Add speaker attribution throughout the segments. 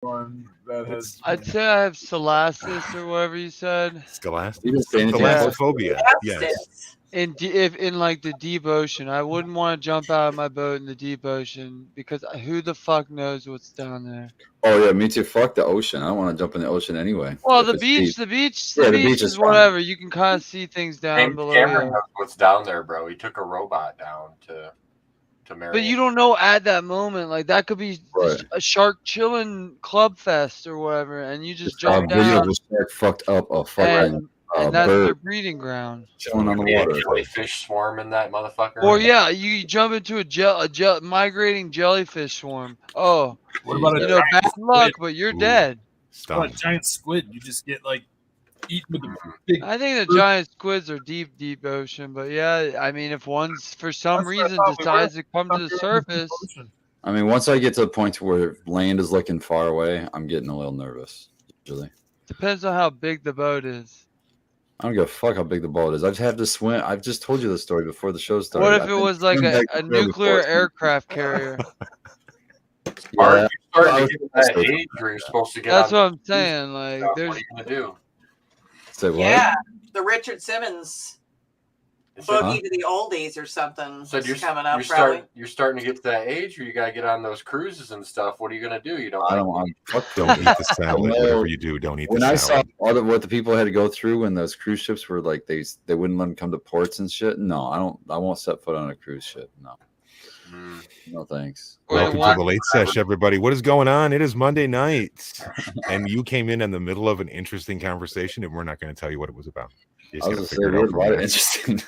Speaker 1: one that has.
Speaker 2: I'd say I have Salasis or whatever you said.
Speaker 3: Scholastic.
Speaker 4: You didn't say anything.
Speaker 2: Yeah.
Speaker 3: Thalassophobia. Yes.
Speaker 2: If in like the deep ocean, I wouldn't want to jump out of my boat in the deep ocean because who the fuck knows what's down there?
Speaker 4: Oh yeah, me too. Fuck the ocean. I don't want to jump in the ocean anyway.
Speaker 2: Well,
Speaker 4: If
Speaker 2: the
Speaker 4: it's
Speaker 2: beach,
Speaker 4: deep.
Speaker 2: the beach,
Speaker 4: Yeah,
Speaker 2: the
Speaker 4: the
Speaker 2: beach
Speaker 4: beach
Speaker 2: is
Speaker 4: is fine.
Speaker 2: whatever. You can kind of see things down
Speaker 5: James
Speaker 2: below
Speaker 5: Cameron
Speaker 2: you.
Speaker 5: knows what's down there, bro. He took a robot down to Marion.
Speaker 2: But you don't know at that moment. Like that could be
Speaker 4: Right.
Speaker 2: a shark chilling club fest or whatever, and you just
Speaker 4: Saw a
Speaker 2: jump
Speaker 4: video
Speaker 2: down,
Speaker 4: of a shark fucked up a fucking
Speaker 2: and that's their
Speaker 4: bird
Speaker 2: breeding ground.
Speaker 4: chilling on the
Speaker 5: Be a
Speaker 4: water.
Speaker 5: jellyfish swarm in that motherfucker.
Speaker 2: Or yeah, you jump into a migrating jellyfish swarm. Oh,
Speaker 1: What about a
Speaker 2: you know,
Speaker 1: giant
Speaker 2: bad luck,
Speaker 1: squid?
Speaker 2: but you're
Speaker 3: Ooh.
Speaker 2: dead.
Speaker 1: What about a
Speaker 3: Stung.
Speaker 1: giant squid? You just get like eaten with a big.
Speaker 2: I think the giant squids are deep ocean, but yeah, I mean, if one's for some
Speaker 1: That's what I
Speaker 2: reason
Speaker 1: thought we
Speaker 2: decides
Speaker 1: were.
Speaker 2: to come to the
Speaker 1: Thought we were in the
Speaker 2: surface,
Speaker 1: ocean.
Speaker 4: I mean, once I get to the point where land is looking far away, I'm getting a little nervous. Usually,
Speaker 2: depends on how big the boat is.
Speaker 4: I don't give a fuck how big the boat is. I've had to swim. I've just told you the story before the show started.
Speaker 2: What if
Speaker 4: I've
Speaker 2: it
Speaker 4: been
Speaker 2: was like
Speaker 4: swimming
Speaker 2: a
Speaker 4: back and forth
Speaker 2: nuclear
Speaker 4: before.
Speaker 2: aircraft carrier?
Speaker 5: Are
Speaker 4: Yeah,
Speaker 5: you starting
Speaker 4: I
Speaker 5: to
Speaker 4: was
Speaker 5: get to that
Speaker 4: supposed to.
Speaker 5: age where you're supposed to get
Speaker 2: That's
Speaker 5: on
Speaker 2: what I'm saying. Like,
Speaker 5: stuff?
Speaker 2: there's
Speaker 5: What are you gonna do?
Speaker 4: Say what?
Speaker 6: Yeah, the Richard Simmons
Speaker 5: It
Speaker 6: boogie
Speaker 5: said,
Speaker 6: to the oldies or something
Speaker 5: said
Speaker 6: is coming up
Speaker 5: you're starting to get to that age where you gotta get on those cruises and stuff. What are you gonna do? You don't.
Speaker 4: I don't want. Fuck
Speaker 3: Don't eat
Speaker 4: them.
Speaker 3: the salad.
Speaker 4: No.
Speaker 3: Whatever you do, don't eat
Speaker 4: When
Speaker 3: the
Speaker 4: I saw
Speaker 3: salad.
Speaker 4: all of what the people had to go through when those cruise ships were like they wouldn't let them come to ports and shit. No, I don't. I won't set foot on a cruise ship. No, no thanks.
Speaker 2: Or they
Speaker 3: Welcome to
Speaker 2: want-
Speaker 3: the Late Sesh, everybody. What is going on? It is Monday night, and you came in the middle of an interesting conversation, and we're not going to tell you what it was about. You
Speaker 4: I was
Speaker 3: just
Speaker 4: gonna
Speaker 3: gotta
Speaker 4: say
Speaker 3: figure
Speaker 4: we
Speaker 3: it
Speaker 4: had
Speaker 3: out
Speaker 4: a
Speaker 3: from
Speaker 4: lot of
Speaker 3: there.
Speaker 4: interesting,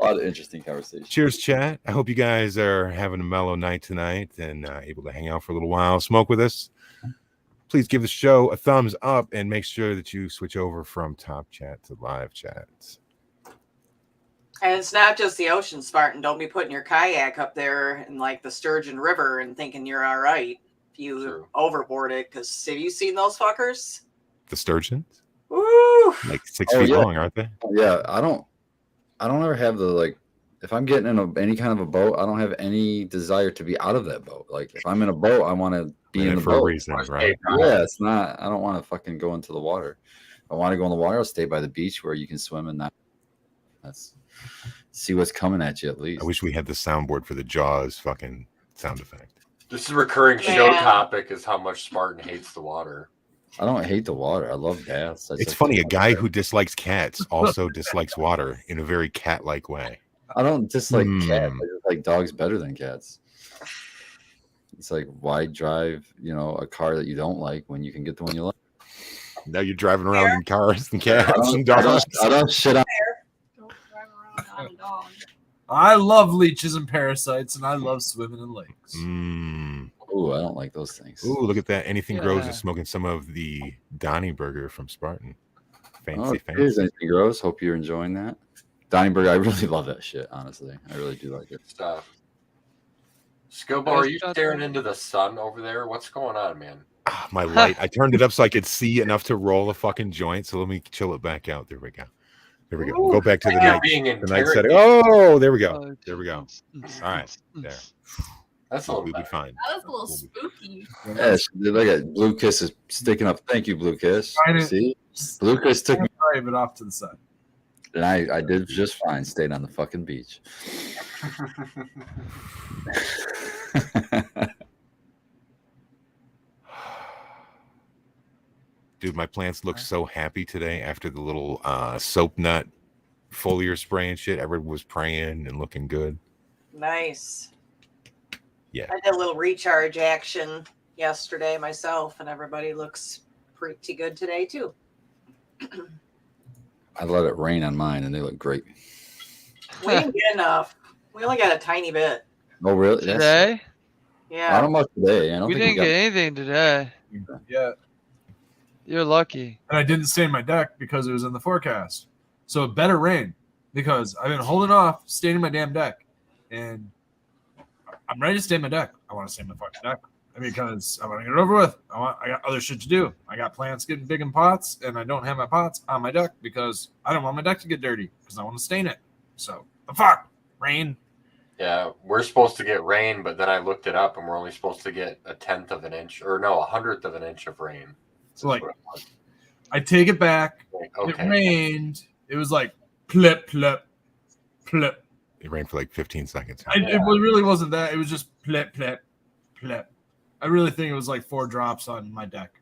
Speaker 4: a lot of interesting conversations.
Speaker 3: Cheers, chat. I hope you guys are having a mellow night tonight and able to hang out for a little while, smoke with us. Please give the show a thumbs up and make sure that you switch over from top chat to live chat.
Speaker 6: And it's not just the ocean, Spartan. Don't be putting your kayak up there in like the Sturgeon River and thinking you're all right if you overboard it. Because have you seen those fuckers?
Speaker 3: The sturgeons,
Speaker 6: Woo!
Speaker 3: like 6
Speaker 4: Oh,
Speaker 3: feet
Speaker 4: yeah.
Speaker 3: long, aren't they?
Speaker 4: Yeah, I don't ever have the like. If I'm getting in any kind of a boat, I don't have any desire to be out of that boat. Like if I'm in a boat, I want to be in the
Speaker 3: for
Speaker 4: boat.
Speaker 3: a reason, right?
Speaker 4: Yeah, it's not. I don't want to fucking go into the water. If I want to go in the water, I'll stay by the beach where you can swim and not. That's see what's coming at you at least.
Speaker 3: I wish we had the soundboard for the Jaws fucking sound effect.
Speaker 5: This is a recurring show
Speaker 6: Man.
Speaker 5: topic: is how much Spartan hates the water.
Speaker 4: I don't hate the water. I love baths.
Speaker 3: It's funny. A guy who dislikes cats also dislikes water in a very cat-like way.
Speaker 4: I don't dislike cats. I just like dogs better than cats. It's like why drive, a car that you don't like when you can get the one you like.
Speaker 3: Now you're driving around in cars and cats and dogs.
Speaker 4: I don't shit on.
Speaker 7: Don't drive around on a dog.
Speaker 1: I love leeches and parasites, and I love swimming in lakes.
Speaker 4: Ooh, I don't like those things.
Speaker 3: Ooh, look at that. Anything Grows
Speaker 2: Yeah.
Speaker 3: is smoking some of the Donnie Burger from Spartan. Fancy,
Speaker 4: Here's
Speaker 3: fancy.
Speaker 4: anything gross. Hope you're enjoying that. Donnieburg, I really love that shit, honestly. I really do like it.
Speaker 5: Stuff. Scobo, are you staring into the sun over there? What's going on, man?
Speaker 3: Ah, my light. I turned it up so I could see enough to roll a fucking joint. So let me chill it back out. There we go. There we go. We'll go back to the
Speaker 5: Like you're
Speaker 3: night.
Speaker 5: being
Speaker 3: The night
Speaker 5: interrogated.
Speaker 3: setting. Oh, there we go. There we go. All right. There.
Speaker 5: That's a
Speaker 3: We'll
Speaker 5: little
Speaker 3: be
Speaker 5: better.
Speaker 3: fine.
Speaker 7: That was a little spooky.
Speaker 4: Yes, look at Blue Kiss is sticking up. Thank you, Blue Kiss.
Speaker 1: Trying to-
Speaker 4: See? Blue Kiss took me,
Speaker 1: Drive it off to the side.
Speaker 4: and I did just fine. Stayed on the fucking beach.
Speaker 3: Dude, my plants look so happy today after the little soap nut foliar spray and shit. Everyone was praying and looking good.
Speaker 6: Nice.
Speaker 3: Yeah.
Speaker 6: I did a little recharge action yesterday myself, and everybody looks pretty good today too.
Speaker 4: I let it rain on mine, and they look great.
Speaker 6: We didn't get enough. We only got a tiny bit.
Speaker 4: Oh, really?
Speaker 2: Today?
Speaker 6: Yeah.
Speaker 4: Not much today. I don't
Speaker 2: We
Speaker 4: think
Speaker 2: didn't
Speaker 4: got
Speaker 2: get anything today.
Speaker 1: Yeah.
Speaker 2: You're lucky.
Speaker 1: And I didn't stay in my deck because it was in the forecast. So it better rain because I've been holding off staying in my damn deck. And I'm ready to stay in my deck. I want to stay in my fucking deck because I want to get it over with. I got other shit to do. I got plants getting big in pots, and I don't have my pots on my deck because I don't want my deck to get dirty because I want to stain it. So the fuck, rain.
Speaker 5: Yeah, we're supposed to get rain, but then I looked it up, and we're only supposed to get a 1/10 of an inch, or no, 100th of an inch of rain.
Speaker 1: So like, I take it back.
Speaker 5: Okay.
Speaker 1: It rained. It was like plip, plip, plip.
Speaker 3: It rained for like 15 seconds.
Speaker 1: It really wasn't that. It was just plip, plip, plip. I really think it was like 4 drops on my deck.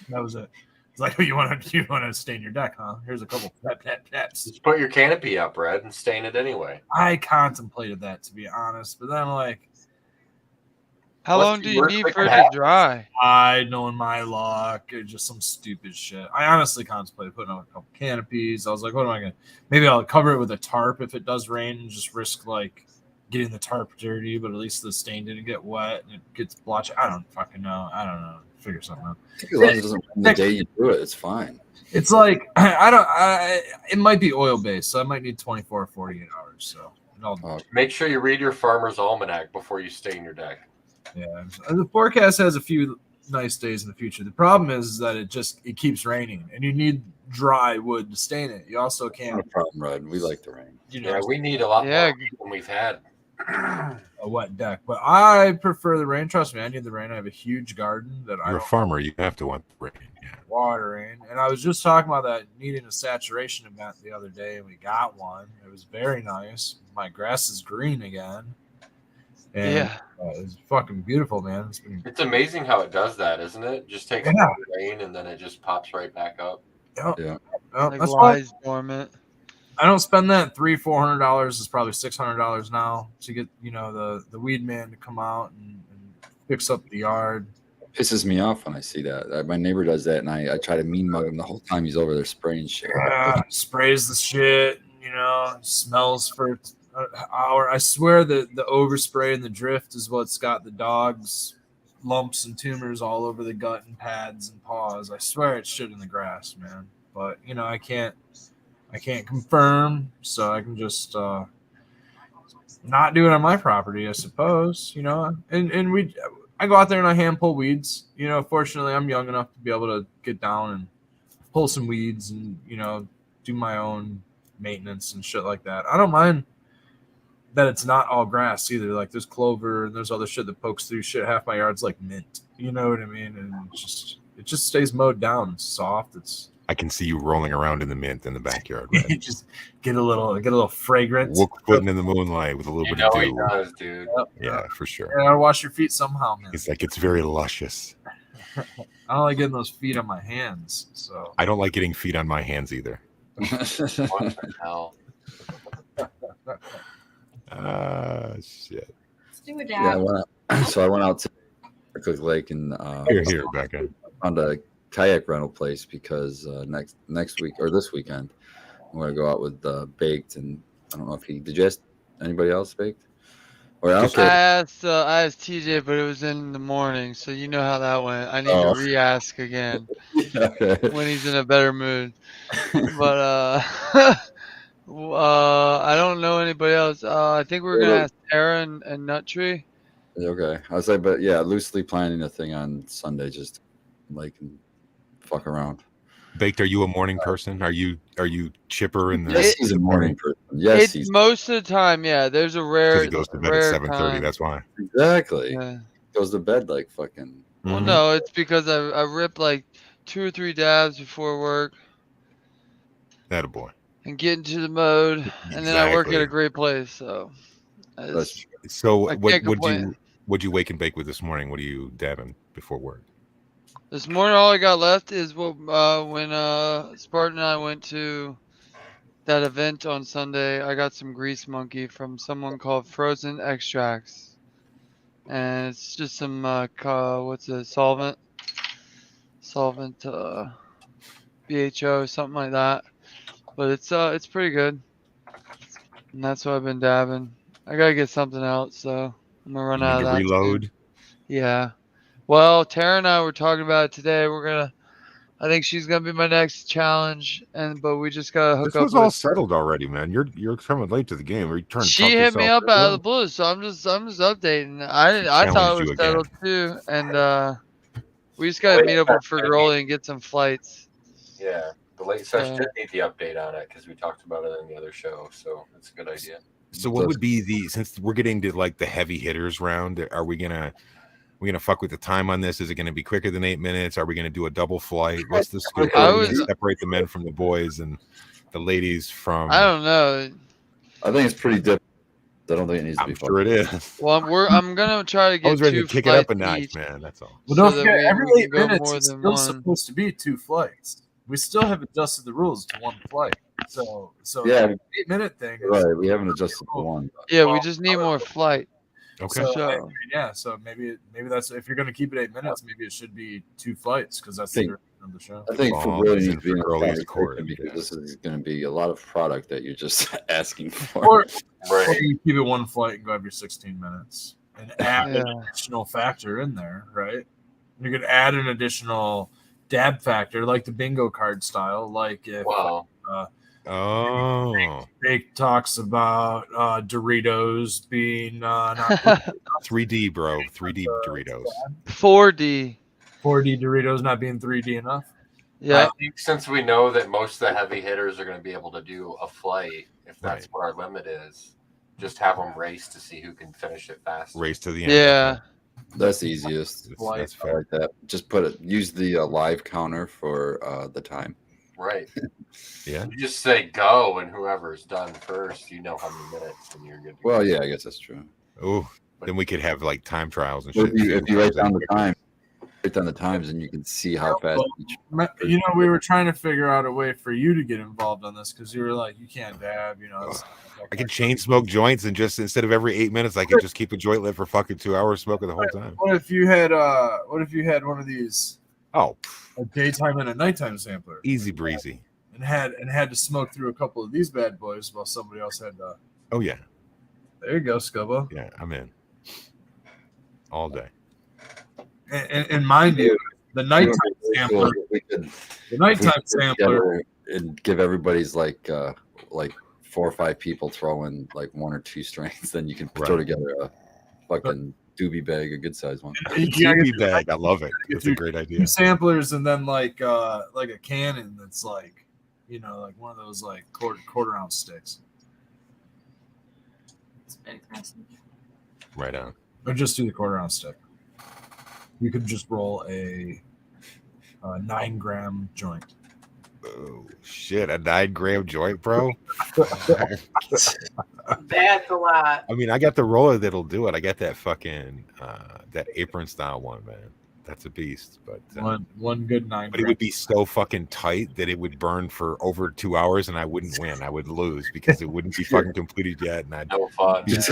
Speaker 1: That was it. It's like, oh, you want to stain your deck, huh? Here's a couple plip, plip, plips.
Speaker 5: Just put your canopy up, Red, and stain it anyway.
Speaker 1: I contemplated that, to be honest, but then I'm like,
Speaker 2: How long do you need for it to dry?
Speaker 1: I know in my luck, it's just some stupid shit. I honestly contemplated putting on a couple canopies. I was like, what am I gonna? Maybe I'll cover it with a tarp if it does rain, and just risk like getting the tarp dirty, but at least the stain didn't get wet and it gets blotched. I don't fucking know. I don't know. Figure something out.
Speaker 4: As long as it doesn't rain the day you do it, it's fine.
Speaker 1: It's like it might be oil based, so I might need 24 or 48 hours. So
Speaker 5: make sure you read your farmer's almanac before you stain your deck.
Speaker 1: Yeah, the forecast has a few nice days in the future. The problem is that it keeps raining, and you need dry wood to stain it. You also can't.
Speaker 4: Not a problem, Red. We like the rain.
Speaker 5: Yeah, we need a lot more rain than we've had.
Speaker 1: A wet deck, but I prefer the rain. Trust me, I need the rain. I have a huge garden that
Speaker 3: You're a farmer. You have to want the rain. Yeah.
Speaker 1: Watering, and I was just talking about that needing a saturation event the other day, and we got one. It was very nice. My grass is green again. And, it's fucking beautiful, man.
Speaker 5: It's amazing how it does that, isn't it? Just takes rain and then it just pops right back up.
Speaker 4: Yeah.
Speaker 2: Like lies dormant.
Speaker 1: I don't spend that $300-400. It's probably $600 now to get the weed man to come out and fix up the yard.
Speaker 4: It pisses me off when I see that. My neighbor does that, and I try to mean mug him the whole time he's over there spraying shit.
Speaker 1: Yeah, sprays the shit. Smells for an hour. I swear that the overspray and the drift is what's got the dogs lumps and tumors all over the gut and pads and paws. I swear it's shit in the grass, man. But I can't confirm, so I can just not do it on my property, I suppose. And I go out there and I hand pull weeds. Fortunately, I'm young enough to be able to get down and pull some weeds and do my own maintenance and shit like that. I don't mind that it's not all grass either. Like there's clover and there's other shit that pokes through shit. Half my yard's like mint. You know what I mean? And it just stays mowed down. It's soft.
Speaker 3: I can see you rolling around in the mint in the backyard. Right?
Speaker 1: Just get a little fragrance.
Speaker 3: Footing in the moonlight with a little bit of dew.
Speaker 5: He does, dude.
Speaker 3: Yeah, for sure.
Speaker 1: You gotta wash your feet somehow, man.
Speaker 3: It's very luscious.
Speaker 1: I don't like getting those feet on my hands. So
Speaker 3: I don't like getting feet on my hands either.
Speaker 5: What the hell?
Speaker 3: Shit.
Speaker 7: Let's do a dab.
Speaker 4: Yeah, I went out to Cook Lake and
Speaker 3: Here, Becca.
Speaker 4: found a kayak rental place because next week or this weekend I'm going to go out with Baked, and I don't know if did you ask anybody else Baked? Or
Speaker 2: I asked TJ, but it was in the morning, so you know how that went. I need to re-ask again when he's in a better mood. But I don't know anybody else. I think we're gonna ask Tara and Nuttree.
Speaker 4: Okay, I was like, but yeah, loosely planning a thing on Sunday, just like fuck around.
Speaker 3: Baked, are you a morning person? Are you chipper in the?
Speaker 4: Yes, he's a morning person. Yes,
Speaker 2: he's most of the time. Yeah, there's a rare.
Speaker 3: He goes to bed at 7:30. That's why.
Speaker 4: Exactly.
Speaker 2: Yeah.
Speaker 4: Goes to bed like fucking.
Speaker 2: Well, no, it's because I rip like 2 or 3 dabs before work.
Speaker 3: That a boy.
Speaker 2: And get into the mode, and then I work at a great place. So.
Speaker 3: So what'd you wake and bake with this morning? What are you dabbing before work?
Speaker 2: This morning, all I got left is when Spartan and I went to that event on Sunday. I got some Grease Monkey from someone called Frozen Extracts, and it's just some solvent, BHO, something like that. But it's pretty good, and that's what I've been dabbing. I gotta get something else, so I'm gonna run out of that.
Speaker 3: Reload.
Speaker 2: Too. Yeah. Well, Tara and I were talking about it today. I think she's gonna be my next challenge, but we just gotta hook up.
Speaker 3: This was all settled already, man. You're coming late to the game. Are you trying to
Speaker 2: She hit me up out of the blue, so I'm just updating. I thought it was settled too, and we just gotta meet up with Fergoli and get some flights.
Speaker 5: Yeah, the Late Sesh did need the update on it because we talked about it in the other show, so it's a good idea.
Speaker 3: So what would be since we're getting to like the heavy hitters round, are we gonna fuck with the time on this? Is it gonna be quicker than 8 minutes? Are we gonna do a double flight? What's the scoop?
Speaker 2: I
Speaker 3: Are we
Speaker 2: was-
Speaker 3: gonna separate the men from the boys and the ladies from?
Speaker 2: I don't know.
Speaker 4: I think it's pretty different. I don't think it needs to be.
Speaker 3: I'm sure it is.
Speaker 2: Well, I'm gonna try to
Speaker 3: I
Speaker 2: get
Speaker 3: was ready
Speaker 2: 2
Speaker 3: to kick it up a
Speaker 2: flights
Speaker 3: notch,
Speaker 2: each.
Speaker 3: man. That's all.
Speaker 1: Well, don't
Speaker 2: So that
Speaker 1: forget,
Speaker 2: we
Speaker 1: every
Speaker 2: can
Speaker 1: 8
Speaker 2: go
Speaker 1: minutes
Speaker 2: more
Speaker 1: it's
Speaker 2: than
Speaker 1: still
Speaker 2: one.
Speaker 1: supposed to be 2 flights. We still have adjusted the rules to 1 flight. So
Speaker 4: Yeah.
Speaker 1: the 8-minute thing is
Speaker 4: Right, we haven't adjusted to one.
Speaker 2: Yeah, we just need more flight.
Speaker 3: Okay.
Speaker 1: So,
Speaker 2: So-
Speaker 1: yeah, so maybe that's if you're going to keep it 8 minutes, maybe it should be 2 flights because that's the
Speaker 4: Think-
Speaker 1: direction of the show.
Speaker 4: I think
Speaker 3: Ball
Speaker 4: for really
Speaker 3: is
Speaker 4: needs
Speaker 3: in
Speaker 4: to be in
Speaker 3: for
Speaker 4: the
Speaker 3: girlies court,
Speaker 4: conversation because
Speaker 3: yeah.
Speaker 4: this is going to be a lot of product that you're just asking for.
Speaker 1: Or
Speaker 5: Right.
Speaker 1: you keep it 1 flight and go every 16 minutes and add an
Speaker 2: Yeah.
Speaker 1: additional factor in there, right? You could add an additional dab factor like the bingo card style, like if
Speaker 5: Wow.
Speaker 3: Oh,
Speaker 1: Jake talks about Doritos being not
Speaker 3: 3D, bro. 3D Doritos.
Speaker 2: 4D.
Speaker 1: 4D Doritos not being 3D enough.
Speaker 2: Yeah.
Speaker 5: I think since we know that most of the heavy hitters are going to be able to do a flight, if that's
Speaker 3: Right.
Speaker 5: what our limit is, just have them race to see who can finish it faster.
Speaker 3: Race to the end.
Speaker 2: Yeah.
Speaker 4: That's the easiest.
Speaker 3: That's
Speaker 4: I
Speaker 3: fair.
Speaker 4: like that. Just use the live counter for the time.
Speaker 5: Right.
Speaker 3: Yeah.
Speaker 5: You just say go, and whoever's done first, you know how many minutes, and you're good. to
Speaker 4: Well,
Speaker 5: go.
Speaker 4: yeah, I guess that's true.
Speaker 3: Oh, then we could have like time trials and
Speaker 4: But
Speaker 3: shit.
Speaker 4: if you write down the time, write down the times, and you can see how fast each.
Speaker 1: You know, we were trying to figure out a way for you to get involved on this because you were like, you can't dab, you know.
Speaker 3: I could chain smoke joints and just instead of every 8 minutes, I could just keep a joint lit for fucking 2 hours smoking the whole time.
Speaker 1: What if you had one of these
Speaker 3: Oh,
Speaker 1: a daytime and a nighttime sampler
Speaker 3: easy breezy.
Speaker 1: and had to smoke through a couple of these bad boys while somebody else had to.
Speaker 3: Oh yeah,
Speaker 1: There you go, Scubbo.
Speaker 3: yeah, I'm in all day.
Speaker 1: And mind you, the nighttime sampler,
Speaker 4: We could
Speaker 1: the nighttime
Speaker 4: put
Speaker 1: sampler.
Speaker 4: together and give everybody's like 4 or 5 people throw in like 1 or 2 strains, then you can throw
Speaker 3: Right.
Speaker 4: together a fucking doobie bag, a good size one.
Speaker 1: You gotta
Speaker 3: Doobie
Speaker 1: get
Speaker 3: bag, I love it. That's a great idea.
Speaker 1: 2 samplers and then like a cannon that's like, you know, like one of those like quarter ounce sticks,
Speaker 7: It's a bit aggressive.
Speaker 3: Right on.
Speaker 1: or just do the quarter ounce stick. You could just roll a 9-gram joint.
Speaker 3: Oh shit, a 9-gram joint, bro.
Speaker 6: That's a lot.
Speaker 3: I mean, I got the roller that'll do it. I got that fucking that apron style one, man. That's a beast. But
Speaker 1: One good 9.
Speaker 3: but it would be so fucking tight that it would burn for over 2 hours, and I wouldn't win. I would lose because it wouldn't be fucking completed yet. And I'd
Speaker 5: No fun.
Speaker 4: That's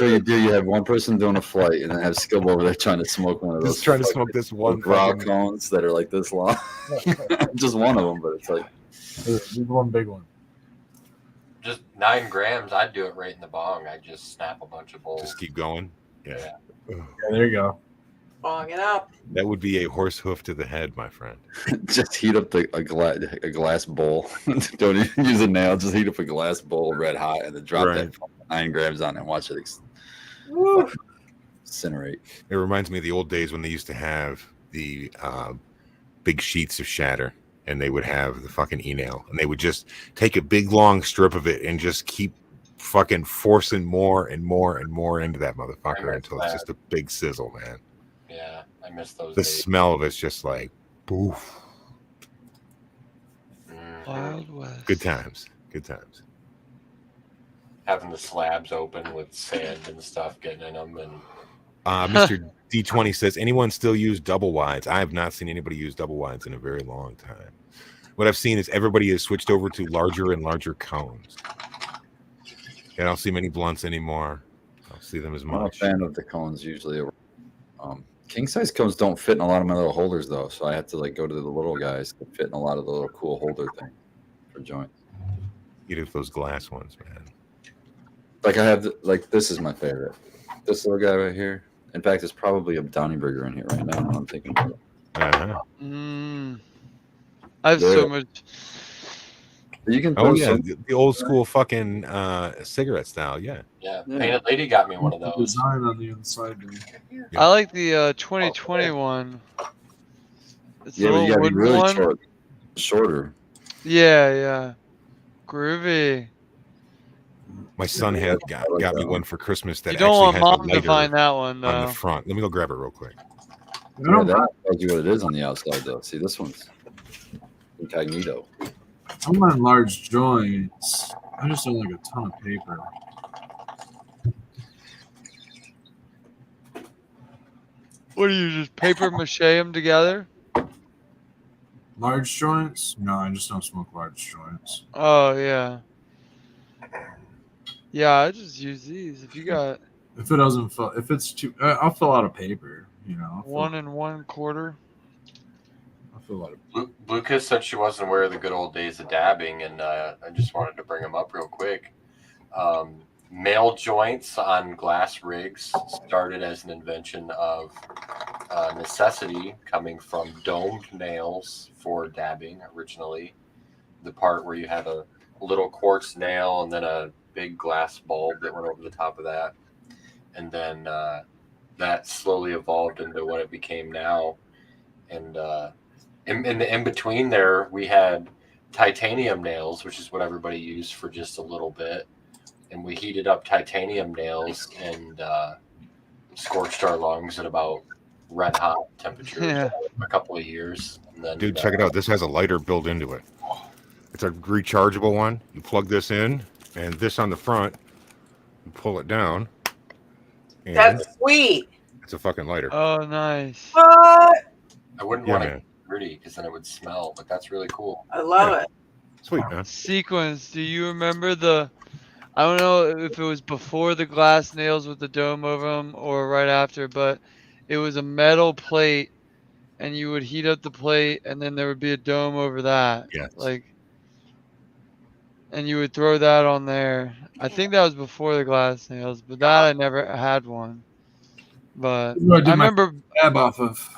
Speaker 4: what you do. You have one person doing a flight, and then have Skib over there trying to smoke one of those.
Speaker 3: just trying to smoke this one
Speaker 4: raw
Speaker 3: fucking.
Speaker 4: cones that are like this long. Just one of them, but it's like
Speaker 1: There's one big one.
Speaker 5: Just 9 grams, I'd do it right in the bong. I'd just snap a bunch of bowls.
Speaker 3: Just keep going. Yeah.
Speaker 1: Yeah, there you go.
Speaker 6: Bong it up.
Speaker 3: That would be a horse hoof to the head, my friend.
Speaker 4: just heat up a glass bowl. Don't even use a nail. Just heat up a glass bowl red hot, and then drop
Speaker 3: Right.
Speaker 4: that 9 grams on it and watch it incinerate.
Speaker 3: It reminds me of the old days when they used to have the big sheets of shatter, and they would have the fucking e-nail, and they would just take a big long strip of it and just keep fucking forcing more and more and more into that motherfucker until it's just a big sizzle, man.
Speaker 5: Yeah, I miss those
Speaker 3: The
Speaker 5: days.
Speaker 3: smell of it's just like, poof.
Speaker 2: Wild West.
Speaker 3: Good times. Good times.
Speaker 5: Having the slabs open with sand and stuff getting in them, and
Speaker 3: Mr. D20 says, anyone still use double wides? I have not seen anybody use double wides in a very long time. What I've seen is everybody has switched over to larger and larger cones. I don't see many blunts anymore. I don't see them as
Speaker 4: I'm not a
Speaker 3: much.
Speaker 4: fan of the cones usually. King size cones don't fit in a lot of my little holders though, so I have to like go to the little guys that fit in a lot of the little cool holder thing for joints.
Speaker 3: Either of those glass ones, man.
Speaker 4: Like I have, this is my favorite. This little guy right here. In fact, it's probably a Downeyburger in here right now. I'm thinking about it.
Speaker 3: Uh-huh.
Speaker 2: I have
Speaker 4: Yeah.
Speaker 2: so much.
Speaker 4: You can.
Speaker 3: Oh
Speaker 4: throw
Speaker 3: yeah,
Speaker 4: some-
Speaker 3: the old school fucking cigarette style. Yeah.
Speaker 5: yeah,
Speaker 4: Yeah.
Speaker 5: Painted Lady got me one of those.
Speaker 1: Design on the inside. Dude.
Speaker 3: Yeah.
Speaker 2: I like the 2020 one. It's
Speaker 4: Yeah,
Speaker 2: the
Speaker 4: but you
Speaker 2: little
Speaker 4: gotta be
Speaker 2: wooden
Speaker 4: really
Speaker 2: one.
Speaker 4: shorter.
Speaker 2: Yeah, yeah. Groovy.
Speaker 3: My son had got me one for Christmas that
Speaker 2: You don't
Speaker 3: actually
Speaker 2: want
Speaker 3: has
Speaker 2: mom
Speaker 3: a
Speaker 2: to
Speaker 3: lighter
Speaker 2: find that one
Speaker 3: on the
Speaker 2: though.
Speaker 3: front. Let me go grab it real quick.
Speaker 1: I
Speaker 4: Yeah,
Speaker 1: don't
Speaker 4: that tells you what it is on the outside, though. See, this one's incognito.
Speaker 1: I don't mind large joints. I just don't like a ton of paper.
Speaker 2: What do you just paper mache them together?
Speaker 1: Large joints? No, I just don't smoke large joints.
Speaker 2: Oh yeah. Yeah, I just use these. If you got
Speaker 1: If it doesn't fill, if it's too, I'll fill out a paper. You know, I'll
Speaker 2: 1 1/4.
Speaker 1: fill out a.
Speaker 5: Lucas said she wasn't aware of the good old days of dabbing, and I just wanted to bring them up real quick. Male joints on glass rigs started as an invention of necessity, coming from domed nails for dabbing originally. The part where you had a little quartz nail and then a big glass bulb that went over the top of that. And then that slowly evolved into what it became now. And in the in between there, we had titanium nails, which is what everybody used for just a little bit. And we heated up titanium nails and scorched our lungs at about red hot temperatures
Speaker 2: Yeah.
Speaker 5: for a couple of years. And then,
Speaker 3: Dude, check it out. This has a lighter built into it. It's a rechargeable one. You plug this in, and this on the front, you pull it down, and
Speaker 6: That's sweet.
Speaker 3: it's a fucking lighter.
Speaker 2: Oh, nice.
Speaker 6: What?
Speaker 5: I wouldn't
Speaker 3: Yeah,
Speaker 5: want
Speaker 3: man.
Speaker 5: to get dirty because then it would smell, but that's really cool.
Speaker 6: I love
Speaker 3: Yeah.
Speaker 6: it.
Speaker 3: Sweet, man.
Speaker 2: Sequence. Do you remember the? I don't know if it was before the glass nails with the dome over them or right after, but it was a metal plate, and you would heat up the plate, and then there would be a dome over that.
Speaker 3: Yes.
Speaker 2: Like, and you would throw that on there. I think that was before the glass nails, but that I never had one. But
Speaker 1: That's what I did
Speaker 2: I
Speaker 1: my
Speaker 2: remember.
Speaker 1: dab off of.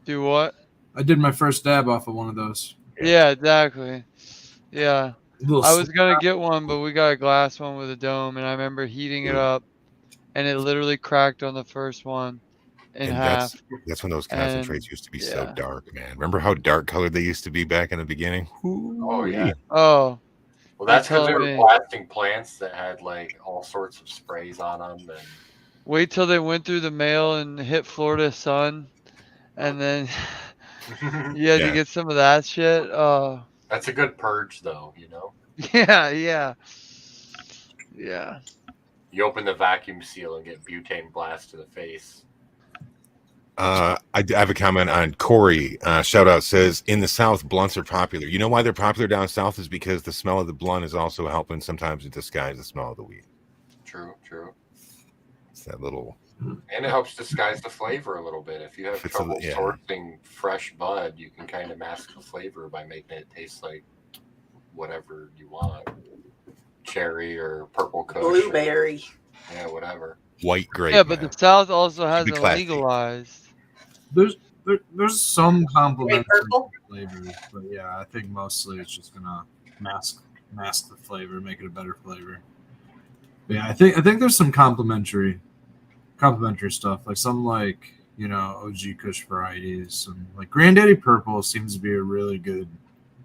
Speaker 2: Do what?
Speaker 1: I did my first dab off of one of those.
Speaker 2: Yeah, exactly. Yeah.
Speaker 1: Little
Speaker 2: I was gonna get one, but we got a glass one with a dome, and I remember heating it up, and it literally cracked on the first one in
Speaker 3: And
Speaker 2: half.
Speaker 3: that's when those concentrates
Speaker 2: And
Speaker 3: used to be so
Speaker 2: yeah.
Speaker 3: dark, man. Remember how dark colored they used to be back in the beginning?
Speaker 5: Oh, yeah.
Speaker 2: Oh,
Speaker 5: Well, that's because they
Speaker 2: telling
Speaker 5: were
Speaker 2: me.
Speaker 5: blasting plants that had like all sorts of sprays on them. And
Speaker 2: wait till they went through the mail and hit Florida sun, and then you had
Speaker 3: Yeah.
Speaker 2: to get some of that shit. Oh,
Speaker 5: that's a good purge, though, you know?
Speaker 2: yeah, yeah, yeah.
Speaker 5: You open the vacuum seal and get butane blast to the face.
Speaker 3: I have a comment on Corey. Shout out says, in the South, blunts are popular. You know why they're popular down South is because the smell of the blunt is also helping sometimes to disguise the smell of the weed.
Speaker 5: True, true.
Speaker 3: It's that little.
Speaker 5: And it helps disguise the flavor a little bit. If you have
Speaker 3: If it's a-
Speaker 5: trouble
Speaker 3: yeah.
Speaker 5: sourcing fresh bud, you can kind of mask the flavor by making it taste like whatever you want. Cherry or purple kush. or-
Speaker 6: Blueberry.
Speaker 5: yeah, whatever.
Speaker 3: White grape.
Speaker 2: Yeah, but
Speaker 3: man.
Speaker 2: the South also
Speaker 3: be
Speaker 2: hasn't
Speaker 3: classy.
Speaker 2: legalized.
Speaker 1: There's some
Speaker 6: Wait,
Speaker 1: complementary
Speaker 6: purple?
Speaker 1: flavors, but yeah, I think mostly it's just gonna mask the flavor, make it a better flavor. But yeah, I think there's some complementary stuff, like some like OG Kush varieties. Some like Granddaddy Purple seems to be a really good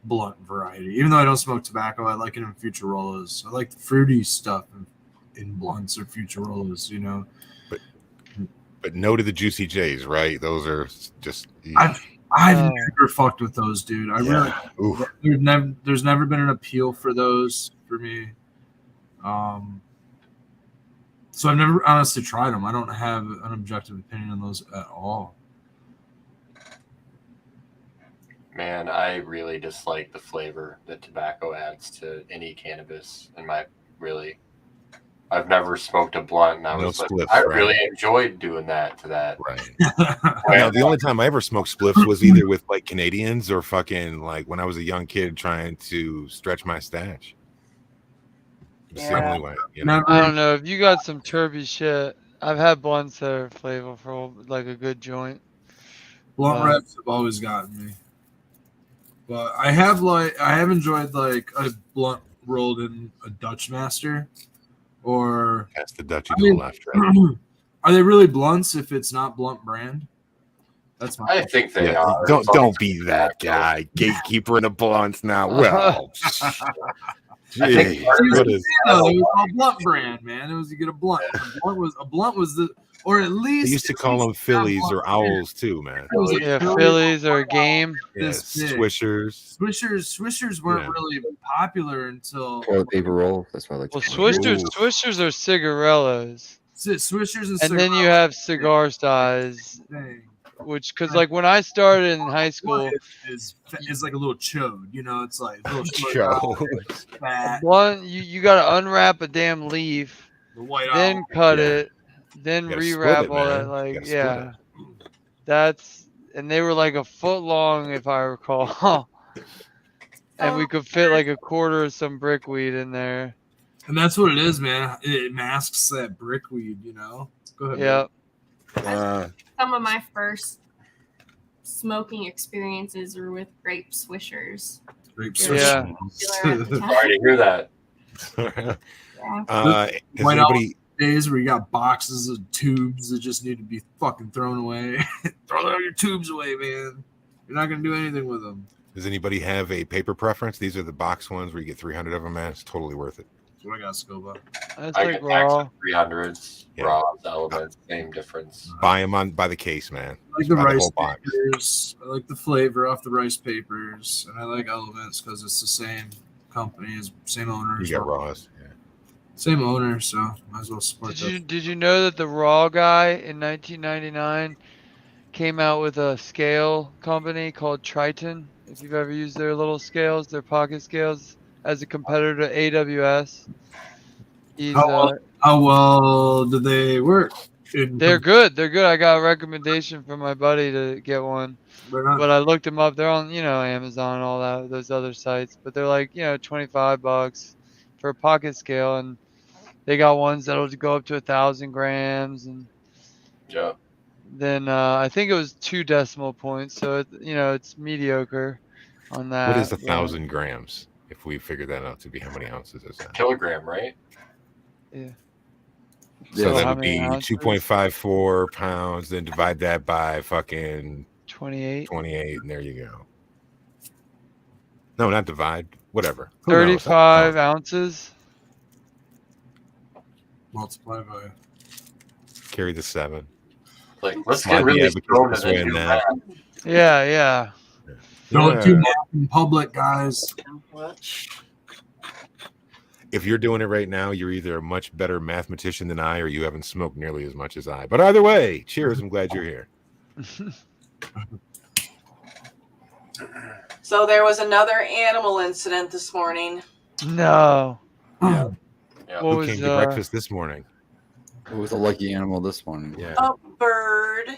Speaker 1: blunt variety. Even though I don't smoke tobacco, I like it in Futurolas. I like the fruity stuff in blunts or Futurolas.
Speaker 3: But no to the Juicy J's, right? Those are just.
Speaker 1: I've
Speaker 2: Oh.
Speaker 1: never fucked with those, dude.
Speaker 3: Oof.
Speaker 1: There's never been an appeal for those for me. So I've never honestly tried them. I don't have an objective opinion on those at all.
Speaker 5: Man, I really dislike the flavor that tobacco adds to any cannabis. I've never smoked a blunt, and I
Speaker 3: No
Speaker 5: was like,
Speaker 3: spliffs,
Speaker 5: I
Speaker 3: right?
Speaker 5: really enjoyed doing that to that.
Speaker 3: Right. Now, the only time I ever smoked spliffs was either with like Canadians or fucking like when I was a young kid trying to stretch my stash. It's the
Speaker 6: Yeah.
Speaker 3: only way, you know?
Speaker 2: I
Speaker 1: Never.
Speaker 2: don't know if you got some turby shit. I've had blunts that are flavorful, like a good joint.
Speaker 1: Blunt wraps have always gotten me. But I have enjoyed like a blunt rolled in a Dutch Master, or
Speaker 3: That's the Dutchy
Speaker 1: I
Speaker 3: to the
Speaker 1: mean-
Speaker 3: left, right?
Speaker 1: are they really blunts if it's not Blunt brand? That's my
Speaker 5: I think they
Speaker 3: Yeah,
Speaker 5: are.
Speaker 3: don't be that guy, gatekeeper in the blunts now. Well, Jeez, what is?
Speaker 1: No, it was all blunt brand, man. It was you get a blunt. A blunt was the, or at least
Speaker 3: They used to call them Phillies or Owls too, man.
Speaker 1: It was a
Speaker 2: Yeah,
Speaker 1: Philly-
Speaker 2: Phillies or a game.
Speaker 3: Yeah,
Speaker 1: this big.
Speaker 3: Swishers.
Speaker 1: Swishers weren't
Speaker 3: Yeah.
Speaker 1: really popular until
Speaker 4: Toilet paper roll. That's why I like.
Speaker 2: Well,
Speaker 4: to call it.
Speaker 2: Swishers are cigarellas,
Speaker 1: Swishers
Speaker 2: and then you have cigar size,
Speaker 1: thing.
Speaker 2: which because like when I started in high school,
Speaker 1: is like a little chode, you know. It's like a little
Speaker 3: Chode.
Speaker 1: fat,
Speaker 2: one you gotta unwrap a damn leaf,
Speaker 1: the white
Speaker 2: then
Speaker 1: owl.
Speaker 2: cut
Speaker 3: Yeah.
Speaker 2: it, then
Speaker 3: You gotta split
Speaker 2: rewrap
Speaker 3: it,
Speaker 2: all that.
Speaker 3: man.
Speaker 2: Like
Speaker 3: You gotta split
Speaker 2: yeah, that's and they were like a foot long if I recall, and we could fit like a quarter of some brickweed in there.
Speaker 1: And that's what it is, man. It masks that brickweed, you know. Go ahead.
Speaker 2: Yep.
Speaker 7: Some of my first smoking experiences were with grape swishers.
Speaker 1: Grape
Speaker 2: Yeah.
Speaker 7: Popular at the time.
Speaker 5: Sorry to hear that.
Speaker 7: Yeah.
Speaker 3: Has
Speaker 1: White
Speaker 3: anybody?
Speaker 1: Days where you got boxes of tubes that just need to be fucking thrown away. Throw all your tubes away, man. You're not gonna do anything with them.
Speaker 3: Does anybody have a paper preference? These are the box ones where you get 300 of them, man. It's totally worth it.
Speaker 1: That's what I got, Scoba.
Speaker 2: That's
Speaker 5: I
Speaker 2: like
Speaker 5: get packs
Speaker 2: raw.
Speaker 5: of 300s,
Speaker 3: Yeah.
Speaker 5: raw elements, same difference.
Speaker 3: Buy them by the case, man.
Speaker 1: I like the
Speaker 3: Buy the
Speaker 1: rice
Speaker 3: whole box.
Speaker 1: papers. I like the flavor off the rice papers, and I like Elements because it's the same company, same owner.
Speaker 3: You got raws. Yeah.
Speaker 1: Same owner, so might as well support
Speaker 2: Did you know that the Raw guy in 1999 came out with a scale company called Triton? If you've ever used their little scales, their pocket scales, as a competitor to AWS. He's
Speaker 1: How well do they work?
Speaker 2: they're good. They're good. I got a recommendation from my buddy to get one,
Speaker 1: They're not-
Speaker 2: but I looked them up. They're on Amazon and all that, those other sites. But they're like $25 for a pocket scale, and they got ones that'll go up to 1,000 grams, and
Speaker 5: Yeah.
Speaker 2: then I think it was 2 decimal points. So it's mediocre on that.
Speaker 3: What is
Speaker 2: but-
Speaker 3: 1,000 grams? If we figure that out to be how many ounces is that?
Speaker 5: Kilogram, right?
Speaker 2: Yeah.
Speaker 3: So
Speaker 2: So
Speaker 3: that
Speaker 2: how
Speaker 3: would be
Speaker 2: many ounces?
Speaker 3: 2.54 pounds. Then divide that by fucking
Speaker 2: 28.
Speaker 3: 28, and there you go. No, not divide. Whatever. Who knows?
Speaker 2: 35 ounces.
Speaker 1: multiply by.
Speaker 3: Carry the 7.
Speaker 5: Like, let's
Speaker 3: Might
Speaker 5: get
Speaker 3: be
Speaker 5: really
Speaker 3: advocates
Speaker 5: thrown
Speaker 3: this
Speaker 5: to
Speaker 3: way
Speaker 5: the
Speaker 3: and
Speaker 5: new
Speaker 3: that.
Speaker 5: math.
Speaker 2: Yeah.
Speaker 1: Don't
Speaker 3: Yeah.
Speaker 1: do math in public, guys.
Speaker 6: What?
Speaker 3: If you're doing it right now, you're either a much better mathematician than I, or you haven't smoked nearly as much as I. But either way, cheers. I'm glad you're here.
Speaker 6: So there was another animal incident this morning.
Speaker 2: No.
Speaker 5: Yeah.
Speaker 2: What
Speaker 3: Who
Speaker 2: was
Speaker 3: came to breakfast this morning?
Speaker 4: It was a lucky animal this morning.
Speaker 3: Yeah,
Speaker 6: A bird.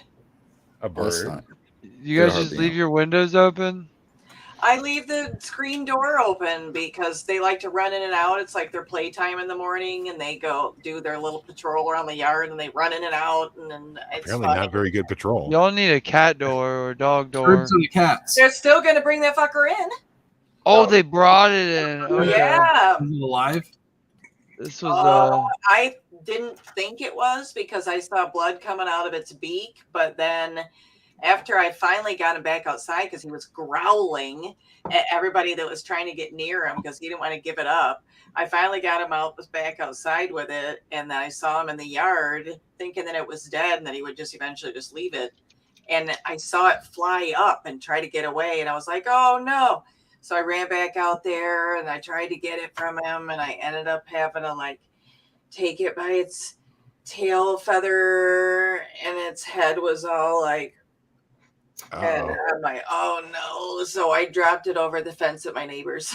Speaker 3: a
Speaker 4: That's
Speaker 3: bird.
Speaker 4: not.
Speaker 2: You guys
Speaker 4: They're
Speaker 2: just
Speaker 4: hard
Speaker 2: leave
Speaker 4: to
Speaker 2: your windows open?
Speaker 6: I leave the screen door open because they like to run in and out. It's like their playtime in the morning, and they go do their little patrol around the yard, and they run in and out, and then it's
Speaker 3: Apparently
Speaker 6: fun.
Speaker 3: not very good patrol.
Speaker 2: Y'all need a cat door or a dog door.
Speaker 1: Birds and the cats.
Speaker 6: They're still gonna bring that fucker in.
Speaker 2: Oh, they brought it in. Okay.
Speaker 6: Yeah.
Speaker 1: Is it alive?
Speaker 2: This was
Speaker 6: I didn't think it was because I saw blood coming out of its beak, but then after I finally got him back outside because he was growling at everybody that was trying to get near him because he didn't want to give it up, I finally got him back outside with it, and then I saw him in the yard thinking that it was dead and that he would just eventually just leave it. And I saw it fly up and try to get away, and I was like, oh no. So I ran back out there and I tried to get it from him, and I ended up having to like take it by its tail feather, and its head was all like, and
Speaker 3: Uh-oh.
Speaker 6: I'm like, oh no. So I dropped it over the fence at my neighbor's.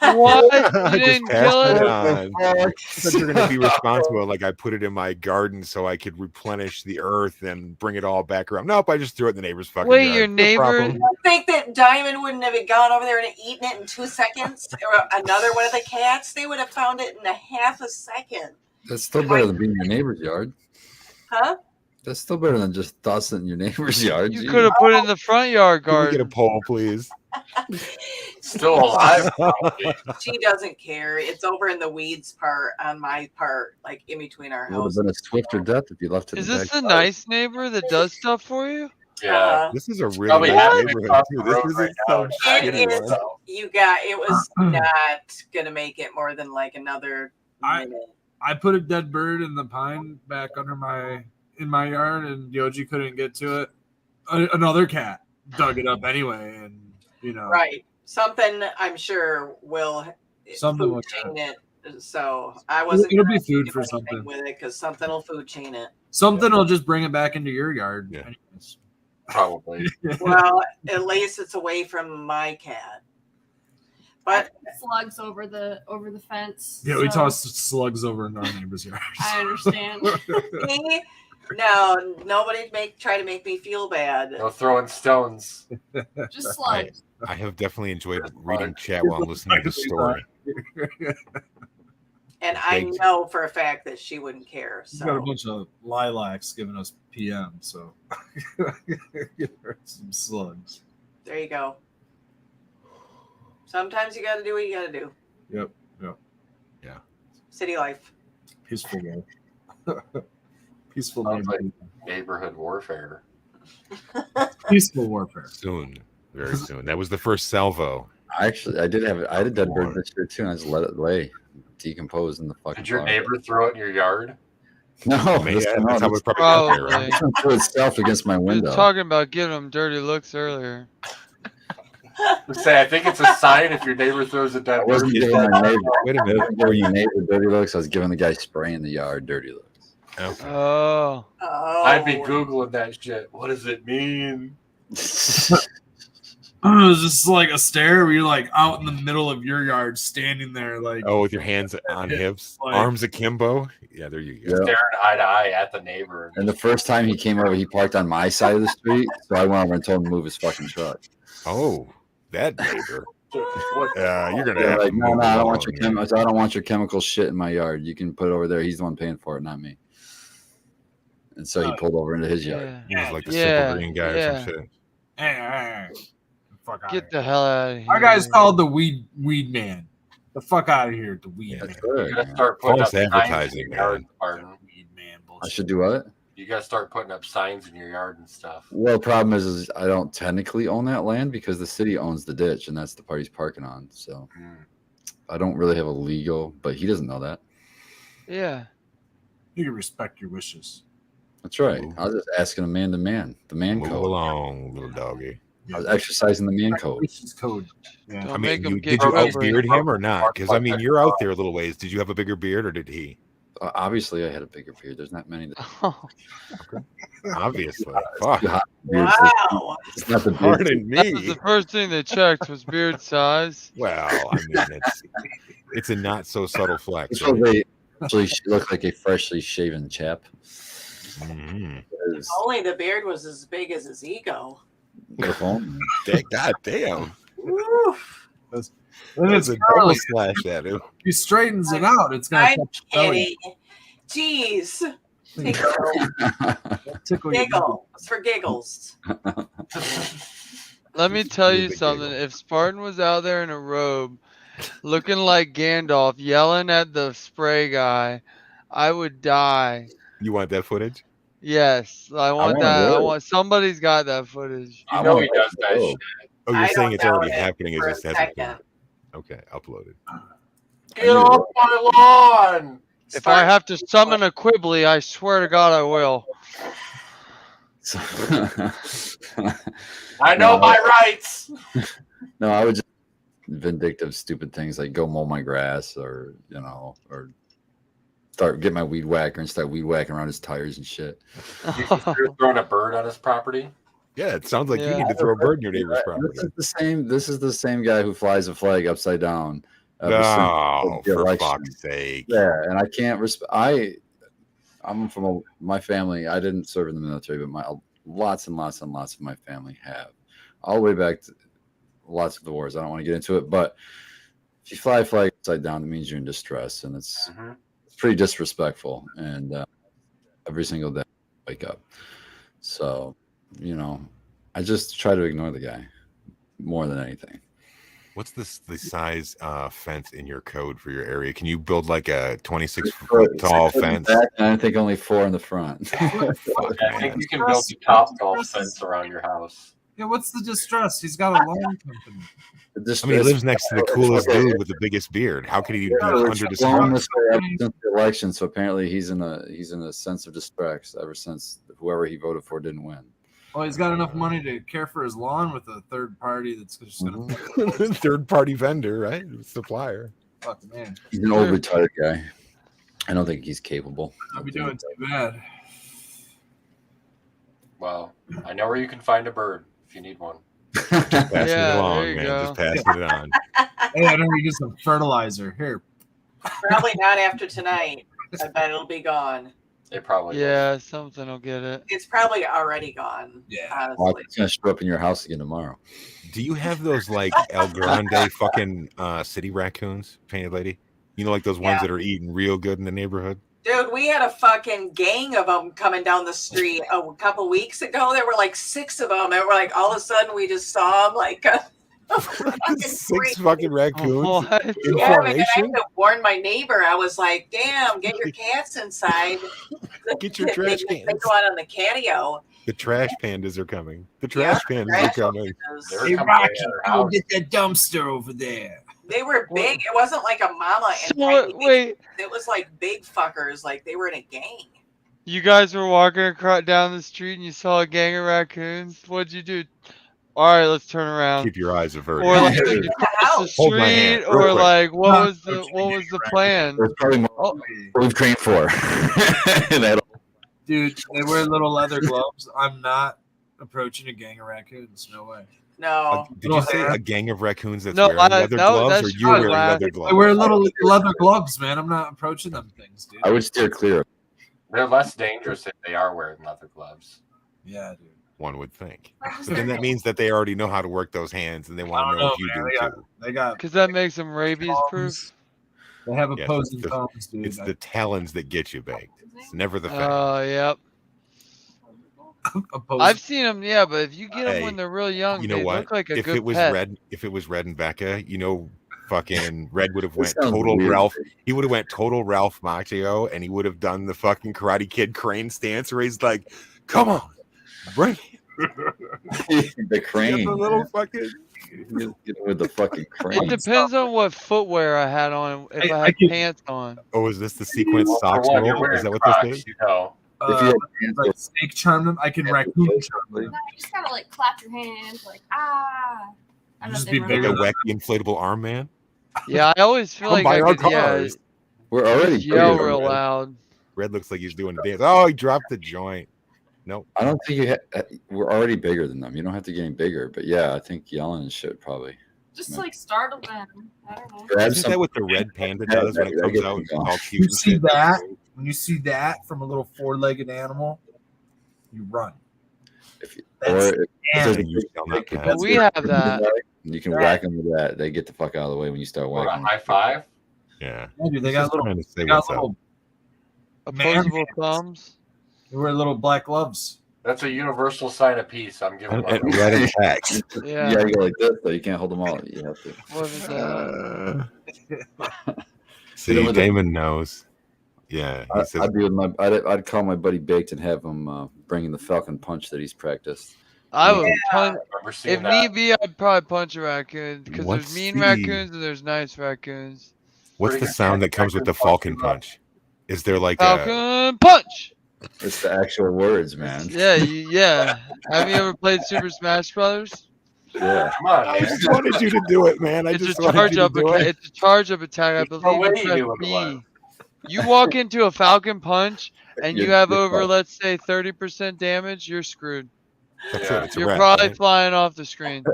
Speaker 2: what? You
Speaker 3: Just
Speaker 2: didn't
Speaker 3: pass
Speaker 2: kill
Speaker 3: it
Speaker 2: it?
Speaker 3: on. I thought you were going to be responsible. Like I put it in my garden so I could replenish the earth and bring it all back around. Nope, I just threw it in the neighbor's fucking
Speaker 2: Wait,
Speaker 3: yard.
Speaker 2: your
Speaker 3: No
Speaker 2: neighbor-
Speaker 3: problem.
Speaker 6: I think that Diamond wouldn't have gone over there and eaten it in 2 seconds. Or another one of the cats, they would have found it in a half a second.
Speaker 4: That's still better than being in your neighbor's yard.
Speaker 6: Huh?
Speaker 4: That's still better than just tossing it in your neighbor's yard.
Speaker 2: You
Speaker 4: Jeez.
Speaker 2: could have put it in the front yard
Speaker 3: Can we get a
Speaker 2: garden.
Speaker 3: poll, please?
Speaker 5: Still alive, probably.
Speaker 6: She doesn't care. It's over in the weeds part on my part, like in between our
Speaker 4: It would have
Speaker 6: houses.
Speaker 4: been a swifter death if you left it.
Speaker 2: Is
Speaker 4: in
Speaker 2: this the
Speaker 4: backyard.
Speaker 2: nice neighbor that does stuff for you?
Speaker 5: Yeah.
Speaker 3: This is a really
Speaker 5: Probably
Speaker 3: nice
Speaker 5: halfway
Speaker 3: neighborhood
Speaker 5: across
Speaker 3: too.
Speaker 5: the
Speaker 3: This
Speaker 5: road
Speaker 3: isn't
Speaker 5: right
Speaker 3: some
Speaker 5: now.
Speaker 6: It
Speaker 3: shitty
Speaker 6: is.
Speaker 3: one.
Speaker 5: So,
Speaker 6: it was not gonna make it more than like another minute.
Speaker 1: I put a dead bird in the pine back in my yard, and Yoji couldn't get to it. Another cat dug it up anyway, and
Speaker 6: Right. Something I'm sure will
Speaker 1: Something will
Speaker 6: chain it. So I wasn't.
Speaker 1: It'll be
Speaker 6: gonna
Speaker 1: food
Speaker 6: do
Speaker 1: for
Speaker 6: anything
Speaker 1: something.
Speaker 6: with it because something will food chain it.
Speaker 1: Something will just bring it back into your yard.
Speaker 3: Yeah.
Speaker 1: Anyways.
Speaker 5: Probably.
Speaker 6: Well, at least it's away from my cat. But
Speaker 7: Slugs over the fence.
Speaker 1: Yeah, we
Speaker 7: so
Speaker 1: tossed slugs over in our neighbor's yard.
Speaker 7: I understand.
Speaker 6: me, no, nobody try to make me feel bad.
Speaker 5: No throwing stones.
Speaker 7: Just slugs.
Speaker 3: I have definitely enjoyed reading chat while I'm listening to the story.
Speaker 6: And I know for a fact that she wouldn't care.
Speaker 1: She's got a
Speaker 6: So
Speaker 1: bunch of lilacs giving us PM, so give her some slugs.
Speaker 6: there you go. Sometimes you got to do what you got to do.
Speaker 1: Yep.
Speaker 3: Yeah.
Speaker 6: City life.
Speaker 1: Peaceful life. Peaceful
Speaker 5: Sounds like
Speaker 1: neighborhood.
Speaker 5: neighborhood warfare.
Speaker 1: Peaceful warfare.
Speaker 3: Soon, very soon. That was the first salvo.
Speaker 4: Actually, I had a dead bird this year too, and I just let it lay, decompose in the fucking.
Speaker 5: Did your
Speaker 4: flower.
Speaker 5: neighbor throw it in your yard?
Speaker 4: No,
Speaker 3: Maybe
Speaker 4: this
Speaker 3: that's how it probably got there, right?
Speaker 4: this one threw itself against my
Speaker 2: We were
Speaker 4: window.
Speaker 2: talking about giving them dirty looks earlier.
Speaker 5: Say, I think it's a sign if your neighbor throws a dead
Speaker 4: I wasn't
Speaker 5: bird.
Speaker 4: giving my neighbor.
Speaker 3: Wait a
Speaker 4: I
Speaker 3: minute.
Speaker 4: wasn't giving your neighbor dirty looks. I was giving the guy spraying the yard dirty looks.
Speaker 3: Okay.
Speaker 2: Oh,
Speaker 6: Oh,
Speaker 5: I'd be Googling that shit. What does it mean?
Speaker 1: It was just like a stare where you're like out in the middle of your yard, standing there like
Speaker 3: Oh, with your hands on hips,
Speaker 1: Like-
Speaker 3: arms akimbo. Yeah, there you go.
Speaker 4: Yeah.
Speaker 5: Staring eye to eye at the neighbor.
Speaker 4: And the first time he came over, he parked on my side of the street, so I went over and told him to move his fucking truck.
Speaker 3: Oh, that neighbor.
Speaker 5: What the
Speaker 3: You're gonna
Speaker 4: They're
Speaker 3: have
Speaker 4: like,
Speaker 3: to
Speaker 4: no,
Speaker 3: move
Speaker 4: I don't
Speaker 3: along,
Speaker 4: want your
Speaker 3: man.
Speaker 4: I don't want your chemical shit in my yard. You can put it over there. He's the one paying for it, not me. And so he pulled over into his yard.
Speaker 2: yeah.
Speaker 3: He was like the
Speaker 2: Yeah,
Speaker 3: simple green guy or
Speaker 2: yeah.
Speaker 3: some shit.
Speaker 1: hey, fuck out
Speaker 2: Get the hell out of here.
Speaker 1: Our guy's called the weed man. The fuck out of here, the weed
Speaker 4: That's
Speaker 1: man.
Speaker 4: good.
Speaker 5: You gotta start putting
Speaker 3: False
Speaker 5: up signs in
Speaker 3: advertising,
Speaker 5: your yard,
Speaker 3: man.
Speaker 5: Martin.
Speaker 1: Weed man
Speaker 4: I
Speaker 1: bullshit.
Speaker 4: should do what?
Speaker 5: You gotta start putting up signs in your yard and stuff.
Speaker 4: Well, the problem is I don't technically own that land because the city owns the ditch, and that's the part he's parking on. So
Speaker 5: Mm.
Speaker 4: I don't really have a legal, but he doesn't know that.
Speaker 2: Yeah.
Speaker 1: You can respect your wishes.
Speaker 4: That's right.
Speaker 3: Move.
Speaker 4: I was just asking a man to man, the man
Speaker 3: Move
Speaker 4: code.
Speaker 3: along, little doggy.
Speaker 4: I was exercising the man code.
Speaker 1: Wishes code. Yeah.
Speaker 2: Don't
Speaker 3: I
Speaker 2: make
Speaker 3: mean,
Speaker 2: him
Speaker 3: did
Speaker 2: get
Speaker 3: you
Speaker 2: over.
Speaker 3: outbeard him or not? Because I mean, you're out there a little ways. Did you have a bigger beard or did he?
Speaker 4: Obviously, I had a bigger beard. There's not many.
Speaker 3: Obviously. Fuck.
Speaker 6: wow.
Speaker 4: It's not the beard.
Speaker 3: Pardon
Speaker 2: That was
Speaker 3: me.
Speaker 2: the first thing they checked was beard size.
Speaker 3: Well, I mean, it's a not so subtle flex.
Speaker 4: It's
Speaker 3: Right?
Speaker 4: really actually she looked like a freshly shaven chap.
Speaker 3: Mhm.
Speaker 4: It's-
Speaker 6: Only the beard was as big as his ego.
Speaker 4: if only.
Speaker 3: God damn.
Speaker 6: Woo.
Speaker 1: And
Speaker 3: That's
Speaker 1: it's
Speaker 3: a double
Speaker 1: curly.
Speaker 3: slash at him.
Speaker 1: If he straightens it out, it's gonna
Speaker 6: I'm
Speaker 1: touch the belly.
Speaker 6: kidding. Jeez.
Speaker 1: Tickle your
Speaker 6: Giggle. It's for giggles.
Speaker 2: Let me tell
Speaker 3: You're
Speaker 2: you
Speaker 3: the
Speaker 2: something.
Speaker 3: giggle.
Speaker 2: If Spartan was out there in a robe, looking like Gandalf, yelling at the spray guy, I would die.
Speaker 3: You want that footage?
Speaker 2: Yes, I want
Speaker 4: want
Speaker 2: that. I
Speaker 4: robe.
Speaker 2: want somebody's got that footage.
Speaker 5: You know he does that
Speaker 4: Oh.
Speaker 5: shit.
Speaker 3: Oh, you're
Speaker 6: I
Speaker 3: saying
Speaker 6: don't
Speaker 3: it's already
Speaker 6: doubt it
Speaker 3: happening. It
Speaker 6: for a
Speaker 3: just hasn't been.
Speaker 6: second.
Speaker 3: Okay, uploaded.
Speaker 5: Get off my lawn!
Speaker 2: If I have to summon a Quibbly, I swear to God I will.
Speaker 4: So-
Speaker 5: I know
Speaker 4: No.
Speaker 5: my rights.
Speaker 4: no, I would just vindictive, stupid things like go mow my grass, or or get my weed whacker and start weed whacking around his tires and shit.
Speaker 5: You're throwing a bird on his property.
Speaker 3: Yeah, it sounds like you
Speaker 2: Yeah.
Speaker 3: need to throw a bird in your neighbor's property.
Speaker 4: This is the same guy who flies a flag upside down. ever
Speaker 3: No,
Speaker 4: since the
Speaker 3: for
Speaker 4: election.
Speaker 3: fuck's sake.
Speaker 4: Yeah, and I can't I'm from my family. I didn't serve in the military, but lots and lots and lots of my family have, all the way back to lots of the wars. I don't want to get into it, but if you fly a flag upside down, it means you're in distress, and it's pretty disrespectful. And every single day, I wake up. So, I just try to ignore the guy more than anything.
Speaker 3: What's the size fence in your code for your area? Can you build like a 26
Speaker 4: Six
Speaker 3: foot tall
Speaker 4: foot in
Speaker 3: fence?
Speaker 4: the back, and I think only 4 in the front.
Speaker 3: Fuck,
Speaker 5: I think
Speaker 3: man.
Speaker 5: you can build the top golf fence around your house.
Speaker 1: Yeah, what's the distress? He's got a loan company.
Speaker 3: I mean, he lives next to the coolest dude with the biggest beard. How could he be under
Speaker 4: Blown
Speaker 3: distress?
Speaker 4: this way ever since the election, so apparently he's in a sense of distress ever since whoever he voted for didn't win.
Speaker 1: Well, he's got enough money to care for his lawn with a third party that's just going to
Speaker 3: Third party vendor, right? Supplier.
Speaker 1: fuck man.
Speaker 4: He's an old retired guy. I don't think he's capable.
Speaker 1: I'll be doing too bad.
Speaker 5: Well, I know where you can find a bird if you need one.
Speaker 3: Passing it
Speaker 2: Yeah,
Speaker 3: along,
Speaker 2: there you
Speaker 3: man.
Speaker 2: go.
Speaker 3: Just passing it on.
Speaker 1: Hey, I know you get some fertilizer here.
Speaker 6: Probably not after tonight. I bet it'll be gone.
Speaker 5: It probably will.
Speaker 2: Yeah, something will get it.
Speaker 6: It's probably already gone.
Speaker 1: Yeah.
Speaker 4: Well,
Speaker 6: Honestly.
Speaker 4: it's gonna show up in your house again tomorrow.
Speaker 3: Do you have those like El Grande fucking city raccoons, painted lady? You know, like those ones
Speaker 6: Yeah.
Speaker 3: that are eating real good in the neighborhood?
Speaker 6: Dude, we had a fucking gang of them coming down the street a couple weeks ago. There were like 6 of them, and we're like, all of a sudden, we just saw them like.
Speaker 3: Six fucking raccoons
Speaker 2: What?
Speaker 3: in
Speaker 6: Yeah, man, I had
Speaker 3: formation?
Speaker 6: to warn my neighbor. I was like, "Damn, get your cats inside.
Speaker 3: Get your trash
Speaker 6: They
Speaker 3: cans.
Speaker 6: go out on the catio."
Speaker 3: The trash pandas are coming. The trash pandas are
Speaker 6: trash
Speaker 3: coming.
Speaker 5: They were
Speaker 1: Hey,
Speaker 5: coming
Speaker 1: Rocky,
Speaker 5: to our
Speaker 1: go
Speaker 5: house.
Speaker 1: get that dumpster over there.
Speaker 6: They were big. It wasn't like a mama and
Speaker 2: So,
Speaker 6: tiny.
Speaker 2: wait,
Speaker 6: It was like big fuckers. Like they were in a gang.
Speaker 2: you guys were walking across down the street and you saw a gang of raccoons. What'd you do? All right, let's turn around.
Speaker 3: Keep your eyes averted.
Speaker 2: Or like
Speaker 6: Yeah.
Speaker 2: did you cross the
Speaker 3: Hold my hand,
Speaker 2: street,
Speaker 3: real
Speaker 2: or
Speaker 3: quick.
Speaker 2: like what
Speaker 1: Not
Speaker 2: was the
Speaker 1: approaching
Speaker 2: what
Speaker 1: the
Speaker 2: was the
Speaker 1: gang
Speaker 2: plan?
Speaker 4: There's probably more
Speaker 2: Oh,
Speaker 4: what we've trained for. That-
Speaker 1: Dude, they wear little leather gloves. I'm not approaching a gang of raccoons. No way.
Speaker 6: No.
Speaker 3: Did you say a gang of raccoons that's
Speaker 2: No,
Speaker 3: wearing
Speaker 2: I-
Speaker 3: leather
Speaker 2: no,
Speaker 3: gloves, or
Speaker 2: that's
Speaker 3: you were
Speaker 1: not
Speaker 3: wearing
Speaker 2: allowed.
Speaker 3: leather gloves?
Speaker 1: I wear little leather gloves, man. I'm not approaching them things, dude.
Speaker 4: I would steer clear.
Speaker 5: They're less dangerous if they are wearing leather gloves.
Speaker 1: Yeah, dude.
Speaker 3: One would think. But then that means that they already know how to work those hands, and they want
Speaker 1: I
Speaker 3: to
Speaker 1: don't
Speaker 3: know if
Speaker 1: know,
Speaker 3: you
Speaker 1: man.
Speaker 3: do
Speaker 1: They got-
Speaker 3: too.
Speaker 1: They got
Speaker 2: because that makes them rabies proof.
Speaker 1: they have
Speaker 3: Yes,
Speaker 1: opposing
Speaker 3: it's
Speaker 1: thumbs, dude.
Speaker 3: It's the talons that get you baked. It's never the fangs.
Speaker 2: Yep.
Speaker 1: opposing.
Speaker 2: I've seen them, yeah, but if you get them
Speaker 3: Hey,
Speaker 2: when they're real young,
Speaker 3: you know
Speaker 2: they
Speaker 3: what?
Speaker 2: look like a
Speaker 3: If
Speaker 2: good
Speaker 3: it was
Speaker 2: pet.
Speaker 3: Red, if it was Red and Becca, you know, fucking Red would have went
Speaker 4: sounds
Speaker 3: total
Speaker 4: weird.
Speaker 3: Ralph. He would have went total Ralph Macchio, and he would have done the fucking Karate Kid crane stance, where he's like, "Come on, bring it."
Speaker 4: The
Speaker 3: Get
Speaker 4: crane.
Speaker 3: the little fucking.
Speaker 4: Get with the fucking crane.
Speaker 2: It depends on what footwear I had on. If I
Speaker 1: I
Speaker 2: had
Speaker 1: can-
Speaker 2: pants on,
Speaker 3: Oh, is this the sequence
Speaker 5: Well, for
Speaker 3: socks
Speaker 5: one, you're
Speaker 3: roll?
Speaker 5: wearing
Speaker 3: Is that what
Speaker 5: Crocs,
Speaker 3: this is?
Speaker 5: you know.
Speaker 4: If you had pants
Speaker 1: like snake charm them, I can raccoon charm them.
Speaker 7: No, you just gotta like clap your hands, like ah. I'm
Speaker 1: Just
Speaker 7: not
Speaker 1: be
Speaker 7: saying
Speaker 3: Like
Speaker 1: bigger
Speaker 3: a
Speaker 1: than-
Speaker 3: wacky inflatable arm man.
Speaker 2: yeah, I always feel
Speaker 3: Come
Speaker 2: like
Speaker 3: buy
Speaker 2: I
Speaker 3: our
Speaker 2: could, yeah,
Speaker 3: cars.
Speaker 4: we're already
Speaker 2: yell
Speaker 4: bigger,
Speaker 2: real
Speaker 4: man.
Speaker 2: loud.
Speaker 3: Red looks like he's doing a dance. Oh, he dropped the joint. Nope.
Speaker 4: I don't think we're already bigger than them. You don't have to get any bigger, but yeah, I think yelling and shit probably.
Speaker 7: just like startle them. I don't know.
Speaker 4: Grab
Speaker 3: Isn't
Speaker 4: some-
Speaker 3: that what the red panda
Speaker 4: Yeah,
Speaker 3: does when it
Speaker 4: I
Speaker 3: comes
Speaker 4: get
Speaker 3: out?
Speaker 4: you
Speaker 3: It's
Speaker 4: going.
Speaker 3: all cute
Speaker 1: You
Speaker 3: and
Speaker 1: see
Speaker 3: shit?
Speaker 1: that? When you see that from a little four-legged animal, you run.
Speaker 4: If you,
Speaker 1: That's
Speaker 4: or if there's a
Speaker 1: damn.
Speaker 3: You shall not
Speaker 4: big-
Speaker 3: pass.
Speaker 2: But we have that.
Speaker 4: You can whack them with that. They get the fuck out of the way when you start
Speaker 5: What, a
Speaker 4: whacking.
Speaker 5: high five?
Speaker 3: Yeah.
Speaker 1: Yeah, dude, they
Speaker 3: He's
Speaker 1: got
Speaker 3: just
Speaker 1: little.
Speaker 3: trying to say
Speaker 1: They got
Speaker 3: what's up.
Speaker 1: little. Man
Speaker 2: Opposable
Speaker 1: hands.
Speaker 2: thumbs.
Speaker 1: They wear little black gloves.
Speaker 5: That's a universal sign of peace. I'm giving
Speaker 3: And
Speaker 5: my
Speaker 3: red attacks.
Speaker 2: Yeah.
Speaker 4: You gotta go like this, though. You can't hold them all. You have to.
Speaker 2: What is that?
Speaker 3: See, Damon knows. Yeah, he says
Speaker 4: I'd be with my. I'd call my buddy Baked and have him bring in the Falcon Punch that he's practiced.
Speaker 2: I would punch.
Speaker 5: remember seeing
Speaker 2: If
Speaker 5: that.
Speaker 2: need be, I'd probably punch a raccoon because
Speaker 3: What's
Speaker 2: there's mean
Speaker 3: the-
Speaker 2: raccoons and there's nice raccoons.
Speaker 3: what's
Speaker 5: Pretty
Speaker 3: the
Speaker 5: good
Speaker 3: sound that
Speaker 5: chance
Speaker 3: comes
Speaker 5: I
Speaker 3: with the
Speaker 5: could
Speaker 3: Falcon
Speaker 5: punch you up.
Speaker 3: punch? Is there like a
Speaker 2: Falcon punch.
Speaker 4: It's the actual words, man.
Speaker 2: Yeah, yeah. Have you ever played Super Smash Brothers?
Speaker 4: Yeah.
Speaker 5: Come on,
Speaker 3: I
Speaker 5: man.
Speaker 3: just wanted you to do it, man. I
Speaker 2: It's a
Speaker 3: just wanted
Speaker 2: charge
Speaker 3: you to
Speaker 2: up.
Speaker 3: do it.
Speaker 2: It's a charge up attack. I
Speaker 5: There's
Speaker 2: believe
Speaker 5: no way
Speaker 2: you
Speaker 5: you
Speaker 2: press
Speaker 5: knew what it was.
Speaker 2: B. You walk into a Falcon punch and you
Speaker 4: You're-
Speaker 2: have
Speaker 4: you're
Speaker 2: over,
Speaker 4: fucked.
Speaker 2: let's say, 30% damage. You're screwed.
Speaker 3: That's
Speaker 5: Yeah.
Speaker 3: it. It's a
Speaker 2: You're
Speaker 3: wrap,
Speaker 2: probably
Speaker 3: right?
Speaker 2: flying off the screen.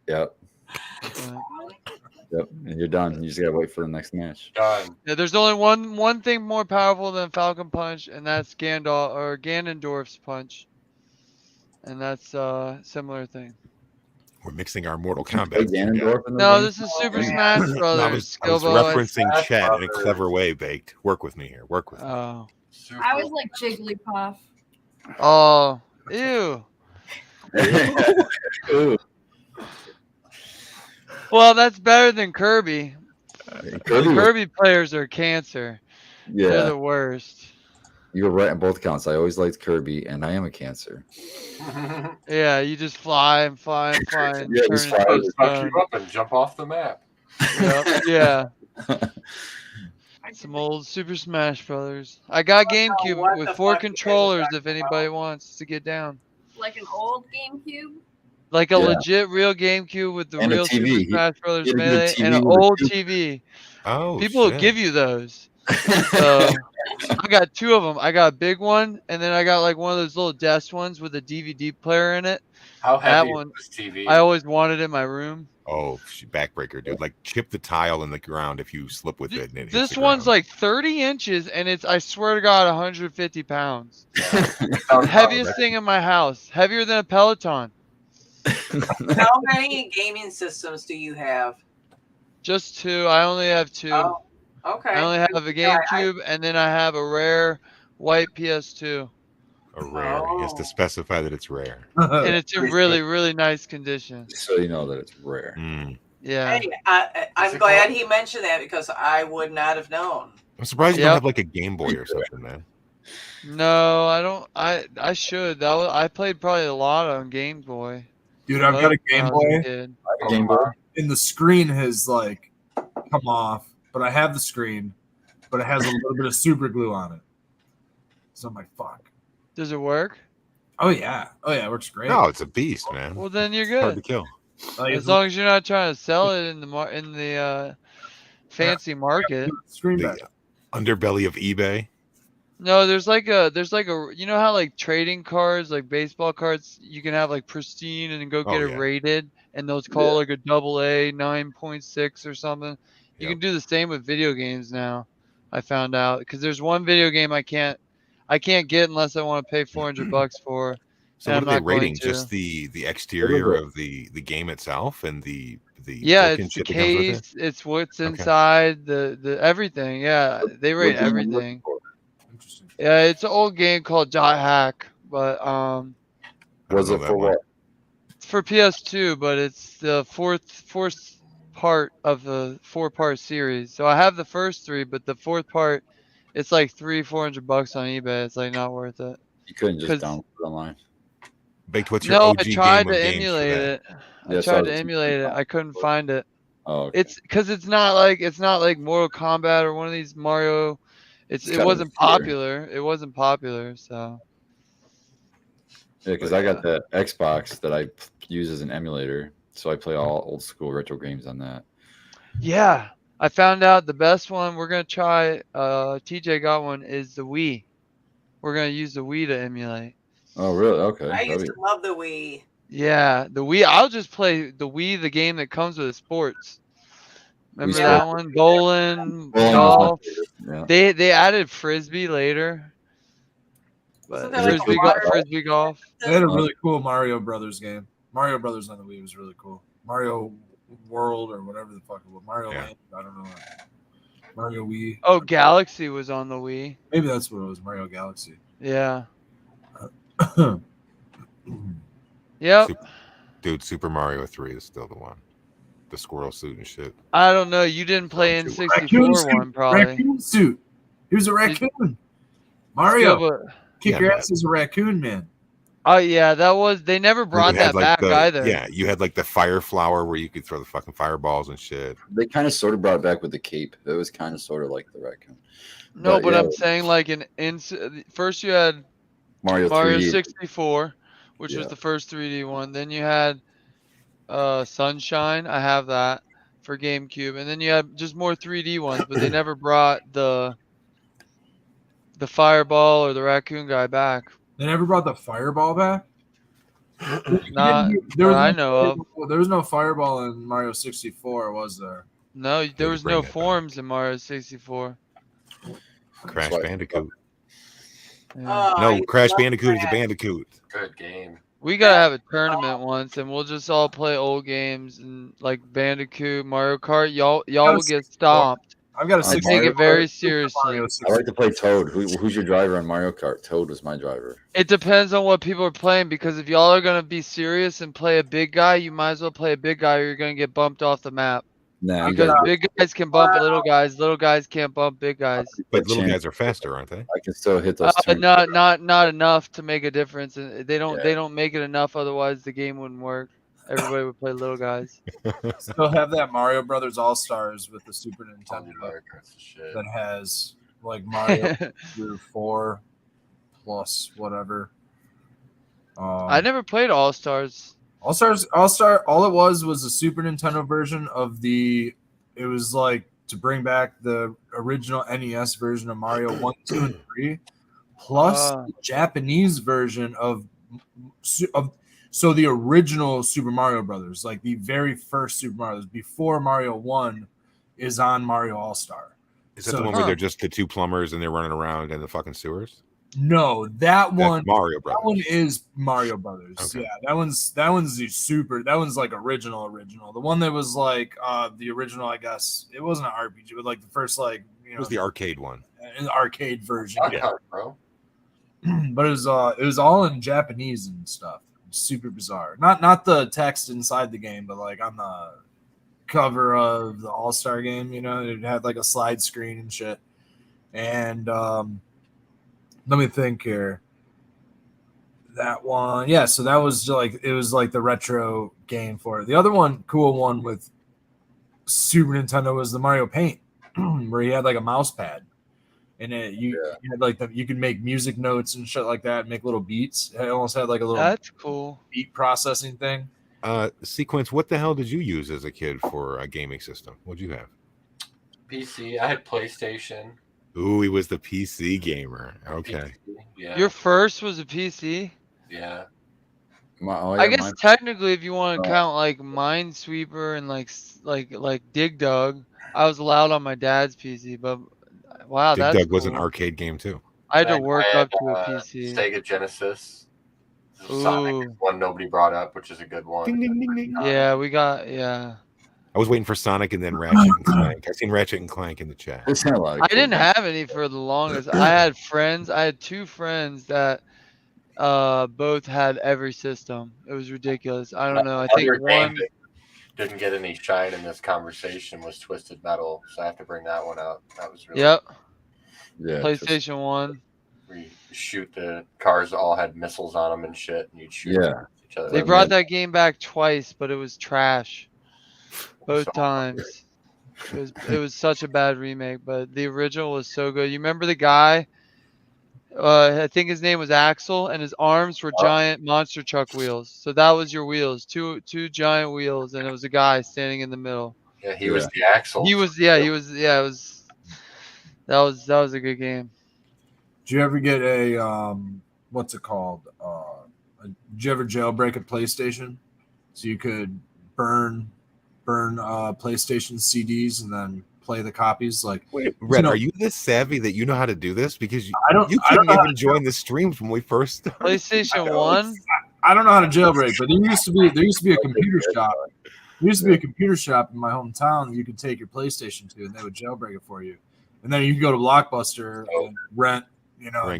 Speaker 4: Yep.
Speaker 2: Uh,
Speaker 4: Yep. And you're done. You just gotta wait for the next match.
Speaker 5: Done.
Speaker 2: Yeah, there's only one thing more powerful than Falcon Punch, and that's Ganondorf's punch. And that's a similar thing.
Speaker 3: We're mixing our Mortal
Speaker 4: Play
Speaker 3: Kombat.
Speaker 4: Ganondorf in the
Speaker 2: No,
Speaker 4: game?
Speaker 2: this is Super
Speaker 6: yeah.
Speaker 2: Smash
Speaker 3: I was
Speaker 2: Brothers. Skilbo,
Speaker 3: referencing
Speaker 5: Smash
Speaker 3: chat in a
Speaker 5: Brothers.
Speaker 3: clever way, Baked. Work with me here. Work with me.
Speaker 2: Oh.
Speaker 5: Super.
Speaker 7: I was like Jigglypuff.
Speaker 2: Oh. Ew.
Speaker 4: Ooh.
Speaker 2: Well, that's better than Kirby. The
Speaker 4: Kirby was-
Speaker 2: Kirby players are cancer. They're
Speaker 4: yeah.
Speaker 2: the worst.
Speaker 4: You were right on both counts. I always liked Kirby, and I am a Cancer.
Speaker 2: Yeah, you just fly and fly and fly and
Speaker 4: Yeah,
Speaker 2: turn
Speaker 4: just
Speaker 2: into
Speaker 4: fly.
Speaker 2: a
Speaker 5: Fuck
Speaker 2: stone.
Speaker 5: you up and jump off the map.
Speaker 2: Yep. Yeah. Some old Super Smash Brothers. I got GameCube
Speaker 6: what
Speaker 2: with
Speaker 6: the
Speaker 2: 4
Speaker 6: fuck you guys are
Speaker 2: controllers
Speaker 6: talking
Speaker 2: if anybody wants to get down.
Speaker 7: Like an old GameCube.
Speaker 2: Like a
Speaker 4: Yeah.
Speaker 2: legit real GameCube with the
Speaker 4: And a
Speaker 2: real Super
Speaker 4: TV.
Speaker 2: Smash Brothers
Speaker 4: He had a good
Speaker 2: Melee and
Speaker 4: TV
Speaker 2: an
Speaker 4: with a
Speaker 2: old
Speaker 4: tube.
Speaker 2: TV.
Speaker 3: Oh,
Speaker 2: People will
Speaker 3: shit.
Speaker 2: give you those. So I got 2 of them. I got a big one, and then I got like one of those little desk ones with a DVD player in it.
Speaker 5: How
Speaker 2: That
Speaker 5: heavy
Speaker 2: one
Speaker 5: is this TV?
Speaker 2: I always wanted in my room.
Speaker 3: Oh, backbreaker, dude! Like chip the tile in the ground if you slip with it. And it hits
Speaker 2: This
Speaker 3: the
Speaker 2: one's
Speaker 3: ground.
Speaker 2: like 30 inches, and it's, I swear to God, 150 pounds.
Speaker 5: Yeah.
Speaker 2: Heaviest thing in my house. Heavier than a Peloton.
Speaker 6: How many gaming systems do you have?
Speaker 2: Just 2. I only have 2.
Speaker 6: Oh, okay.
Speaker 2: I only have a
Speaker 6: Yeah,
Speaker 2: GameCube, and then I have a rare white PS2.
Speaker 3: A rare. He has to
Speaker 6: Oh.
Speaker 3: specify that it's rare.
Speaker 2: And it's in really, really nice condition.
Speaker 4: So you know that it's rare.
Speaker 3: Mm.
Speaker 2: Yeah.
Speaker 6: Hey,
Speaker 5: Is
Speaker 6: I'm
Speaker 5: it
Speaker 6: glad
Speaker 5: called-
Speaker 6: he mentioned that because I would not have known.
Speaker 3: I'm surprised you
Speaker 2: Yep.
Speaker 3: don't have like a Game Boy or something, man.
Speaker 2: No, I don't. I should. I played probably a lot on Game Boy.
Speaker 1: Dude, I've got a
Speaker 2: When
Speaker 1: Game
Speaker 2: I was a
Speaker 1: Boy,
Speaker 2: kid.
Speaker 4: I have a Game Boy.
Speaker 1: and the screen has like come off, but I have the screen, but it has a little bit of super glue on it. So I'm like, fuck.
Speaker 2: Does it work?
Speaker 1: Oh yeah, it works great.
Speaker 3: No, it's a beast, man.
Speaker 2: Well, then you're
Speaker 3: It's hard to
Speaker 2: good.
Speaker 3: kill.
Speaker 1: Like,
Speaker 2: As long as you're not trying to sell it in the fancy market.
Speaker 1: screen
Speaker 3: The
Speaker 1: back.
Speaker 3: underbelly of eBay.
Speaker 2: No, there's like a you know how like trading cards, like baseball cards, you can have like pristine and then go get
Speaker 3: Oh,
Speaker 2: it
Speaker 3: yeah.
Speaker 2: rated, and those call like a AA 9.6 or something. You
Speaker 3: Yep.
Speaker 2: can do the same with video games now. I found out because there's one video game I can't get unless I want to pay $400 for.
Speaker 3: So
Speaker 2: And
Speaker 3: what are
Speaker 2: I'm
Speaker 3: they
Speaker 2: not going
Speaker 3: rating?
Speaker 2: to.
Speaker 3: Just the exterior of the game itself and the
Speaker 2: Yeah,
Speaker 3: token
Speaker 2: it's the
Speaker 3: shit that comes with it?
Speaker 2: case, it's what's
Speaker 3: Okay.
Speaker 2: inside, the everything. Yeah, they rate everything.
Speaker 1: Interesting.
Speaker 2: Yeah, it's an old game called Dot Hack, but
Speaker 3: I don't
Speaker 4: Was
Speaker 3: know
Speaker 4: it
Speaker 3: that
Speaker 4: for
Speaker 3: one.
Speaker 4: what?
Speaker 2: it's for PS2, but it's the fourth part of the 4-part series. So I have the first 3, but the 4th part, it's like $300-400 on eBay. It's like not worth it.
Speaker 4: You couldn't just
Speaker 2: 'Cause-
Speaker 4: download it online.
Speaker 3: Baked, what's your
Speaker 2: No,
Speaker 3: OG
Speaker 2: I tried
Speaker 3: game of
Speaker 2: to
Speaker 3: games for
Speaker 2: emulate
Speaker 3: that?
Speaker 2: it.
Speaker 4: Yeah,
Speaker 2: I
Speaker 4: so
Speaker 2: tried
Speaker 4: I
Speaker 2: to
Speaker 4: was-
Speaker 2: emulate it. I couldn't find it.
Speaker 4: Oh, okay.
Speaker 2: It's because it's not like Mortal Kombat or one of these Mario.
Speaker 4: It's
Speaker 2: It
Speaker 4: kind of
Speaker 2: wasn't
Speaker 4: obscure.
Speaker 2: popular. It wasn't popular. So
Speaker 4: Yeah, because I got the Xbox that I use as an emulator, so I play all old school retro games on that.
Speaker 2: yeah, I found out the best one we're gonna try. TJ got one is the Wii. We're gonna use the Wii to emulate.
Speaker 4: Oh, really? Okay.
Speaker 6: I used
Speaker 4: That'd
Speaker 6: to
Speaker 4: be-
Speaker 6: love the Wii.
Speaker 2: Yeah, the Wii. I'll just play the Wii, the game that comes with sports. Remember
Speaker 4: Yeah.
Speaker 2: that one? Bowling,
Speaker 4: Bowling was
Speaker 2: golf.
Speaker 4: my favorite,
Speaker 2: They added frisbee later. But
Speaker 6: Isn't there like a
Speaker 2: frisbee,
Speaker 6: water-
Speaker 2: frisbee golf.
Speaker 1: They had a really cool Mario Brothers game. Mario Brothers on the Wii was really cool. Mario World or whatever the fuck it was. Mario
Speaker 3: Yeah.
Speaker 1: Land. I don't know. Mario Wii.
Speaker 2: Oh, Galaxy was on the Wii.
Speaker 1: Maybe that's what it was. Mario Galaxy.
Speaker 2: Yeah. Yep.
Speaker 3: Dude, Super Mario 3 is still the one. The squirrel suit and shit.
Speaker 2: I don't know. You didn't play
Speaker 1: Raccoon
Speaker 2: N64
Speaker 1: suit.
Speaker 2: one, probably.
Speaker 1: Raccoon suit. He was a raccoon.
Speaker 2: Still,
Speaker 1: Mario,
Speaker 2: but-
Speaker 1: kick
Speaker 3: Yeah,
Speaker 1: your
Speaker 3: man.
Speaker 1: ass as a raccoon, man.
Speaker 2: Oh yeah, that was. They never brought
Speaker 3: You had,
Speaker 2: that back
Speaker 3: the,
Speaker 2: either.
Speaker 3: Yeah, you had like the fire flower where you could throw the fucking fireballs and shit.
Speaker 4: They kind of sort of brought it back with the cape. It was kind of sort of like the raccoon.
Speaker 2: No, but
Speaker 4: yeah,
Speaker 2: I'm saying like first you had
Speaker 4: Mario
Speaker 2: Mario
Speaker 4: 3D.
Speaker 2: 64, which was
Speaker 4: Yeah.
Speaker 2: the first 3D one. Then you had Sunshine. I have that for GameCube, and then you had just more 3D ones, but they never brought the fireball or the raccoon guy back.
Speaker 1: They never brought the fireball back.
Speaker 2: Not
Speaker 1: There was
Speaker 2: that I
Speaker 1: no
Speaker 2: know of.
Speaker 1: fireball- There was no fireball in Mario 64, was there?
Speaker 2: No, there
Speaker 3: Didn't
Speaker 2: was
Speaker 3: bring
Speaker 2: no
Speaker 3: that back.
Speaker 2: forms in Mario 64.
Speaker 3: Crash
Speaker 4: That's why-
Speaker 3: Bandicoot.
Speaker 2: Yeah.
Speaker 6: Oh, I
Speaker 3: No,
Speaker 6: used to
Speaker 3: Crash
Speaker 6: love
Speaker 3: Bandicoot is a
Speaker 6: Crash.
Speaker 3: Bandicoot.
Speaker 5: Good game.
Speaker 2: We gotta have a tournament once, and we'll just all play old games and like Bandicoot, Mario Kart. Y'all will get stomped.
Speaker 1: I've got a
Speaker 4: I
Speaker 2: I
Speaker 1: 64.
Speaker 2: take
Speaker 4: Mario
Speaker 2: it very
Speaker 1: Mario
Speaker 2: seriously.
Speaker 4: I like to play Toad. Who's your driver on Mario Kart? Toad was my driver.
Speaker 2: It depends on what people are playing, because if y'all are gonna be serious and play a big guy, you might as well play a big guy, or you're gonna get bumped off the map.
Speaker 4: Nah, you
Speaker 2: Because
Speaker 4: guys,
Speaker 2: big guys can bump little guys. Little guys can't bump big guys.
Speaker 3: But little guys are faster, aren't they?
Speaker 4: I can still hit those turns.
Speaker 2: Not enough to make a difference. And they
Speaker 4: Yeah.
Speaker 2: don't make it enough. Otherwise, the game wouldn't work. Everybody would play little guys.
Speaker 1: Still have that Mario Brothers All Stars with the Super
Speaker 5: Oh,
Speaker 1: Nintendo
Speaker 5: America, it's shit.
Speaker 1: that has like Mario through 4 plus whatever.
Speaker 2: I never played All Stars.
Speaker 1: All it was a Super Nintendo version of the. It was like to bring back the original NES version of Mario 1, 2, and 3, plus the Japanese version of so the original Super Mario Brothers, like the very first Super Mario before Mario 1, is on Mario All Star.
Speaker 3: Is that the one where they're just the two plumbers and they're running around in the fucking sewers?
Speaker 1: No, that one
Speaker 3: Mario Brothers.
Speaker 1: That one is Mario Brothers.
Speaker 3: Okay.
Speaker 1: Yeah, that one's the super. That one's like original. The one that was like the original, I guess it wasn't an RPG, but like the first
Speaker 3: It was the arcade one.
Speaker 1: An arcade version.
Speaker 5: Yeah, bro.
Speaker 1: But it was all in Japanese and stuff. Super bizarre. Not the text inside the game, but like on the cover of the All Star game, it had like a slide screen and shit. And let me think here. That one, yeah. So that was like it was like the retro game for it. The other one, cool one with Super Nintendo was the Mario Paint, where you had like a mouse pad, and you had like you could make music notes and shit like that, make little beats. It almost had like a little
Speaker 2: That's cool
Speaker 1: beat processing thing.
Speaker 3: Sequence, what the hell did you use as a kid for a gaming system? What'd you have?
Speaker 5: PC. I had PlayStation.
Speaker 3: Ooh, he was the PC gamer. Okay.
Speaker 5: PC, yeah.
Speaker 2: Your first was a PC?
Speaker 5: Yeah.
Speaker 2: I guess technically, if you want to count like Minesweeper and like Dig Dug, I was allowed on my dad's PC. But wow,
Speaker 3: Dig
Speaker 2: that's
Speaker 3: Dug was an
Speaker 2: cool.
Speaker 3: arcade game too.
Speaker 2: I had to work
Speaker 5: I
Speaker 2: up
Speaker 5: had,
Speaker 2: to a PC.
Speaker 5: Sega Genesis.
Speaker 2: Ooh.
Speaker 5: Sonic is one nobody brought up, which is a good one.
Speaker 3: Ding, ding, ding, ding.
Speaker 2: Yeah, we got
Speaker 3: I was waiting for Sonic and then Ratchet and Clank. I've seen Ratchet and Clank in the chat.
Speaker 2: I didn't have any for the longest. I had friends. I had 2 friends that both had every system. It was ridiculous. I don't know. I think
Speaker 5: Another game
Speaker 2: one
Speaker 5: that didn't get any shine in this conversation was Twisted Metal, so I have to bring that one out. That was really
Speaker 2: Yep.
Speaker 4: Yeah,
Speaker 2: PlayStation 1.
Speaker 5: where you shoot the cars all had missiles on them and shit, and you'd shoot each other.
Speaker 2: They brought that game back twice, but it was trash. Both times. It was such a bad remake, but the original was so good. You remember the guy? I think his name was Axel, and his arms were giant monster truck wheels. So that was your wheels, two giant wheels, and it was a guy standing in the middle.
Speaker 5: Yeah, he was the Axel.
Speaker 2: He was. It was. That was a good game.
Speaker 1: Did you ever get a what's it called? Did you ever jailbreak a PlayStation so you could burn PlayStation CDs and then play the copies? Like,
Speaker 3: wait, Red, are you this savvy that you know how to do this? Because you couldn't even join the streams when we first started.
Speaker 2: PlayStation 1.
Speaker 1: I don't know how to jailbreak, but there used to be a computer shop. There used to be a computer shop in my hometown that you could take your PlayStation to, and they would jailbreak it for you. And then you could go to Blockbuster and rent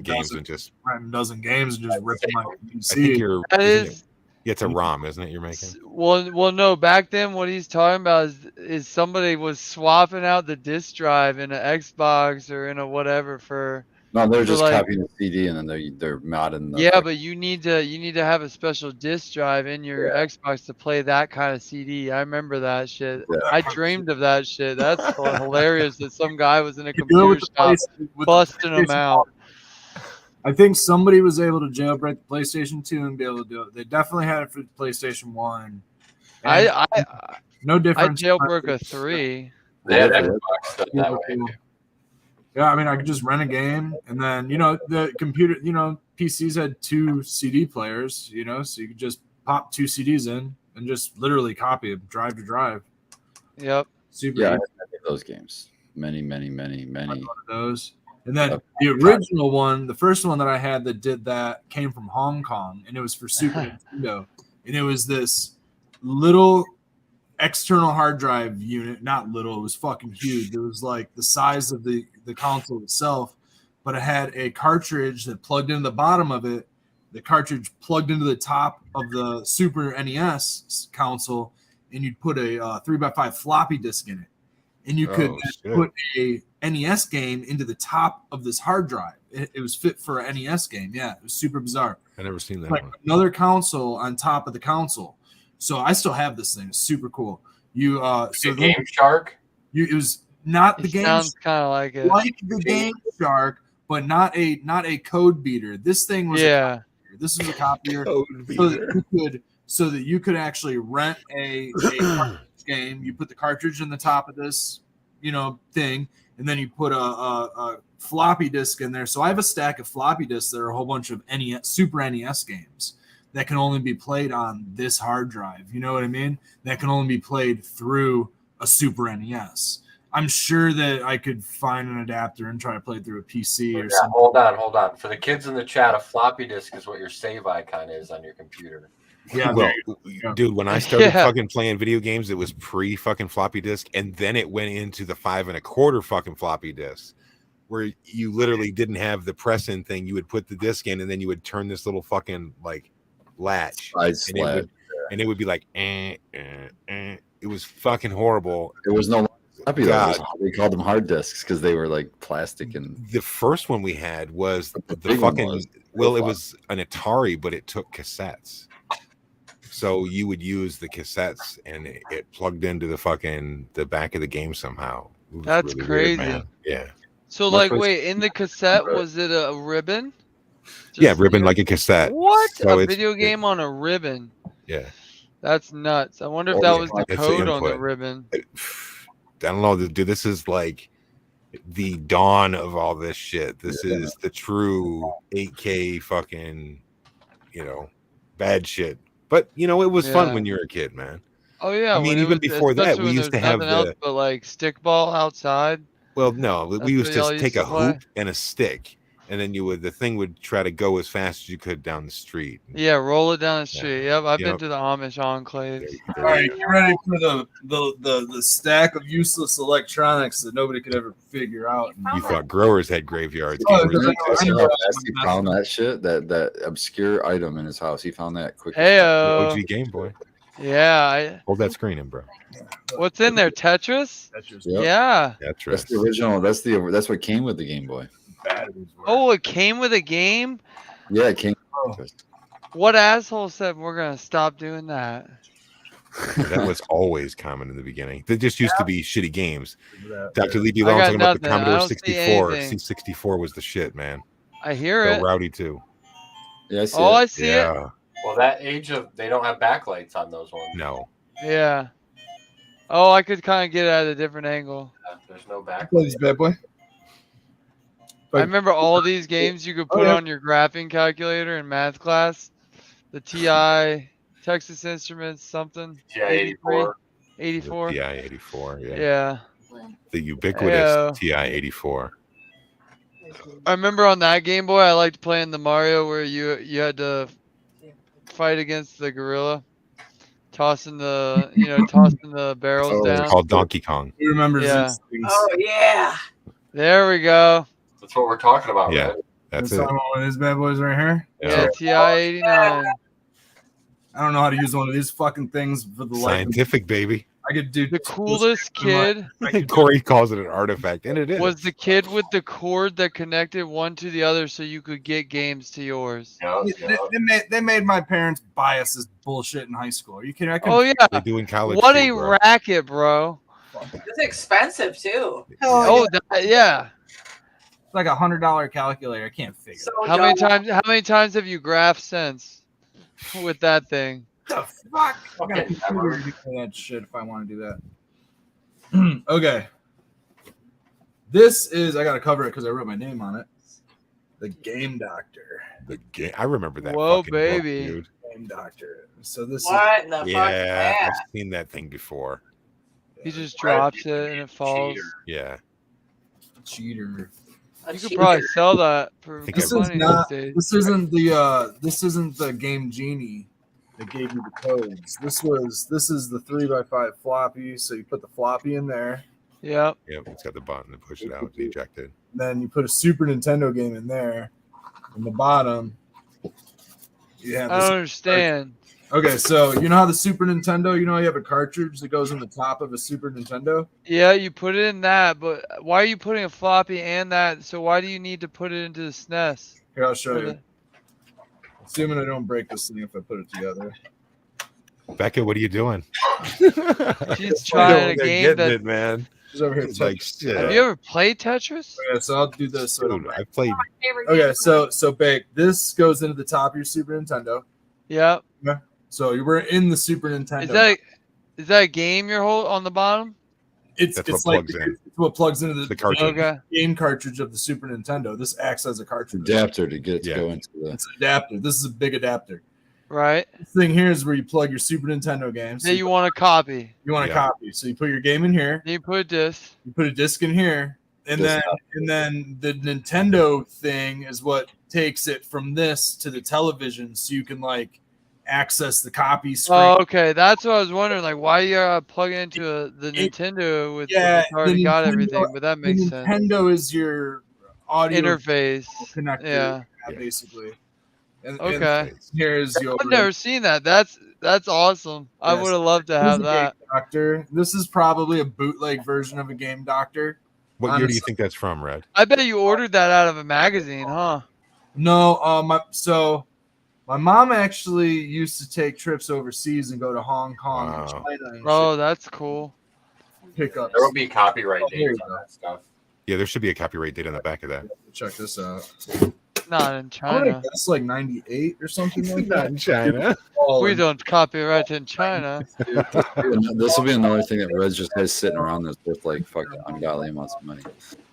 Speaker 3: games and just
Speaker 1: rent a dozen games and just rip them on your PC.
Speaker 3: I think you're.
Speaker 2: That is.
Speaker 3: It's a ROM, isn't it? You're making.
Speaker 2: Well, no. Back then, what he's talking about is somebody was swapping out the disc drive in an Xbox or in a whatever for.
Speaker 4: No, they're just
Speaker 2: like,
Speaker 4: copying the CD and then they're modding.
Speaker 2: Yeah, but you need to have a special disc drive in your Xbox to play that kind of CD. I remember that shit.
Speaker 4: Yeah.
Speaker 2: I dreamed of that shit. That's hilarious that some guy was in a computer shop busting them out.
Speaker 1: I think somebody was able to jailbreak the PlayStation 2 and be able to do it. They definitely had it for the PlayStation 1. No difference.
Speaker 2: I jailbroke a 3.
Speaker 5: They had Xbox stuff that way.
Speaker 1: Yeah, I mean, I could just rent a game, and then the computer, PCs had 2 CD players, so you could just pop 2 CDs in and just literally copy them, drive to drive.
Speaker 2: Yep.
Speaker 1: Super.
Speaker 4: Yeah, I
Speaker 1: easy.
Speaker 4: had those games. Many.
Speaker 1: One of those. And then the original one, the first one that I had that did that came from Hong Kong, and it was for Super Nintendo. And it was this little external hard drive unit. Not little, it was fucking huge. It was like the size of the console itself, but it had a cartridge that plugged into the bottom of it. The cartridge plugged into the top of the Super NES console, and you'd put a 3x5 floppy disk in it, and you could put a NES game into the top of this hard drive. It was fit for an NES game. Yeah, it was super bizarre.
Speaker 3: I never seen that
Speaker 1: Like
Speaker 3: one.
Speaker 1: another console on top of the console. So I still have this thing. It's super cool. You so
Speaker 5: The Game Shark.
Speaker 1: it was not the
Speaker 2: It
Speaker 1: game
Speaker 2: sounds kind of like it.
Speaker 1: like the Game Shark, but not a code beater. This thing was
Speaker 2: Yeah.
Speaker 1: this was a copier
Speaker 3: Code
Speaker 1: so that you could actually rent a cartridge game. You put the cartridge in the top of this, thing, and then you put a floppy disk in there. So I have a stack of floppy disks that are a whole bunch of Super NES games that can only be played on this hard drive. You know what I mean? That can only be played through a Super NES. I'm sure that I could find an adapter and try to play it through a PC or something.
Speaker 5: Hold on. For the kids in the chat, a floppy disk is what your save icon is on your computer.
Speaker 1: Yeah,
Speaker 3: Well, dude, when I started
Speaker 2: Yeah.
Speaker 3: fucking playing video games, it was pre fucking floppy disk, and then it went into the 5 1/4 fucking floppy disk, where you literally didn't have the press in thing. You would put the disc in, and then you would turn this little fucking like latch, and it would be like, It was fucking horrible.
Speaker 4: It was no floppy though.
Speaker 3: God.
Speaker 4: We called them hard disks because they were like plastic and
Speaker 3: The first one we had was the
Speaker 4: big one
Speaker 3: fucking
Speaker 4: was
Speaker 3: well, it was an Atari, but it took cassettes. So you would use the cassettes, and it plugged into the back of the game somehow. It was
Speaker 2: That's
Speaker 3: weird,
Speaker 2: crazy.
Speaker 3: man. Yeah,
Speaker 2: So,
Speaker 4: My
Speaker 2: like,
Speaker 4: first-
Speaker 2: wait, in the cassette, was it a ribbon?
Speaker 3: yeah,
Speaker 2: Just
Speaker 3: ribbon
Speaker 2: you-
Speaker 3: like a cassette.
Speaker 2: What?
Speaker 3: So
Speaker 2: A
Speaker 3: it's-
Speaker 2: video game on a ribbon?
Speaker 3: Yeah,
Speaker 2: That's nuts. I wonder if
Speaker 4: Oh,
Speaker 2: that
Speaker 4: yeah,
Speaker 2: was the
Speaker 3: that's the
Speaker 2: code on the
Speaker 3: input.
Speaker 2: ribbon.
Speaker 3: I don't know, dude. This is like the dawn of all this shit. This is the true 8K fucking, bad shit. But it was fun
Speaker 2: Yeah.
Speaker 3: when you were a kid, man.
Speaker 2: Oh yeah.
Speaker 3: I mean,
Speaker 2: when it
Speaker 3: even
Speaker 2: was-
Speaker 3: before that,
Speaker 2: especially
Speaker 3: we
Speaker 2: when
Speaker 3: used to
Speaker 2: there's
Speaker 3: have
Speaker 2: nothing else
Speaker 3: the.
Speaker 2: but like stickball outside.
Speaker 3: Well, no,
Speaker 2: That's
Speaker 3: we used
Speaker 2: what y'all
Speaker 3: to
Speaker 2: used
Speaker 3: take
Speaker 2: to
Speaker 3: a
Speaker 2: play?
Speaker 3: hoop and a stick, and then the thing would try to go as fast as you could down the street.
Speaker 2: Yeah, roll it down the
Speaker 3: Yeah.
Speaker 2: street. Yep, I've been
Speaker 3: Yep.
Speaker 2: to the Amish enclaves.
Speaker 1: All right, get ready for the stack of useless electronics that nobody could ever figure out.
Speaker 3: You thought growers had graveyards.
Speaker 1: Oh,
Speaker 3: Gamers
Speaker 1: because
Speaker 3: did
Speaker 1: I
Speaker 3: too.
Speaker 1: know-
Speaker 4: how fast he found that shit, that obscure item in his house. He found that quick.
Speaker 2: Heyo.
Speaker 3: OG Game Boy.
Speaker 2: Yeah.
Speaker 3: Hold that screen in, bro.
Speaker 2: What's in there? Tetris?
Speaker 1: That's just
Speaker 4: Yep.
Speaker 2: Yeah.
Speaker 3: That's
Speaker 4: That's
Speaker 3: right.
Speaker 4: the original. That's what came with the Game Boy.
Speaker 1: batteries were.
Speaker 2: Oh, it came with a game?
Speaker 4: Yeah, it came.
Speaker 1: Oh.
Speaker 2: What asshole said we're gonna stop doing that?
Speaker 3: That was always common in the beginning. They just used to be shitty games. Dr. Lee
Speaker 2: I
Speaker 3: Belong
Speaker 2: got
Speaker 3: talking about the
Speaker 2: nothing. I
Speaker 3: Commodore
Speaker 2: don't see
Speaker 3: 64.
Speaker 2: anything.
Speaker 3: C64 was the shit, man.
Speaker 2: I hear
Speaker 3: So
Speaker 2: it.
Speaker 3: rowdy too.
Speaker 4: Yeah, I see
Speaker 2: Oh,
Speaker 4: it.
Speaker 2: I see it.
Speaker 3: Yeah.
Speaker 5: Well, that age of they don't have backlights on those ones.
Speaker 3: No.
Speaker 2: Yeah. Oh, I could kind of get it at a different angle.
Speaker 5: There's no
Speaker 1: Play
Speaker 5: backlight.
Speaker 1: this bad boy.
Speaker 2: I remember all these games you could put
Speaker 1: yeah.
Speaker 2: on your graphing calculator in math class. The TI, Texas Instruments, something.
Speaker 5: Yeah, 84.
Speaker 2: 84.
Speaker 3: TI 84. Yeah.
Speaker 2: Yeah.
Speaker 3: The ubiquitous
Speaker 2: Heyo.
Speaker 3: TI 84.
Speaker 2: I remember on that Game Boy, I liked playing the Mario where you had to fight against the gorilla, tossing the barrels
Speaker 4: Oh,
Speaker 2: down.
Speaker 3: Called Donkey Kong.
Speaker 1: Who remembers
Speaker 2: Yeah.
Speaker 1: these things?
Speaker 6: Oh yeah.
Speaker 2: There we go.
Speaker 5: That's what we're talking about,
Speaker 3: Yeah.
Speaker 5: right?
Speaker 3: That's
Speaker 1: This
Speaker 3: it.
Speaker 1: time one of these bad boys right here.
Speaker 2: Yeah, TI 89.
Speaker 1: I don't know how to use one of these fucking things for the life.
Speaker 3: Scientific, baby.
Speaker 1: I could do
Speaker 2: The coolest kid
Speaker 1: I could do-
Speaker 3: Corey calls it an artifact, and it is.
Speaker 2: was the kid with the cord that connected one to the other so you could get games to yours.
Speaker 5: Yeah,
Speaker 1: They made my parents buy us this bullshit in high school. Are you kidding? I
Speaker 2: Oh
Speaker 1: couldn't.
Speaker 2: yeah.
Speaker 3: They do in college.
Speaker 2: What
Speaker 3: too,
Speaker 2: a
Speaker 3: bro.
Speaker 2: racket, bro.
Speaker 6: It's expensive too.
Speaker 2: Oh yeah.
Speaker 1: It's like $100 calculator. I can't figure.
Speaker 6: So
Speaker 2: How many
Speaker 6: dumb.
Speaker 2: times have you graphed since with that thing?
Speaker 1: The fuck? I got a
Speaker 5: Okay,
Speaker 1: computer to do that shit if I want to do that. Okay. This is, I got to cover it because I wrote my name on it. The Game Doctor.
Speaker 3: The game. I remember that.
Speaker 2: Whoa,
Speaker 3: fucking book,
Speaker 2: baby.
Speaker 3: dude.
Speaker 1: Game Doctor. So this
Speaker 6: What in the fuck is
Speaker 3: Yeah,
Speaker 6: that?
Speaker 3: I've seen that thing before.
Speaker 2: He just drops it and it falls.
Speaker 3: Yeah.
Speaker 1: is cheater.
Speaker 6: A
Speaker 2: You could
Speaker 6: cheater.
Speaker 2: probably sell that for
Speaker 3: Think
Speaker 1: This
Speaker 3: I-
Speaker 1: is
Speaker 2: money
Speaker 1: not.
Speaker 2: these days.
Speaker 1: This isn't the Game Genie that gave you the codes. This is the 3x5 floppy. So you put the floppy in there,
Speaker 2: Yep.
Speaker 3: Yep. It's got the button to push it out to eject it.
Speaker 1: then you put a Super Nintendo game in there. In the bottom, you have
Speaker 2: I
Speaker 1: this
Speaker 2: don't understand.
Speaker 1: Okay, so you know how the Super Nintendo, you know how you have a cartridge that goes in the top of a Super Nintendo?
Speaker 2: Yeah, you put it in that, but why are you putting a floppy and that? So why do you need to put it into the SNES?
Speaker 1: Here, I'll show
Speaker 2: For
Speaker 1: you.
Speaker 2: the-
Speaker 1: Assuming I don't break this thing if I put it together.
Speaker 3: Becca, what are you doing?
Speaker 2: She's trying a
Speaker 3: They're
Speaker 2: game
Speaker 3: getting
Speaker 2: that.
Speaker 3: it, man.
Speaker 1: She's over here.
Speaker 3: She's like,
Speaker 1: touching-
Speaker 3: shit.
Speaker 2: Have you ever played Tetris?
Speaker 1: Okay, so I'll do this. So I don't
Speaker 3: Dude,
Speaker 1: break.
Speaker 3: I played.
Speaker 7: Favorite game
Speaker 1: Okay,
Speaker 7: to
Speaker 1: so Bake, this goes into the top of your Super Nintendo.
Speaker 2: Yep.
Speaker 1: So you were in the Super Nintendo.
Speaker 2: Is that a game you're holding on the bottom?
Speaker 1: It's
Speaker 3: That's
Speaker 1: it's
Speaker 3: what
Speaker 1: like
Speaker 3: plugs in.
Speaker 1: it's what plugs into the
Speaker 3: The cartridge.
Speaker 2: Okay.
Speaker 1: game cartridge of the Super Nintendo. This acts as a cartridge.
Speaker 4: Adapter to get it to
Speaker 3: Yeah.
Speaker 4: go into the.
Speaker 1: It's an adapter. This is a big adapter.
Speaker 2: Right.
Speaker 1: This thing here is where you plug your Super Nintendo games.
Speaker 2: That you want to copy.
Speaker 1: You want to
Speaker 3: Yeah.
Speaker 1: copy. So you put your game in here.
Speaker 2: Then you put this.
Speaker 1: You put a disc in here, and
Speaker 4: Disc
Speaker 1: then the Nintendo thing is what takes it from this to the television, so you can like access the copy screen.
Speaker 2: Oh, okay. That's what I was wondering. Like, why you plug it into the
Speaker 1: It-
Speaker 2: Nintendo with
Speaker 1: yeah,
Speaker 2: it's already
Speaker 1: the
Speaker 2: got
Speaker 1: Nintendo-
Speaker 2: everything, but that
Speaker 1: The
Speaker 2: makes sense.
Speaker 1: Nintendo is your audio
Speaker 2: Interface.
Speaker 1: connector,
Speaker 2: Yeah.
Speaker 3: Yeah.
Speaker 1: basically. And
Speaker 2: Okay.
Speaker 1: here's your.
Speaker 2: I've never seen that. That's awesome. I
Speaker 1: Yes.
Speaker 2: would have loved to
Speaker 1: This is
Speaker 2: have
Speaker 1: a
Speaker 2: that.
Speaker 1: Game Doctor. This is probably a bootleg version of a Game Doctor.
Speaker 3: What year do you
Speaker 1: Honestly.
Speaker 3: think that's from, Red?
Speaker 2: I bet you ordered that out of a magazine, huh?
Speaker 1: No, my mom actually used to take trips overseas and go to Hong Kong and
Speaker 3: Wow.
Speaker 1: China and
Speaker 2: Oh, that's cool.
Speaker 1: pick up.
Speaker 5: There will be copyright
Speaker 1: Oh, here
Speaker 5: dates
Speaker 1: you
Speaker 5: on
Speaker 1: go.
Speaker 5: that stuff.
Speaker 3: Yeah, there should be a copyright date on the back of that.
Speaker 1: Check this out.
Speaker 2: Not in
Speaker 1: I'm gonna
Speaker 2: China.
Speaker 1: guess like 98 or something like that.
Speaker 3: in China.
Speaker 1: Oh,
Speaker 2: We
Speaker 1: and-
Speaker 2: don't copyright in China.
Speaker 4: This will be another thing that Reds just has sitting around that's worth like fucking ungodly amounts of money.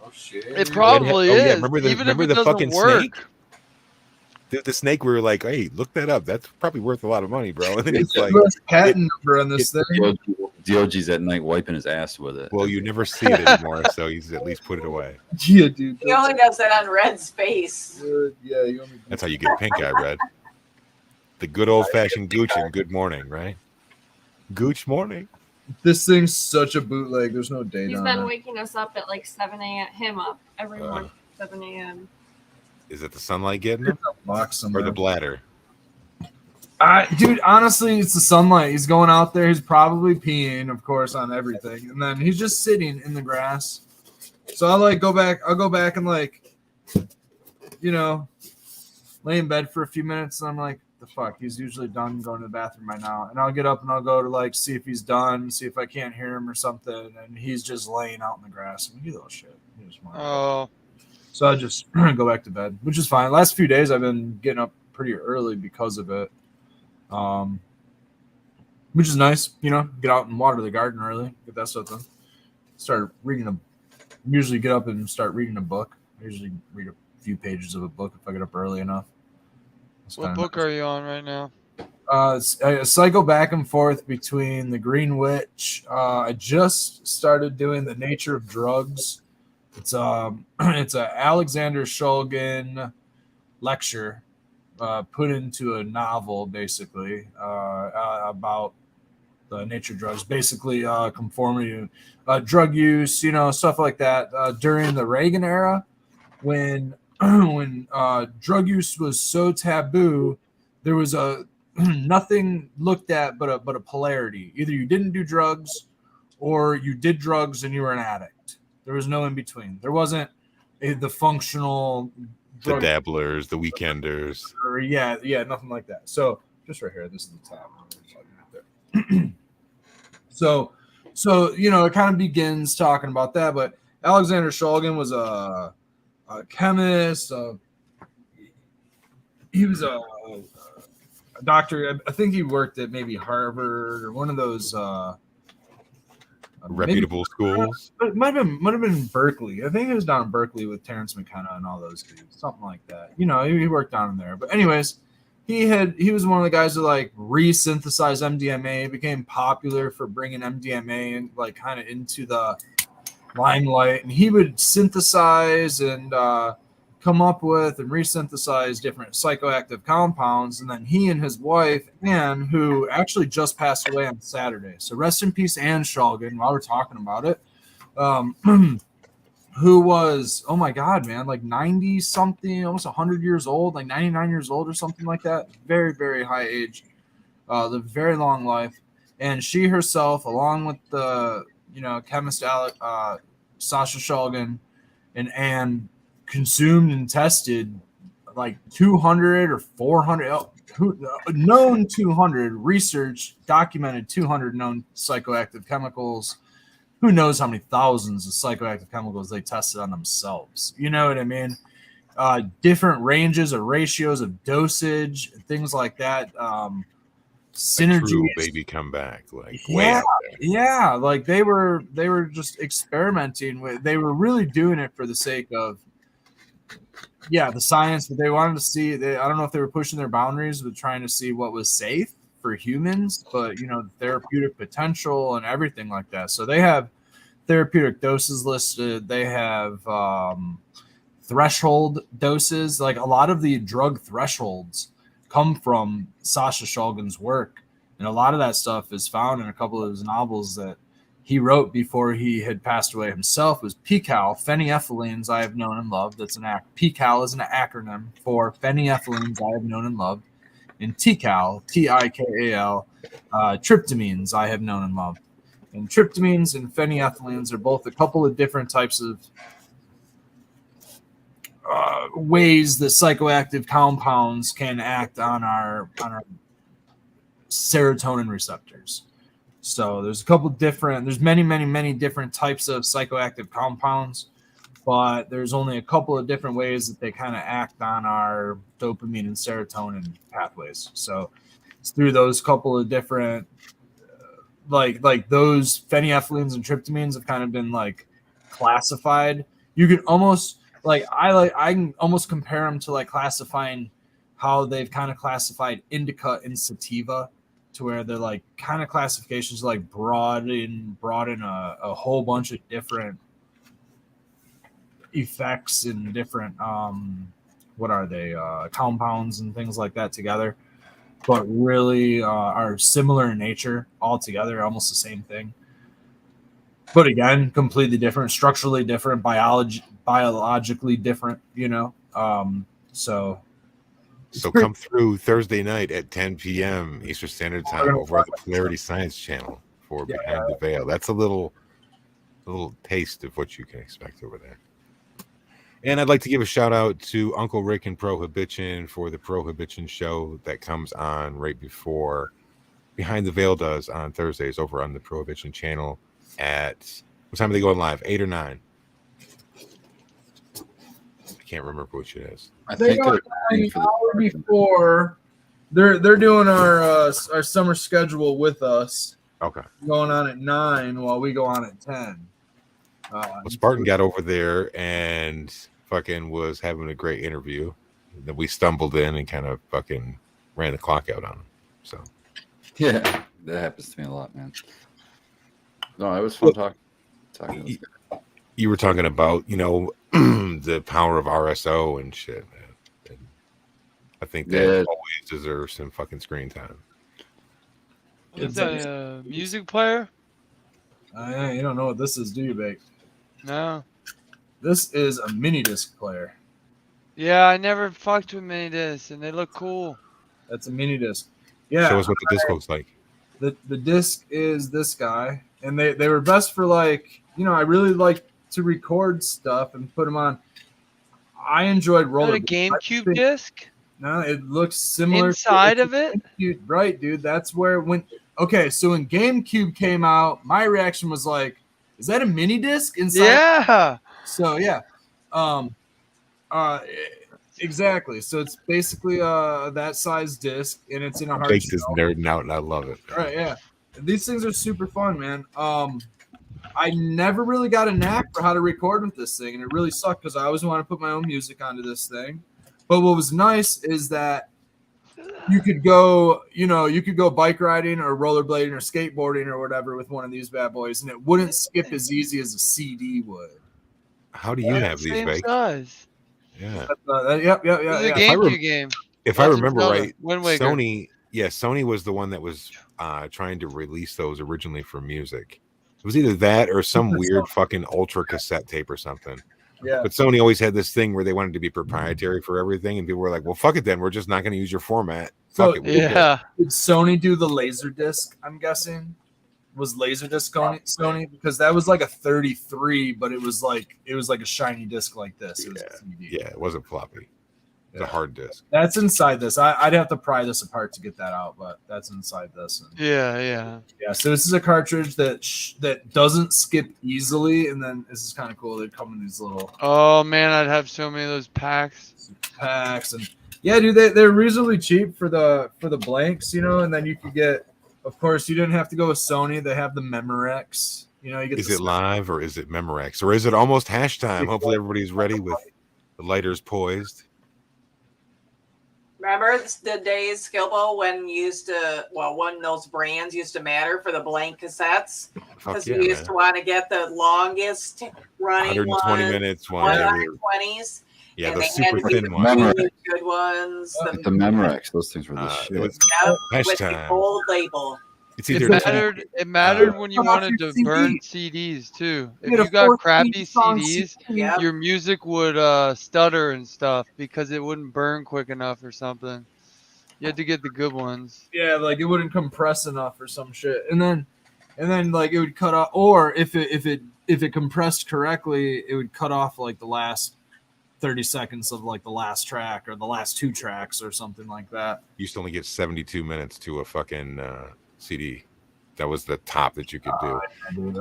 Speaker 5: Oh shit!
Speaker 2: It probably
Speaker 3: Oh, yeah,
Speaker 2: is.
Speaker 3: remember the-
Speaker 2: Even
Speaker 3: remember
Speaker 2: if it
Speaker 3: the
Speaker 2: doesn't
Speaker 3: fucking
Speaker 2: work.
Speaker 3: snake? The snake, we were like, hey, look that up. That's probably worth a lot of money, bro. And then it's like,
Speaker 1: Where's the patent number on this thing?
Speaker 4: DOG's at night wiping his ass with it.
Speaker 3: well, you never see it anymore, so he's at least put it away.
Speaker 1: Yeah, dude.
Speaker 6: He only does that on Red's face.
Speaker 1: Yeah, you only.
Speaker 3: That's how you get pink eye, Red. The good old fashioned gooch and good morning, right? Gooch morning.
Speaker 1: This thing's such a bootleg. There's no date
Speaker 7: He's
Speaker 1: on
Speaker 7: been
Speaker 1: it.
Speaker 7: waking us up at like 7 a.m. Him up every
Speaker 3: Uh,
Speaker 7: morning, 7 a.m.
Speaker 3: Is it the sunlight getting him
Speaker 1: Box
Speaker 3: or
Speaker 1: somewhere.
Speaker 3: the bladder?
Speaker 1: Dude, honestly, it's the sunlight. He's going out there. He's probably peeing, of course, on everything, and then he's just sitting in the grass. So I'll like go back. I'll go back and like, lay in bed for a few minutes, and I'm like, the fuck? He's usually done going to the bathroom by now, and I'll get up and I'll go to like see if he's done, see if I can't hear him or something, and he's just laying out in the grass. I'm like, you little shit. You just want-
Speaker 2: Oh,
Speaker 1: So I just go back to bed, which is fine. Last few days I've been getting up pretty early because of it, which is nice. Get out and water the garden early, get that stuff done. Start reading usually get up and start reading a book. I usually read a few pages of a book if I get up early enough. It's
Speaker 2: what
Speaker 1: kinda
Speaker 2: book
Speaker 1: nice.
Speaker 2: are you on right now?
Speaker 1: I cycle back and forth between The Green Witch. I just started doing The Nature of Drugs. It's a Alexander Shulgin lecture put into a novel, basically about the nature of drugs, basically conformity to drug use, stuff like that. During the Reagan era, when drug use was so taboo, there was nothing looked at but a polarity. Either you didn't do drugs, or you did drugs and you were an addict. There was no in between. There wasn't the functional
Speaker 3: The
Speaker 1: drug
Speaker 3: dabblers, the weekenders.
Speaker 1: or yeah, nothing like that. So just right here, this is the top. So it kind of begins talking about that. But Alexander Shulgin was a chemist. He was a doctor. I think he worked at maybe Harvard or one of those
Speaker 3: Reputable schools.
Speaker 1: It might have been Berkeley. I think it was down in Berkeley with Terrence McKenna and all those dudes, something like that. He worked down in there. But anyways, he was one of the guys that like re-synthesized MDMA, became popular for bringing MDMA and like kind of into the limelight. And he would synthesize and come up with and resynthesize different psychoactive compounds. And then he and his wife, Anne, who actually just passed away on Saturday. So rest in peace, Anne Shulgin, while we're talking about it. Who was, oh my God, man, like 90 something, almost 100 years old, like 99 years old or something like that. Very, very high age. live very long life. And she herself, along with the chemist Sasha Shulgin and Anne, consumed and tested like 200 or 400 known 200 research documented 200 known psychoactive chemicals. Who knows how many thousands of psychoactive chemicals they tested on themselves? You know what I mean? Different ranges of ratios of dosage, things like that. Synergy,
Speaker 3: true baby comeback, like way
Speaker 1: yeah,
Speaker 3: out there.
Speaker 1: yeah. Like they were just experimenting with. They were really doing it for the sake of, the science. But they wanted to see. I don't know if they were pushing their boundaries with trying to see what was safe for humans, but therapeutic potential and everything like that. So they have therapeutic doses listed. They have threshold doses. Like a lot of the drug thresholds come from Sasha Shulgin's work, and a lot of that stuff is found in a couple of his novels that he wrote before he had passed away himself. It was PCAL, phenethylenes I have known and loved. That's PCAL is an acronym for phenethylenes I have known and loved, and TCAL, TIKAL, tryptamines I have known and loved. And tryptamines and phenethylenes are both a couple of different types of ways that psychoactive compounds can act on our serotonin receptors. So there's many different types of psychoactive compounds, but there's only a couple of different ways that they kind of act on our dopamine and serotonin pathways. So it's through those couple of different, like those phenethylenes and tryptamines have kind of been like classified. You can almost I can almost compare them to like classifying how they've kind of classified indica and sativa, to where they're like kind of classifications like broaden a whole bunch of different effects and different compounds and things like that together, but really are similar in nature altogether, almost the same thing. But again, completely different, structurally different, biologically different, So
Speaker 3: come through Thursday night at 10 p.m. Eastern Standard Time over on the Polarity Science Channel for Behind the Veil. That's a little taste of what you can expect over there. And I'd like to give a shout out to Uncle Rick and Prohibition for the Prohibition show that comes on right before Behind the Veil does on Thursdays over on the Prohibition channel. At what time are they going live? 8 or 9? I can't remember which it is.
Speaker 1: I think they're an hour before. They're doing our summer schedule with us.
Speaker 3: Okay.
Speaker 1: Going on at 9 while we go on at 10.
Speaker 3: Well, Spartan got over there and fucking was having a great interview. Then we stumbled in and kind of fucking ran the clock out on him. So
Speaker 4: yeah, that happens to me a lot, man. No, it was fun talking to this guy.
Speaker 3: You were talking about, the power of RSO and shit, man. And I think that always deserves some fucking screen time.
Speaker 2: Is that a music player?
Speaker 1: You don't know what this is, do you, Bake?
Speaker 2: No.
Speaker 1: This is a mini disc player.
Speaker 2: Yeah, I never fucked with mini discs, and they look cool.
Speaker 1: That's a mini disc. Yeah.
Speaker 3: Show us what the disc looks like.
Speaker 1: The disc is this guy, and they were best for I really like to record stuff and put them on. I enjoyed roller.
Speaker 2: Is that a GameCube disc?
Speaker 1: No, it looks similar.
Speaker 2: Inside of it?
Speaker 1: Right, dude. That's where so when GameCube came out, my reaction was like, is that a mini disc inside?
Speaker 2: Yeah.
Speaker 1: So yeah. Exactly. So it's basically that size disc, and it's in a hard
Speaker 3: Jake is nerding out, and I love it.
Speaker 1: Right, yeah. These things are super fun, man. I never really got a knack for how to record with this thing, and it really sucked because I always wanted to put my own music onto this thing. But what was nice is that you could go bike riding or rollerblading or skateboarding or whatever with one of these bad boys, and it wouldn't skip as easy as a CD would.
Speaker 3: How do you have these,
Speaker 2: Same
Speaker 3: Bake?
Speaker 2: size.
Speaker 3: Yeah.
Speaker 1: Yep.
Speaker 2: It's a GameCube game.
Speaker 3: If I remember right,
Speaker 2: Wind Waker.
Speaker 3: Sony was the one that was trying to release those originally for music. It was either that or some weird fucking ultra cassette tape or something.
Speaker 1: Yeah.
Speaker 3: But Sony always had this thing where they wanted to be proprietary for everything, and people were like, "Well, fuck it, then we're just not going to use your format."
Speaker 1: So-
Speaker 3: Fuck it. we don't care."
Speaker 2: Yeah.
Speaker 1: Did Sony do the Laserdisc? I'm guessing was Laserdisc Sony because that was like a 33, but it was like a shiny disc like this. It was a CD.
Speaker 3: Yeah, it wasn't floppy. It's a hard disc.
Speaker 1: That's inside this. I'd have to pry this apart to get that out, but that's inside this. And
Speaker 2: Yeah.
Speaker 1: so this is a cartridge that doesn't skip easily, and then this is kind of cool. They come in these little
Speaker 2: Oh man, I'd have so many of those packs.
Speaker 1: packs, and yeah, dude, they're reasonably cheap for the blanks, and then you could get. Of course, you didn't have to go with Sony. They have the Memorex. You get.
Speaker 3: Is it live or is it Memorex or is it almost hash time? Hopefully everybody's ready with the lighters poised.
Speaker 6: Remember the days, Skilbo, when when those brands used to matter for the blank cassettes?
Speaker 3: Fuck
Speaker 6: Because
Speaker 3: yeah,
Speaker 6: we used
Speaker 3: man.
Speaker 6: to want to get the longest running
Speaker 3: 120
Speaker 6: ones,
Speaker 3: minutes one.
Speaker 6: 120s.
Speaker 3: Yeah,
Speaker 6: and
Speaker 3: the
Speaker 6: they
Speaker 3: super
Speaker 6: had
Speaker 3: thin
Speaker 6: the
Speaker 3: one.
Speaker 4: Memorex.
Speaker 6: really good ones.
Speaker 4: The Memorex, those things were the
Speaker 3: It
Speaker 4: shit.
Speaker 3: was
Speaker 6: Yep,
Speaker 3: hash
Speaker 6: with the
Speaker 3: time.
Speaker 6: gold label.
Speaker 3: It's
Speaker 2: It
Speaker 3: either
Speaker 2: mattered. It mattered when you
Speaker 1: Turn off
Speaker 2: wanted
Speaker 1: your
Speaker 2: to burn
Speaker 1: CD.
Speaker 2: CDs too. If
Speaker 1: You had a
Speaker 2: you got
Speaker 1: 14
Speaker 2: crappy
Speaker 1: song
Speaker 2: CDs,
Speaker 6: Yep.
Speaker 2: your music would stutter and stuff because it wouldn't burn quick enough or something. You had to get the good ones.
Speaker 1: Yeah, like it wouldn't compress enough or some shit, and then like it would cut off, or if it compressed correctly, it would cut off like the last 30 seconds of like the last track or the last 2 tracks or something like that.
Speaker 3: you used to only get 72 minutes to a fucking CD. That was the top that you could do.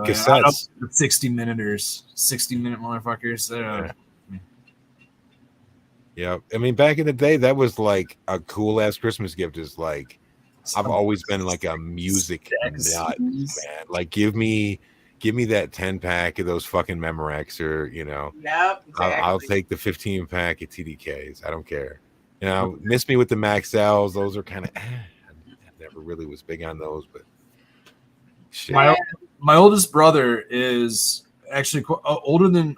Speaker 3: Cassettes.
Speaker 1: 60-minute motherfuckers.
Speaker 3: Yeah, I mean, back in the day, that was like a cool ass Christmas gift. Is like, I've always been like a music nut, man. Like, give me that 10-pack of those fucking Memorex, or
Speaker 6: Yep, exactly.
Speaker 3: I'll take the 15-pack of TDKs. I don't care. Miss me with the Max L's. Those are kind of. I never really was big on those, but shit.
Speaker 1: My oldest brother is actually older than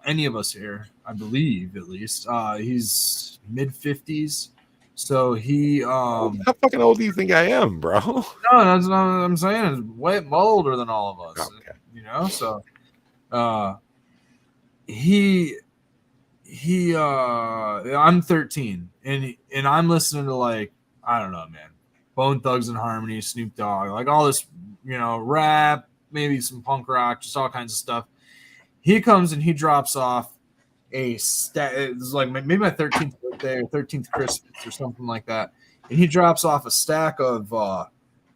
Speaker 1: any of us here, I believe, at least. He's mid-50s, so he
Speaker 3: How fucking old do you think I am, bro?
Speaker 1: no, that's not what I'm saying. Is way well older than all of us.
Speaker 3: Okay.
Speaker 1: So I'm 13 and I'm listening to like, I don't know, man, Bone Thugs and Harmony, Snoop Dogg, like all this, rap, maybe some punk rock, just all kinds of stuff. He comes and he drops off a stack. It's like maybe my 13th birthday or 13th Christmas or something like that. And he drops off a stack of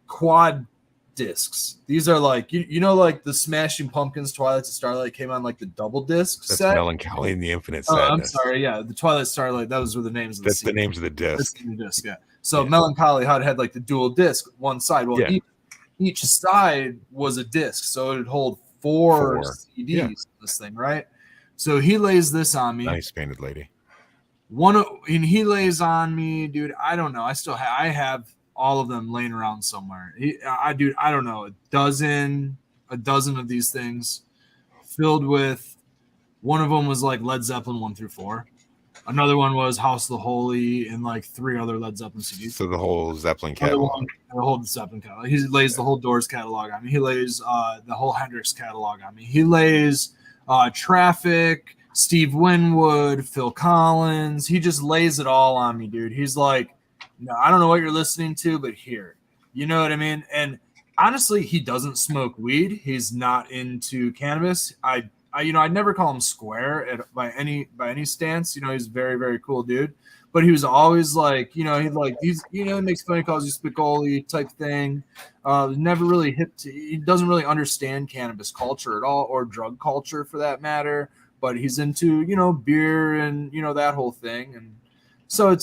Speaker 1: quad discs. These are like, like the Smashing Pumpkins Twilight to Starlight came on like the double disc
Speaker 3: That's
Speaker 1: set.
Speaker 3: Melancholy and the Infinite
Speaker 1: Oh,
Speaker 3: Sadness.
Speaker 1: I'm sorry. Yeah, the Twilight Starlight. Those were the names of the
Speaker 3: That's the names of the discs.
Speaker 1: disc. Yeah. So Melancholy had like the dual disc one side. Well,
Speaker 3: Yeah.
Speaker 1: each side was a disc, so it'd hold four CDs.
Speaker 3: Yeah.
Speaker 1: This thing, right? So he lays this on me.
Speaker 3: Nice painted lady.
Speaker 1: And he lays on me, dude. I don't know. I have all of them laying around somewhere. I don't know, a dozen of these things filled with. One of them was like Led Zeppelin 1 through 4. Another one was House of the Holy and like 3 other Led Zeppelin CDs.
Speaker 3: So the whole Zeppelin
Speaker 1: Another
Speaker 3: catalog.
Speaker 1: one, the whole Zeppelin catalog. He lays the whole Doors catalog on me. He lays the whole Hendrix catalog on me. He lays Traffic, Steve Winwood, Phil Collins. He just lays it all on me, dude. He's like, no, I don't know what you're listening to, but here. You know what I mean? And honestly, he doesn't smoke weed. He's not into cannabis. I'd never call him square by any stance. He's a very, very cool dude. But he was always like, he makes funny calls, you Spicoli type thing. Never really he doesn't really understand cannabis culture at all, or drug culture for that matter. But he's into, beer and, that whole thing. And so it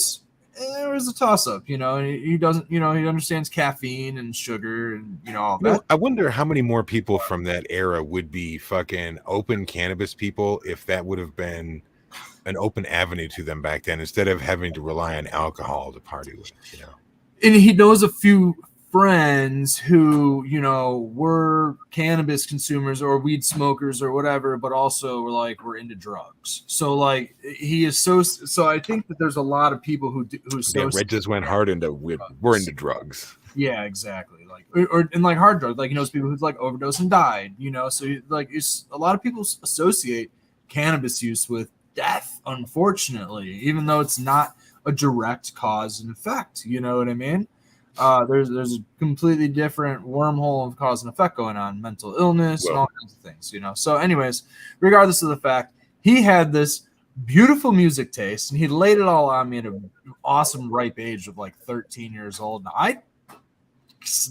Speaker 1: was a toss up, and he doesn't, he understands caffeine and sugar and, all that.
Speaker 3: I wonder how many more people from that era would be fucking open cannabis people if that would have been an open avenue to them back then, instead of having to rely on alcohol to party with,
Speaker 1: And he knows a few friends who, were cannabis consumers or weed smokers or whatever, but also were into drugs. So like he is so I think that there's a lot of people who
Speaker 3: Red just went hard into we're into drugs.
Speaker 1: Yeah, exactly. Like or like hard drugs, like he knows people who've like overdosed and died, so it's a lot of people associate cannabis use with death, unfortunately, even though it's not a direct cause and effect. You know what I mean? There's a completely different wormhole of cause and effect going on, mental illness and all kinds of things, you know. So anyways, regardless of the fact, he had this beautiful music taste and he laid it all on me at an awesome ripe age of like 13 years old. And I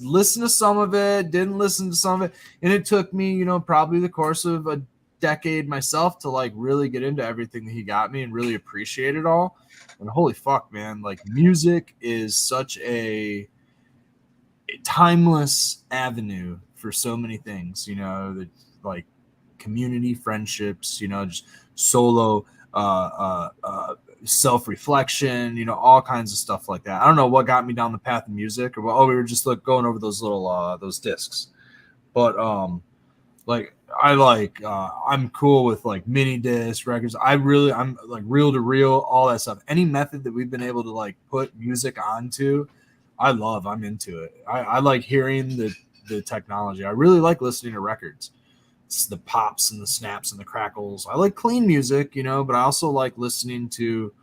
Speaker 1: listened to some of it, didn't listen to some of it, and it took me, you know, probably the course of a decade myself to like really get into everything that he got me and really appreciate it all. And holy fuck, man, like music is such a timeless avenue for so many things, you know, that like community, friendships, you know, just solo self-reflection, you know, all kinds of stuff like that. I don't know what got me down the path of music, or we were just going over those little those discs, but like I'm cool with like mini disc records. I'm like reel to reel, all that stuff. Any method that we've been able to like put music onto, I'm into it. I like hearing the technology. I really like listening to records. It's the pops and the snaps and the crackles. I like clean music, you know, but I also like listening to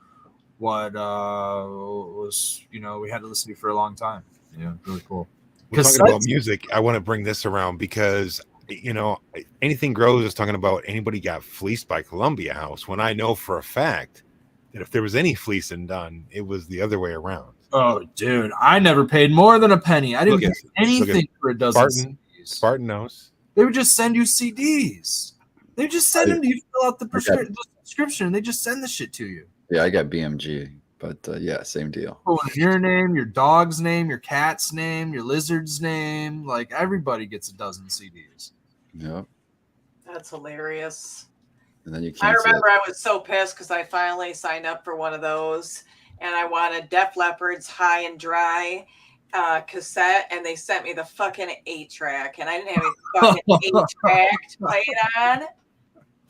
Speaker 1: what was, you know, we had to listen to for a long time. Yeah, really cool.
Speaker 3: We're talking about music. I want to bring this around because, you know, Anything Grows is talking about anybody got fleeced by Columbia House, when I know for a fact that if there was any fleecing done, it was the other way around.
Speaker 1: Oh, dude, I never paid more than a penny. I didn't pay anything for a dozen CDs.
Speaker 3: Spartan knows.
Speaker 1: They would just send you CDs. They just send them to you, fill out the subscription, and they just send the shit to you.
Speaker 4: Yeah, I got BMG, but yeah, same deal.
Speaker 1: Oh, your name, your dog's name, your cat's name, your lizard's name. Like, everybody gets a dozen CDs.
Speaker 4: Yep.
Speaker 6: That's hilarious.
Speaker 4: And then you
Speaker 6: I remember I was so pissed because I finally signed up for one of those, and I wanted Def Leppard's High and Dry cassette, and they sent me the fucking 8-track, and I didn't have a fucking 8-track to play it on.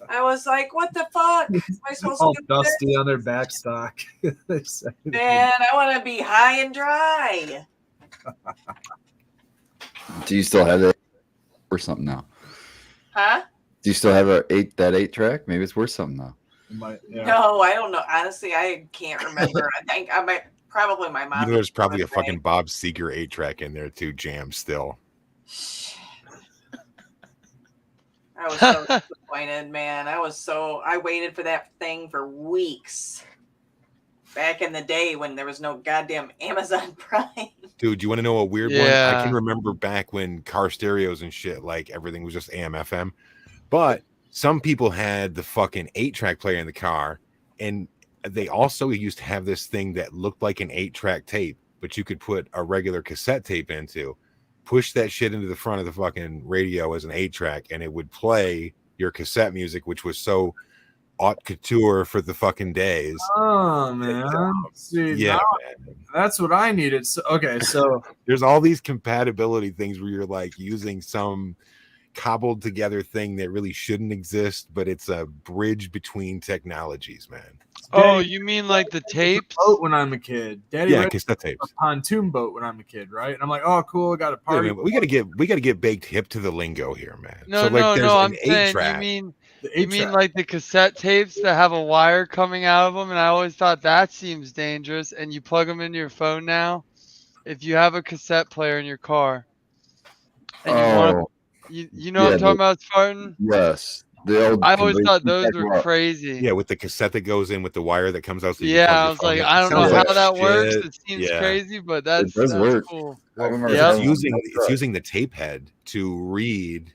Speaker 6: I was like, what the fuck? Am I supposed
Speaker 1: all
Speaker 6: to do
Speaker 1: dusty
Speaker 6: this?
Speaker 1: on their backstock.
Speaker 6: Man, I want to be high and dry.
Speaker 4: Do you still have that or something now?
Speaker 6: Huh?
Speaker 4: Do you still have that 8-track? Maybe it's worth something now.
Speaker 6: No, I don't know. Honestly, I can't remember. I think I might probably my mom.
Speaker 3: You know, there's probably a fucking Bob Seger 8-track in there too, jam still.
Speaker 6: I was so disappointed, man. I waited for that thing for weeks. Back in the day when there was no goddamn Amazon Prime.
Speaker 3: Dude, you want to know a weird one? I can remember back when car stereos and shit, like everything was just AM, FM. But some people had the fucking 8-track player in the car, and they also used to have this thing that looked like an 8-track tape, but you could put a regular cassette tape into, push that shit into the front of the fucking radio as an 8-track, and it would play your cassette music, which was so haute couture for the fucking days.
Speaker 1: Oh, man. See,
Speaker 3: yeah,
Speaker 1: man. That's what I needed. So, okay, so
Speaker 3: there's all these compatibility things where you're like using some cobbled together thing that really shouldn't exist, but it's a bridge between technologies, man.
Speaker 2: Oh, you mean like the tapes?
Speaker 1: Boat when I'm a kid. Daddy,
Speaker 3: yeah, cassette tapes.
Speaker 1: A pontoon boat when I'm a kid, right? And I'm like, oh, cool, I got a party.
Speaker 3: Yeah, man, we gotta get baked hip to the lingo here, man.
Speaker 2: No,
Speaker 3: so, like,
Speaker 2: no. I'm saying you mean like the cassette tapes that have a wire coming out of them, and I always thought that seems dangerous. And you plug them into your phone now. If you have a cassette player in your car, and you want you know what I'm talking about, Spartan?
Speaker 4: Yes.
Speaker 2: I always thought those were crazy.
Speaker 3: Yeah, with the cassette that goes in with the wire that comes out. So
Speaker 2: I was like, I don't know how that works. It seems crazy, but that's
Speaker 4: work.
Speaker 2: Cool.
Speaker 3: It's using the tape head to read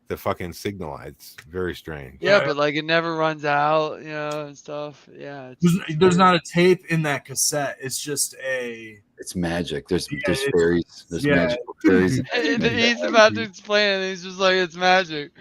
Speaker 3: the fucking signal. It's very strange.
Speaker 2: Yeah, but like it never runs out, you know, and stuff. Yeah.
Speaker 1: There's not a tape in that cassette. It's just
Speaker 4: it's magic. There's fairies. There's magical fairies.
Speaker 2: He's about to explain it. And he's just like, it's magic.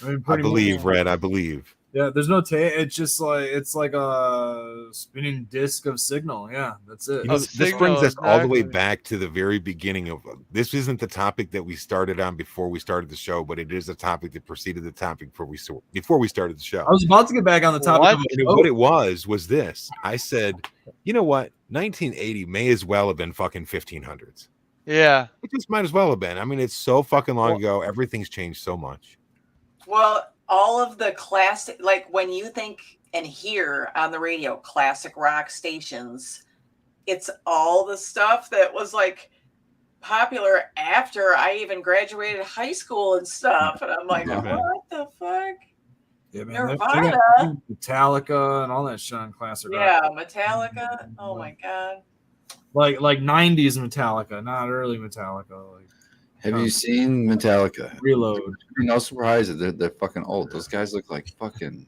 Speaker 3: I believe, Red. I believe.
Speaker 1: Yeah, there's no tape. It's just like it's like a spinning disc of signal. Yeah, that's it.
Speaker 3: You know, this brings us all the way back to the very beginning of this. Isn't the topic that we started on before we started the show, but it is a topic that preceded the topic before we started the show.
Speaker 1: I was about to get back on the topic.
Speaker 3: What it was this. I said, you know what? 1980 may as well have been fucking 1500s.
Speaker 2: Yeah,
Speaker 3: it just might as well have been. I mean, it's so fucking long ago. Everything's changed so much.
Speaker 6: Well, all of the classic, like when you think and hear on the radio classic rock stations, it's all the stuff that was like popular after I even graduated high school and stuff. And I'm like,
Speaker 3: Yeah, man.
Speaker 6: what the fuck?
Speaker 1: Yeah, man.
Speaker 6: Nirvana.
Speaker 1: They got Metallica and all that shit on classic rock.
Speaker 6: Yeah, Metallica. Oh my god.
Speaker 1: Like 90s Metallica, not early Metallica. Like
Speaker 4: Have you seen Metallica?
Speaker 1: Reload.
Speaker 4: No surprise that they're fucking old. Those guys look like fucking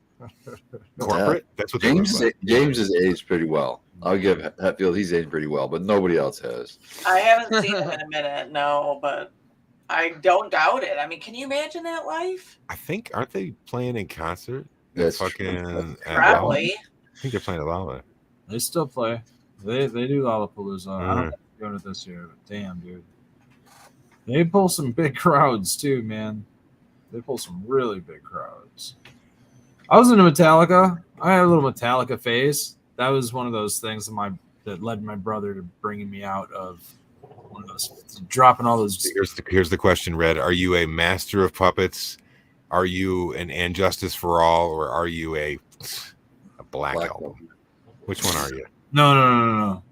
Speaker 3: Corporate. That's what they look
Speaker 4: James.
Speaker 3: like.
Speaker 4: James has aged pretty well. I'll give Hatfield, he's aged pretty well, but nobody else has.
Speaker 6: I haven't seen them in a minute, no, but I don't doubt it. I mean, can you imagine that life?
Speaker 3: I think aren't they playing in concert?
Speaker 4: That's
Speaker 3: fucking
Speaker 6: Probably.
Speaker 3: I think they're playing at Lala.
Speaker 1: They still play. They do Lollapalooza. I don't
Speaker 3: Mm.
Speaker 1: know if they're doing it this year, but damn, dude. They pull some big crowds too, man. They pull some really big crowds. I was into Metallica. I had a little Metallica phase. That was one of those things that led my brother to bringing me out of one of those, dropping all those.
Speaker 3: Here's the question, Red. Are you a master of puppets? Are you an And Justice for All, or are you a Black Album? Which one are you?
Speaker 1: No.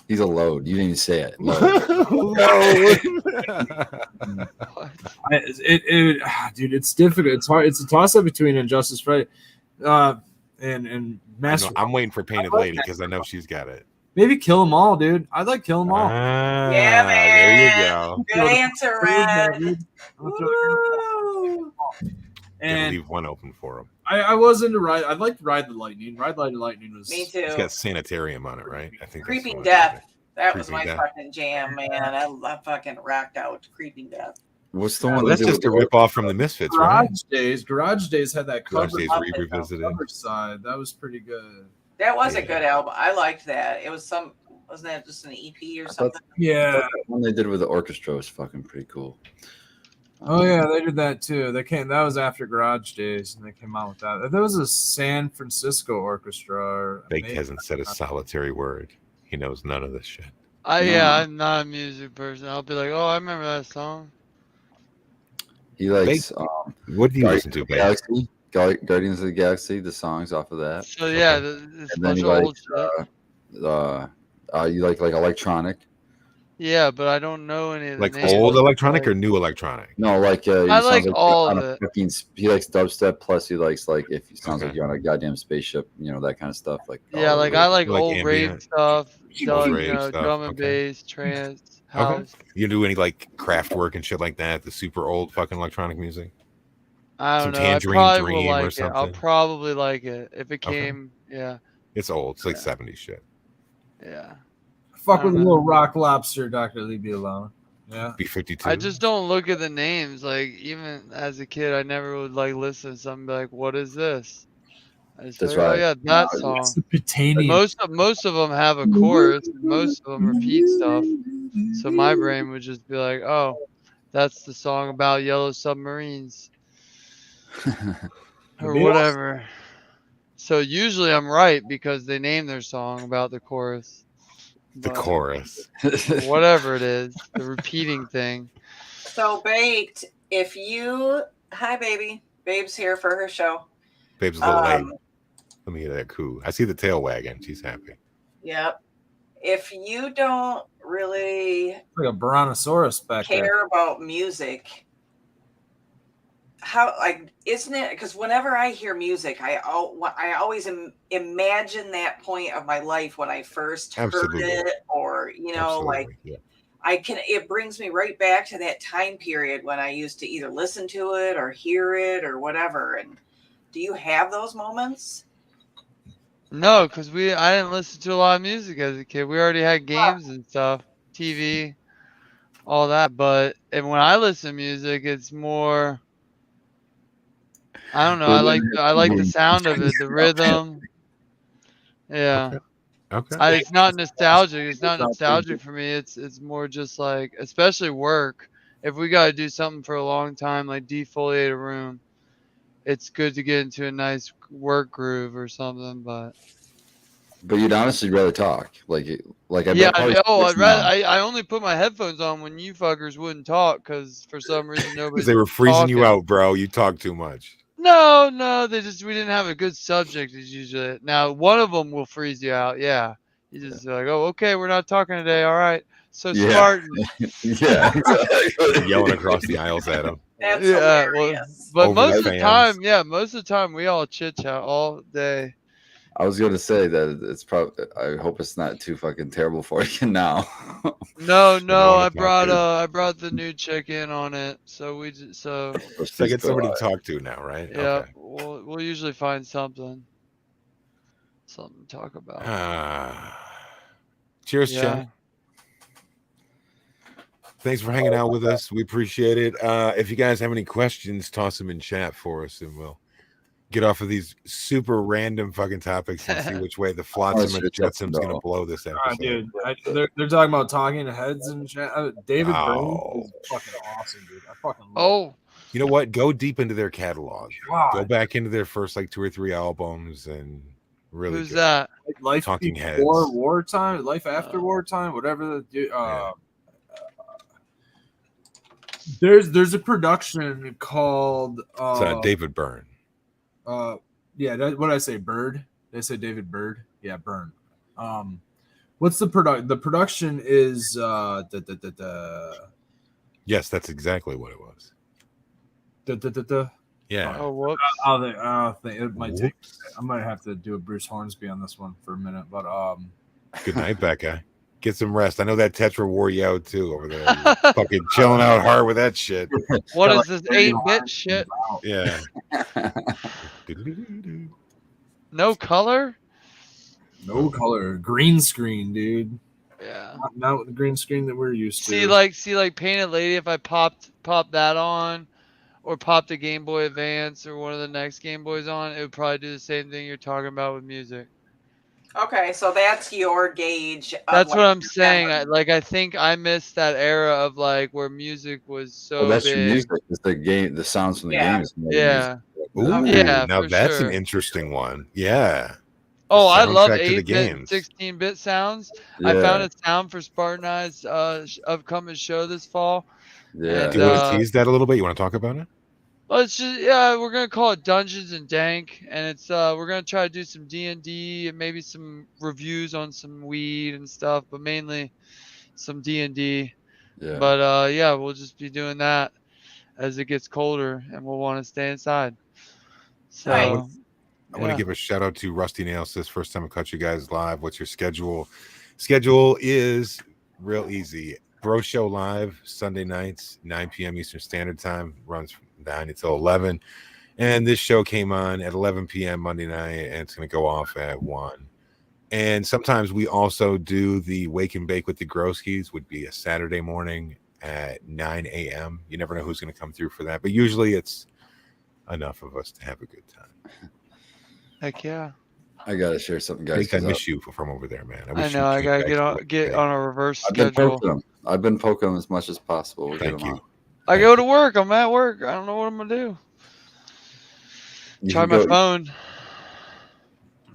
Speaker 4: He's a load. You didn't even say it. Load.
Speaker 1: Dude, it's difficult. It's hard. It's a toss up between Injustice Friday, and Master.
Speaker 3: I'm waiting for Painted Lady because I know she's got it.
Speaker 1: Maybe Kill 'Em All, dude. I'd like Kill 'Em All.
Speaker 6: Yeah,
Speaker 3: There you
Speaker 6: man.
Speaker 3: go.
Speaker 6: Good answer, Red.
Speaker 1: Dude.
Speaker 6: Woo.
Speaker 3: Gotta
Speaker 1: And
Speaker 3: leave one open for him.
Speaker 1: I was into Ride. I liked Ride the Lightning. Ride the Lightning was.
Speaker 6: Me
Speaker 3: It's
Speaker 6: too.
Speaker 3: got Sanitarium on it, right? I think. that's
Speaker 6: Creeping
Speaker 3: what
Speaker 6: Death. That was
Speaker 3: Creeping
Speaker 6: my
Speaker 3: Death.
Speaker 6: fucking jam, man. I fucking rocked out Creeping Death.
Speaker 4: What's the
Speaker 3: Well,
Speaker 4: one?
Speaker 3: that's
Speaker 4: they did
Speaker 3: just a
Speaker 4: with-
Speaker 3: rip off from the Misfits, right?
Speaker 1: Garage Days had that
Speaker 3: Garage
Speaker 1: cover,
Speaker 3: Days
Speaker 6: up
Speaker 3: revisited.
Speaker 1: cover side. That was pretty good.
Speaker 6: That was a
Speaker 3: Yeah.
Speaker 6: good album. I liked that. It was wasn't that just an EP or
Speaker 4: I thought
Speaker 6: something?
Speaker 1: Yeah.
Speaker 4: that one they did with the orchestra was fucking pretty cool.
Speaker 1: Oh yeah, they did that too. They came. That was after Garage Days, and they came out with that. There was a San Francisco orchestra. Or
Speaker 3: Baked
Speaker 1: maybe-
Speaker 3: hasn't said a solitary word. He knows none of this shit.
Speaker 2: Yeah, I'm not a music person. I'll be like, oh, I remember that song.
Speaker 4: He likes
Speaker 3: What do you listen to, Baked?
Speaker 4: Galaxy, Guardians of the Galaxy, the songs off of that.
Speaker 2: So yeah,
Speaker 3: Okay.
Speaker 2: it's a
Speaker 4: And then
Speaker 2: bunch
Speaker 4: he
Speaker 2: of old
Speaker 4: likes
Speaker 2: shit.
Speaker 4: you like electronic.
Speaker 2: Yeah, but I don't know any of the
Speaker 3: Like
Speaker 2: names.
Speaker 3: old electronic
Speaker 2: Like,
Speaker 3: or new electronic?
Speaker 4: No, like
Speaker 2: I
Speaker 4: it sounds
Speaker 2: like
Speaker 4: you're
Speaker 2: all
Speaker 4: on
Speaker 2: of
Speaker 4: a
Speaker 2: it.
Speaker 4: fucking he likes dubstep, plus he likes like if it sounds like
Speaker 3: Okay.
Speaker 4: you're on a goddamn spaceship, that kind of stuff. Like
Speaker 2: Yeah,
Speaker 4: all
Speaker 2: like
Speaker 4: the-
Speaker 2: I like
Speaker 3: Like
Speaker 2: old rave
Speaker 3: ambient.
Speaker 2: stuff,
Speaker 3: Old
Speaker 2: you
Speaker 3: rave
Speaker 2: know,
Speaker 3: stuff,
Speaker 2: drum and
Speaker 3: okay.
Speaker 2: bass, trance, house.
Speaker 3: You do any like craft work and shit like that? The super old fucking electronic music?
Speaker 2: I
Speaker 3: Some
Speaker 2: don't know. I
Speaker 3: Tangerine
Speaker 2: probably
Speaker 3: Dream
Speaker 2: will
Speaker 3: or
Speaker 2: like it. I'll
Speaker 3: something?
Speaker 2: probably like it if it
Speaker 3: Okay.
Speaker 2: came. Yeah,
Speaker 3: It's old. It's like
Speaker 2: Yeah.
Speaker 3: 70s shit.
Speaker 2: yeah.
Speaker 1: Fuck with a
Speaker 2: I don't know.
Speaker 1: little rock lobster, Doctor. Leave me alone. Yeah.
Speaker 3: B-52.
Speaker 2: I just don't look at the names. Like even as a kid, I never would like listen to something and be like, "What is this?" I just
Speaker 4: That's
Speaker 2: like,
Speaker 4: right.
Speaker 2: Oh yeah, that
Speaker 1: It's
Speaker 2: song.
Speaker 1: the Pitanian.
Speaker 2: Most of them have a chorus, and most of them repeat stuff. So my brain would just be like, "Oh, that's the song about yellow submarines or
Speaker 1: Beatles?
Speaker 2: whatever." So usually I'm right because they name their song about the chorus.
Speaker 3: the
Speaker 2: But
Speaker 3: chorus.
Speaker 2: whatever it is, the repeating thing.
Speaker 6: So Baked, hi baby, Babe's here for her show.
Speaker 3: Babe's a little late.
Speaker 6: Um,
Speaker 3: Let me hear that coo. I see the tail wagging. She's happy.
Speaker 6: Yep. If you don't really
Speaker 1: like a brontosaurus back there.
Speaker 6: care about music, isn't it? Because whenever I hear music, I always imagine that point of my life when I first
Speaker 3: Absolutely.
Speaker 6: heard it, or like
Speaker 3: Absolutely. Yeah.
Speaker 6: it brings me right back to that time period when I used to either listen to it or hear it or whatever. And do you have those moments?
Speaker 2: No, because I didn't listen to a lot of music as a kid. We already had games and stuff, TV, all that. And when I listen to music, it's more. I don't know. I like the sound of it, the rhythm. Yeah.
Speaker 3: Okay.
Speaker 2: It's not nostalgic. It's not nostalgic for me. It's more just like, especially work. If we got to do something for a long time, like defoliate a room, it's good to get into a nice work groove or something. But
Speaker 4: But you'd honestly rather talk, like I
Speaker 2: Yeah,
Speaker 4: bet probably
Speaker 2: I'd rather.
Speaker 4: now.
Speaker 2: I only put my headphones on when you fuckers wouldn't talk because for some reason
Speaker 3: Because
Speaker 2: nobody's
Speaker 3: they were freezing you
Speaker 2: talking.
Speaker 3: out, bro. You talk too much.
Speaker 2: No, we didn't have a good subject. Is usually it. Now one of them will freeze you out. Yeah, you just like, oh, okay, we're not talking today. All right. So
Speaker 4: Yeah.
Speaker 2: Spartan.
Speaker 4: Yeah, exactly.
Speaker 3: Yelling across the aisles at him.
Speaker 6: That's
Speaker 2: Yeah, well,
Speaker 6: hilarious.
Speaker 2: but
Speaker 3: Over the
Speaker 2: most of the
Speaker 3: fans.
Speaker 2: time, most of the time we all chit chat all day.
Speaker 4: I was going to say that it's probably. I hope it's not too fucking terrible for you now.
Speaker 2: No,
Speaker 3: don't wanna talk to.
Speaker 2: I brought the new chick in on it. So
Speaker 3: So I get somebody to talk to now, right?
Speaker 2: yeah,
Speaker 3: Okay.
Speaker 2: we'll usually find something to talk about.
Speaker 3: Cheers,
Speaker 2: Yeah.
Speaker 3: chat. Thanks for hanging out with us. We appreciate it. If you guys have any questions, toss them in chat for us, and we'll get off of these super random fucking topics and see which way the Flotsam and Jetsam is going to blow this episode.
Speaker 1: Dude, they're talking about talking heads and chat. David Byrne
Speaker 3: Oh.
Speaker 1: is fucking awesome, dude. I fucking love
Speaker 2: Oh,
Speaker 3: You know what? Go deep into their catalog.
Speaker 1: God.
Speaker 3: Go back into their first like 2 or 3 albums and really
Speaker 2: who's
Speaker 3: good.
Speaker 2: that?
Speaker 1: Life
Speaker 3: Talking
Speaker 1: before
Speaker 3: Heads.
Speaker 1: wartime, life after wartime, whatever the dude.
Speaker 3: Yeah.
Speaker 1: There's a production called
Speaker 3: It's David Byrne.
Speaker 1: yeah, what did I say? Bird. They say David Bird. Yeah, Byrne. What's the product? The production is
Speaker 3: Yes, that's exactly what it was. Yeah.
Speaker 2: Oh, whoops.
Speaker 1: I think it might take.
Speaker 3: Whoops.
Speaker 1: I might have to do a Bruce Hornsby on this one for a minute, but
Speaker 3: Good night, Becca. Get some rest. I know that Tetra wore you out too over there. You're fucking chilling out hard with that shit.
Speaker 2: What is this 8-bit shit?
Speaker 3: Yeah.
Speaker 2: No color?
Speaker 1: No color, green screen, dude.
Speaker 2: Yeah.
Speaker 1: Not the green screen that we're used to.
Speaker 2: See like Painted Lady, if I popped that on or popped a Game Boy Advance or one of the next Game Boys on, it would probably do the same thing you're talking about with music.
Speaker 6: Okay, so that's your gauge.
Speaker 2: That's what I'm
Speaker 6: you
Speaker 2: saying.
Speaker 6: remember.
Speaker 2: I think I missed that era of like where music was so
Speaker 4: Well, that's
Speaker 2: big.
Speaker 4: your music. It's the game. The sounds from the
Speaker 6: Yeah.
Speaker 4: game is more than
Speaker 2: Yeah.
Speaker 4: music.
Speaker 3: Ooh,
Speaker 2: Yeah,
Speaker 3: now
Speaker 2: for
Speaker 3: that's
Speaker 2: sure.
Speaker 3: an interesting one. Yeah.
Speaker 2: Oh, I love
Speaker 3: soundtrack to the
Speaker 2: 8-bit and
Speaker 3: games.
Speaker 2: 16-bit sounds.
Speaker 4: Yeah.
Speaker 2: I found a sound for Spartan Eye's upcoming show this fall.
Speaker 4: Yeah.
Speaker 3: Do you want to tease that a little bit? You want to talk about it?
Speaker 2: Well, it's just we're gonna call it Dungeons and Dank, and it's we're gonna try to do some D&D and maybe some reviews on some weed and stuff, but mainly some D&D.
Speaker 4: Yeah.
Speaker 2: But yeah, we'll just be doing that as it gets colder, and we'll want to stay inside. So
Speaker 6: Nice.
Speaker 3: I want to give a shout out to Rusty Nails. This first time I caught you guys live. What's your schedule? Schedule is real easy. Bro Show live Sunday nights, 9 p.m. Eastern Standard Time. Runs from 9 until 11. And this show came on at 11 p.m. Monday night, and it's going to go off at 1. And sometimes we also do the Wake and Bake with the Groskies, would be a Saturday morning at 9 a.m. You never know who's going to come through for that. But usually it's enough of us to have a good time.
Speaker 2: heck yeah.
Speaker 4: I gotta share something, guys.
Speaker 3: I think I
Speaker 4: 'cause
Speaker 3: miss you from over there, man.
Speaker 2: I
Speaker 3: wish
Speaker 2: know I
Speaker 3: you
Speaker 2: gotta
Speaker 3: came back to
Speaker 2: get on a reverse
Speaker 4: I've been
Speaker 2: schedule.
Speaker 4: poking them. I've been poking them as much as possible. We'll get
Speaker 3: Thank
Speaker 4: them
Speaker 3: you.
Speaker 4: out.
Speaker 2: I go to work. I'm at work. I don't know what I'm gonna do.
Speaker 4: You
Speaker 2: Try
Speaker 4: can
Speaker 2: my
Speaker 4: go-
Speaker 2: phone.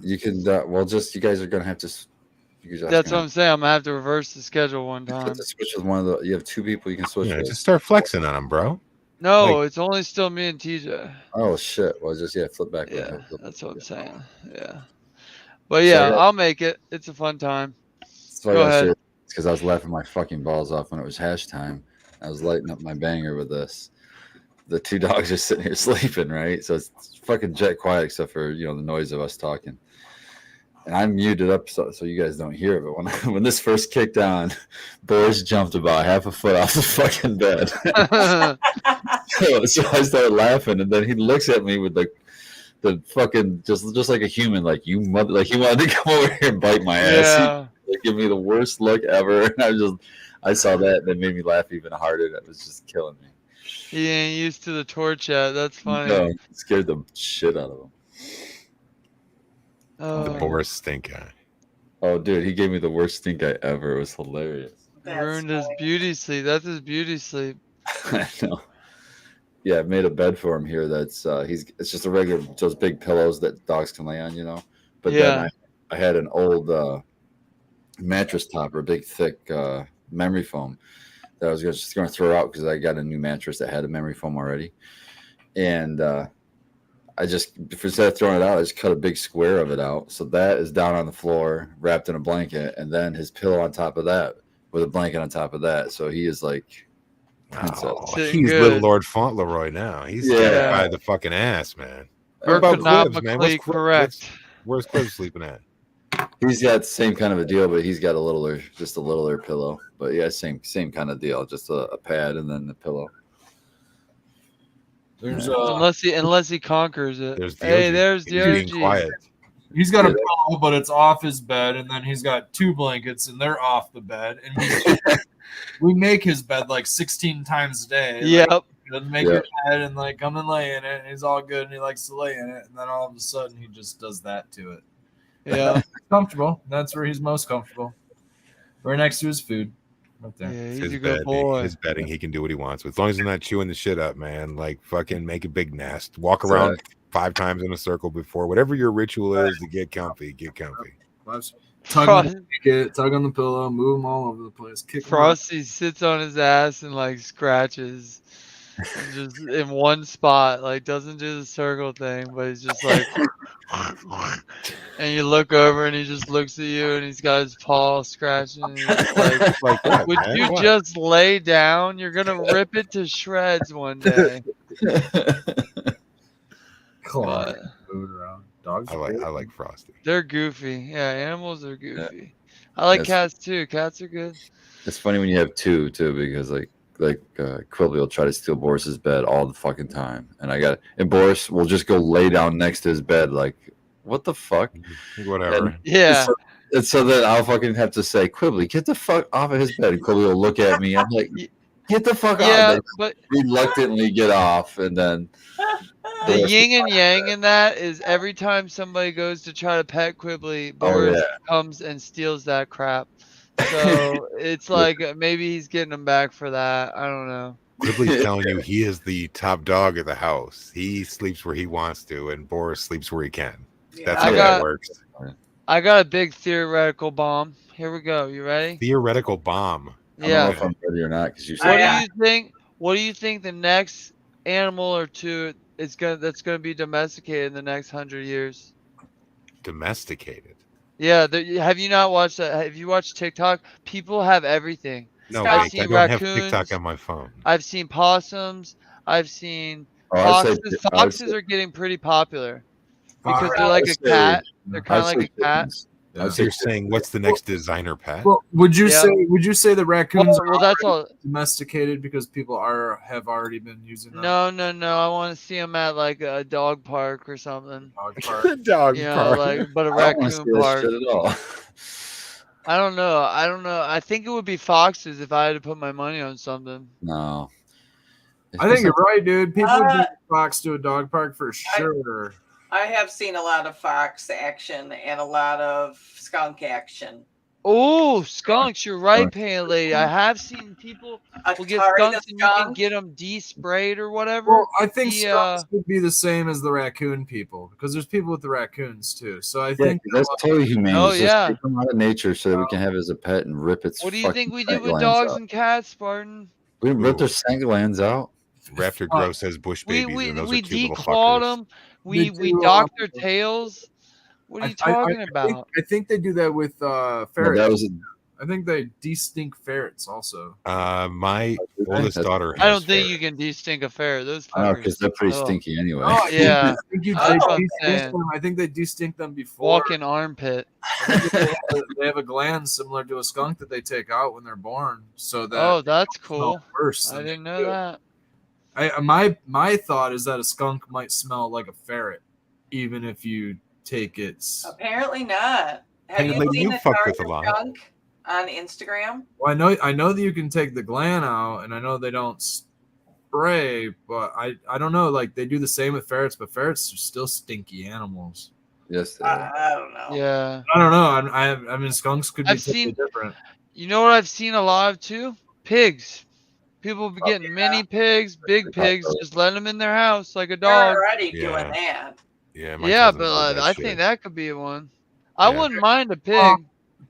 Speaker 4: You can. Well, just you guys are gonna have to. You guys
Speaker 2: That's what
Speaker 4: gonna
Speaker 2: I'm saying. I'm gonna have to reverse the schedule one
Speaker 4: have
Speaker 2: time.
Speaker 4: to switch with one of the. You have 2 people you can switch
Speaker 3: Yeah,
Speaker 4: with.
Speaker 3: just start flexing on them, bro.
Speaker 2: No, it's only still me and TJ.
Speaker 4: Oh shit! Well, just flip back.
Speaker 2: Yeah, that's what I'm
Speaker 4: Yeah.
Speaker 2: saying. Yeah, but
Speaker 4: So
Speaker 2: yeah,
Speaker 4: I got-
Speaker 2: I'll make it. It's a fun time.
Speaker 4: So I
Speaker 2: Go
Speaker 4: gotta
Speaker 2: ahead.
Speaker 4: share because I was laughing my fucking balls off when it was hash time. I was lighting up my banger with this. The 2 dogs are sitting here sleeping, right? So it's fucking jet quiet except for the noise of us talking. And I'm muted up so you guys don't hear it. But when this first kicked on, Boris jumped about half a foot off the fucking bed. So I started laughing, and then he looks at me with the fucking just like a human, like you mother, like he wanted to come over here and bite my ass.
Speaker 2: Yeah.
Speaker 4: He give me the worst look ever, and I saw that, and it made me laugh even harder. That was just killing me.
Speaker 2: He ain't used to the torch yet. That's funny.
Speaker 4: No, it scared the shit out of him.
Speaker 3: The
Speaker 2: Oh,
Speaker 3: Boris stink eye.
Speaker 4: Oh, dude, he gave me the worst stink eye ever. It was hilarious.
Speaker 6: That's
Speaker 2: ruined his
Speaker 6: funny.
Speaker 2: beauty sleep. That's his beauty sleep.
Speaker 4: I know. Yeah, I made a bed for him here. That's it's just a regular those big pillows that dogs can lay on, But
Speaker 2: Yeah.
Speaker 4: then I had an old mattress topper, big thick memory foam that I was just going to throw out because I got a new mattress that had a memory foam already, and I just, instead of throwing it out, I just cut a big square of it out. So that is down on the floor, wrapped in a blanket, and then his pillow on top of that with a blanket on top of that. So he is like princess.
Speaker 3: Oh,
Speaker 2: Sitting
Speaker 3: he's
Speaker 2: good.
Speaker 3: little Lord Fauntleroy now. He's got
Speaker 2: Yeah.
Speaker 3: it by the fucking ass, man.
Speaker 2: Or
Speaker 3: What about Quibs, man?
Speaker 2: canonically correct.
Speaker 3: Where's Quibs sleeping at?
Speaker 4: He's got the same kind of a deal, but he's got just a littler pillow. But yeah, same kind of deal, just a pad and then the pillow.
Speaker 1: There's
Speaker 2: Unless he conquers it.
Speaker 3: There's the
Speaker 2: Hey,
Speaker 3: OG.
Speaker 2: there's
Speaker 3: He's
Speaker 2: the
Speaker 3: being
Speaker 2: OG.
Speaker 3: quiet.
Speaker 1: he's got a pillow, but it's off his bed, and then he's got 2 blankets, and they're off the bed. And we make his bed like 16 times a day.
Speaker 2: Yep.
Speaker 1: Like, he doesn't make your bed and like come and lay in it. And he's all good, and he likes to lay in it. And then all of a sudden, he just does that to it.
Speaker 2: Yeah.
Speaker 1: He's comfortable. That's where he's most comfortable. Right next to his food. Right there.
Speaker 2: Yeah, he's
Speaker 3: His
Speaker 2: a good
Speaker 3: bed,
Speaker 2: boy.
Speaker 3: his bedding, he can do what he wants with. As long as he's not chewing the shit up, man. Like fucking make a big nest. Walk around 5 times in a circle before. Whatever your ritual is to get comfy, get comfy.
Speaker 1: Tug on the blanket, tug on the pillow, move him all over the place. Kick him out.
Speaker 2: Frosty sits on his ass and like scratches and just in one spot, like doesn't do the circle thing, but he's just like and you look over and he just looks at you and he's got his paw scratching and he's like,
Speaker 3: Like that,
Speaker 2: would
Speaker 3: man.
Speaker 2: you
Speaker 3: What?
Speaker 2: just lay down? You're gonna rip it to shreds one day.
Speaker 1: Claw, moving around. Dogs.
Speaker 3: I like Frosty.
Speaker 2: They're goofy. Yeah, animals are goofy. I like cats too. Cats are good.
Speaker 4: It's funny when you have 2 too, because like Quilby will try to steal Boris's bed all the fucking time, and Boris will just go lay down next to his bed, like, what the fuck?
Speaker 3: Whatever.
Speaker 2: Yeah.
Speaker 4: And so then I'll fucking have to say, Quibbly, get the fuck off of his bed. And Quibbly will look at me. I'm like, get the fuck
Speaker 2: Yeah,
Speaker 4: off.
Speaker 2: but
Speaker 4: Reluctantly get off, and then
Speaker 2: the yin and yang in that is every time somebody goes to try to pet Quibbly, Boris comes and steals that crap. So it's like maybe he's getting him back for that. I don't know.
Speaker 3: Quibbly's telling you he is the top dog of the house. He sleeps where he wants to, and Boris sleeps where he can. That's how that works.
Speaker 2: I got a big theoretical bomb. Here we go. You ready?
Speaker 3: Theoretical bomb.
Speaker 4: I don't know if I'm ready or not, because you
Speaker 2: What
Speaker 4: said
Speaker 2: do you think? What do you think the next animal or two that's gonna be domesticated in the next 100 years?
Speaker 3: Domesticated.
Speaker 2: Yeah. Have you not watched that? Have you watched TikTok? People have everything.
Speaker 3: No,
Speaker 2: I've
Speaker 3: wait,
Speaker 2: seen
Speaker 3: I don't
Speaker 2: raccoons.
Speaker 3: have TikTok on my phone.
Speaker 2: I've seen possums. I've seen
Speaker 4: I'd
Speaker 2: foxes.
Speaker 4: say- I would
Speaker 2: Foxes
Speaker 4: say-
Speaker 2: are getting pretty popular because
Speaker 1: Fox.
Speaker 2: they're like a
Speaker 4: I'd say-
Speaker 2: cat. They're kind of
Speaker 4: I'd
Speaker 2: like
Speaker 4: say
Speaker 2: a cat.
Speaker 4: kittens.
Speaker 1: Yeah.
Speaker 3: So you're saying what's the next designer pet?
Speaker 1: Well, would you
Speaker 2: Yeah.
Speaker 1: say the raccoons
Speaker 2: Well, that's all.
Speaker 1: are domesticated because people have already been using them?
Speaker 2: No. I want to see them at like a dog park or something.
Speaker 1: Dog park.
Speaker 3: Dog
Speaker 2: You know,
Speaker 3: park.
Speaker 2: like but a
Speaker 4: I don't want to see
Speaker 2: raccoon
Speaker 4: that
Speaker 2: park.
Speaker 4: shit at all.
Speaker 2: I don't know. I think it would be foxes if I had to put my money on something.
Speaker 4: No.
Speaker 1: I think you're right, dude. People would
Speaker 6: Uh,
Speaker 1: bring fox to a dog park for sure.
Speaker 6: I have seen a lot of fox action and a lot of skunk action.
Speaker 2: Oh, skunks! You're right, Pan Lady. I have seen people will get
Speaker 6: Atari
Speaker 2: skunks
Speaker 6: the
Speaker 2: and you can
Speaker 6: skunk.
Speaker 2: get them de-sprayed or whatever.
Speaker 1: Well, I think
Speaker 2: The,
Speaker 1: skunks would be the same as the raccoon people because there's people with the raccoons too. So I
Speaker 4: Yeah,
Speaker 1: think
Speaker 4: 'cause that's totally humane.
Speaker 2: Oh,
Speaker 4: It's just
Speaker 2: yeah.
Speaker 4: take them out of nature so that we can have it as a pet and rip its
Speaker 2: What do you
Speaker 4: fucking
Speaker 2: think we
Speaker 4: scent
Speaker 2: did with
Speaker 4: glands
Speaker 2: dogs
Speaker 4: out.
Speaker 2: and cats, Spartan?
Speaker 4: We ripped their scent glands out.
Speaker 3: Raptor Gross says bush
Speaker 2: We
Speaker 3: babies, and those
Speaker 2: we
Speaker 3: are cute little
Speaker 2: declawed
Speaker 3: fuckers.
Speaker 2: them. We
Speaker 1: They do,
Speaker 2: docked their tails. What are you
Speaker 1: I
Speaker 2: talking
Speaker 1: think-
Speaker 2: about?
Speaker 1: I think they do that with
Speaker 4: No,
Speaker 1: ferrets.
Speaker 4: that was
Speaker 1: I think they de-stink ferrets also.
Speaker 3: My oldest
Speaker 4: That's-
Speaker 3: daughter.
Speaker 2: I don't
Speaker 3: has
Speaker 2: think
Speaker 3: ferrets.
Speaker 2: you can de-stink a ferret. Those
Speaker 4: I know,
Speaker 2: fuckers.
Speaker 4: because they're pretty
Speaker 2: Oh.
Speaker 4: stinky anyway.
Speaker 1: No, I think-
Speaker 2: Yeah.
Speaker 1: I think
Speaker 2: That's what I'm
Speaker 1: de-stink
Speaker 2: saying.
Speaker 1: them. I think they de-stink them before.
Speaker 2: Walking armpit.
Speaker 1: They have a gland similar to a skunk that they take out when they're born, so that
Speaker 2: Oh, that's
Speaker 1: they smell
Speaker 2: cool.
Speaker 1: worse
Speaker 2: I
Speaker 1: than
Speaker 2: didn't
Speaker 1: they
Speaker 2: know
Speaker 1: do.
Speaker 2: that.
Speaker 1: My thought is that a skunk might smell like a ferret, even if you take its.
Speaker 6: Apparently not. Have
Speaker 3: Hey,
Speaker 6: you
Speaker 3: lady,
Speaker 6: seen
Speaker 3: you
Speaker 6: a
Speaker 3: fucked with a
Speaker 6: target
Speaker 3: lot.
Speaker 6: skunk on Instagram?
Speaker 1: Well, I know that you can take the gland out, and I know they don't spray, but I don't know. Like they do the same with ferrets, but ferrets are still stinky animals.
Speaker 4: Yes, they are.
Speaker 6: I don't know.
Speaker 2: Yeah.
Speaker 1: I don't know. I mean, skunks could be
Speaker 2: I've
Speaker 1: totally
Speaker 2: seen-
Speaker 1: different.
Speaker 2: You know what I've seen a lot of too? Pigs. People be getting mini pigs, big pigs, just letting them in their house like a
Speaker 6: They're
Speaker 2: dog.
Speaker 6: already
Speaker 3: Yeah.
Speaker 6: doing that.
Speaker 3: Yeah, my
Speaker 2: Yeah,
Speaker 3: cousin
Speaker 2: but
Speaker 3: does that
Speaker 2: I
Speaker 3: shit.
Speaker 2: think that could be one. I
Speaker 3: Yeah.
Speaker 2: wouldn't mind a pig.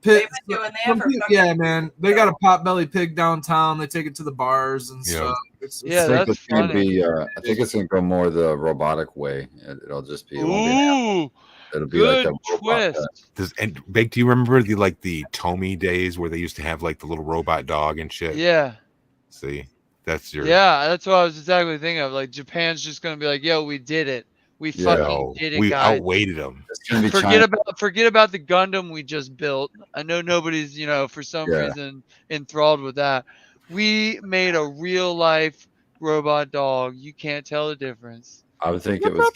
Speaker 6: They've been doing that for fucking-
Speaker 1: yeah, man. They got a potbelly pig downtown. They take it to the bars and
Speaker 3: Yeah.
Speaker 1: stuff. It's
Speaker 2: Yeah,
Speaker 4: I think
Speaker 2: that's
Speaker 4: it's gonna
Speaker 2: funny.
Speaker 4: be. I think it's gonna go more the robotic way. It'll just be. It won't be.
Speaker 2: Ooh,
Speaker 4: It'll be like
Speaker 2: good
Speaker 4: a robot
Speaker 2: twist.
Speaker 3: And Bake, do you remember the Tomy days where they used to have like the little robot dog and shit?
Speaker 2: Yeah.
Speaker 3: See, that's your
Speaker 2: Yeah, that's what I was exactly thinking of. Like Japan's just gonna be like, "Yo, we did it. We
Speaker 4: Yeah.
Speaker 2: fucking
Speaker 3: No,
Speaker 2: did it,
Speaker 3: we
Speaker 2: guys.
Speaker 3: outweighted them.
Speaker 4: It's gonna be
Speaker 2: Forget about the Gundam we just built. I know nobody's, for some
Speaker 4: Yeah.
Speaker 2: reason enthralled with that. We made a real life robot dog. You can't tell the difference.
Speaker 4: I would think it was.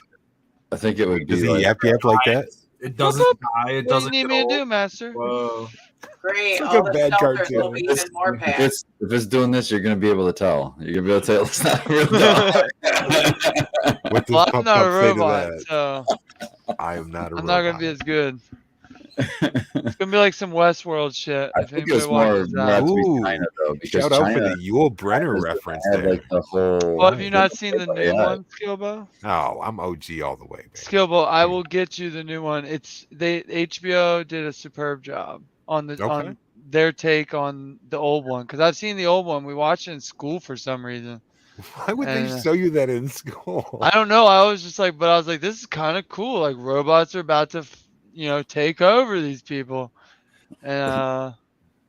Speaker 4: I think it would
Speaker 3: Does
Speaker 4: be
Speaker 3: he
Speaker 4: like.
Speaker 3: yap like that?
Speaker 1: It doesn't die. It
Speaker 2: What do you
Speaker 1: doesn't.
Speaker 2: need
Speaker 1: get
Speaker 2: me to
Speaker 1: old.
Speaker 2: do, Master?
Speaker 1: Whoa.
Speaker 6: Great.
Speaker 3: It's like
Speaker 6: All
Speaker 3: a
Speaker 6: the
Speaker 3: bad
Speaker 6: shelters will
Speaker 3: cartoon.
Speaker 6: be even more
Speaker 4: If
Speaker 6: packed.
Speaker 4: it's doing this, you're gonna be able to tell. You're gonna be able to tell it's not a real dog.
Speaker 3: What does
Speaker 2: Well, I'm
Speaker 3: Pup
Speaker 2: not a
Speaker 3: Pup say to
Speaker 2: robot,
Speaker 3: that?
Speaker 2: so
Speaker 3: I am not a
Speaker 2: I'm
Speaker 3: robot.
Speaker 2: not gonna be as good. It's gonna be like some Westworld shit.
Speaker 4: I
Speaker 2: If
Speaker 4: think
Speaker 2: anybody
Speaker 4: it's more
Speaker 2: watches
Speaker 4: more
Speaker 2: that.
Speaker 4: have to be
Speaker 3: Ooh,
Speaker 4: China though, because
Speaker 3: Shout out for
Speaker 4: China
Speaker 3: the Yul Brenner
Speaker 4: doesn't
Speaker 3: reference
Speaker 4: have
Speaker 3: there.
Speaker 4: like the whole.
Speaker 2: Well, have you not seen the new
Speaker 4: AI.
Speaker 2: one, Skilbo?
Speaker 3: Oh, I'm OG all the way, baby.
Speaker 2: Skilbo, I will get you the new one. HBO did a superb job on
Speaker 3: Okay.
Speaker 2: on their take on the old one, because I've seen the old one. We watched it in school for some reason.
Speaker 3: Why would they
Speaker 2: And,
Speaker 3: show you that in school?
Speaker 2: I don't know. I was just like, but I was like, this is kind of cool. Like robots are about to, take over these people. And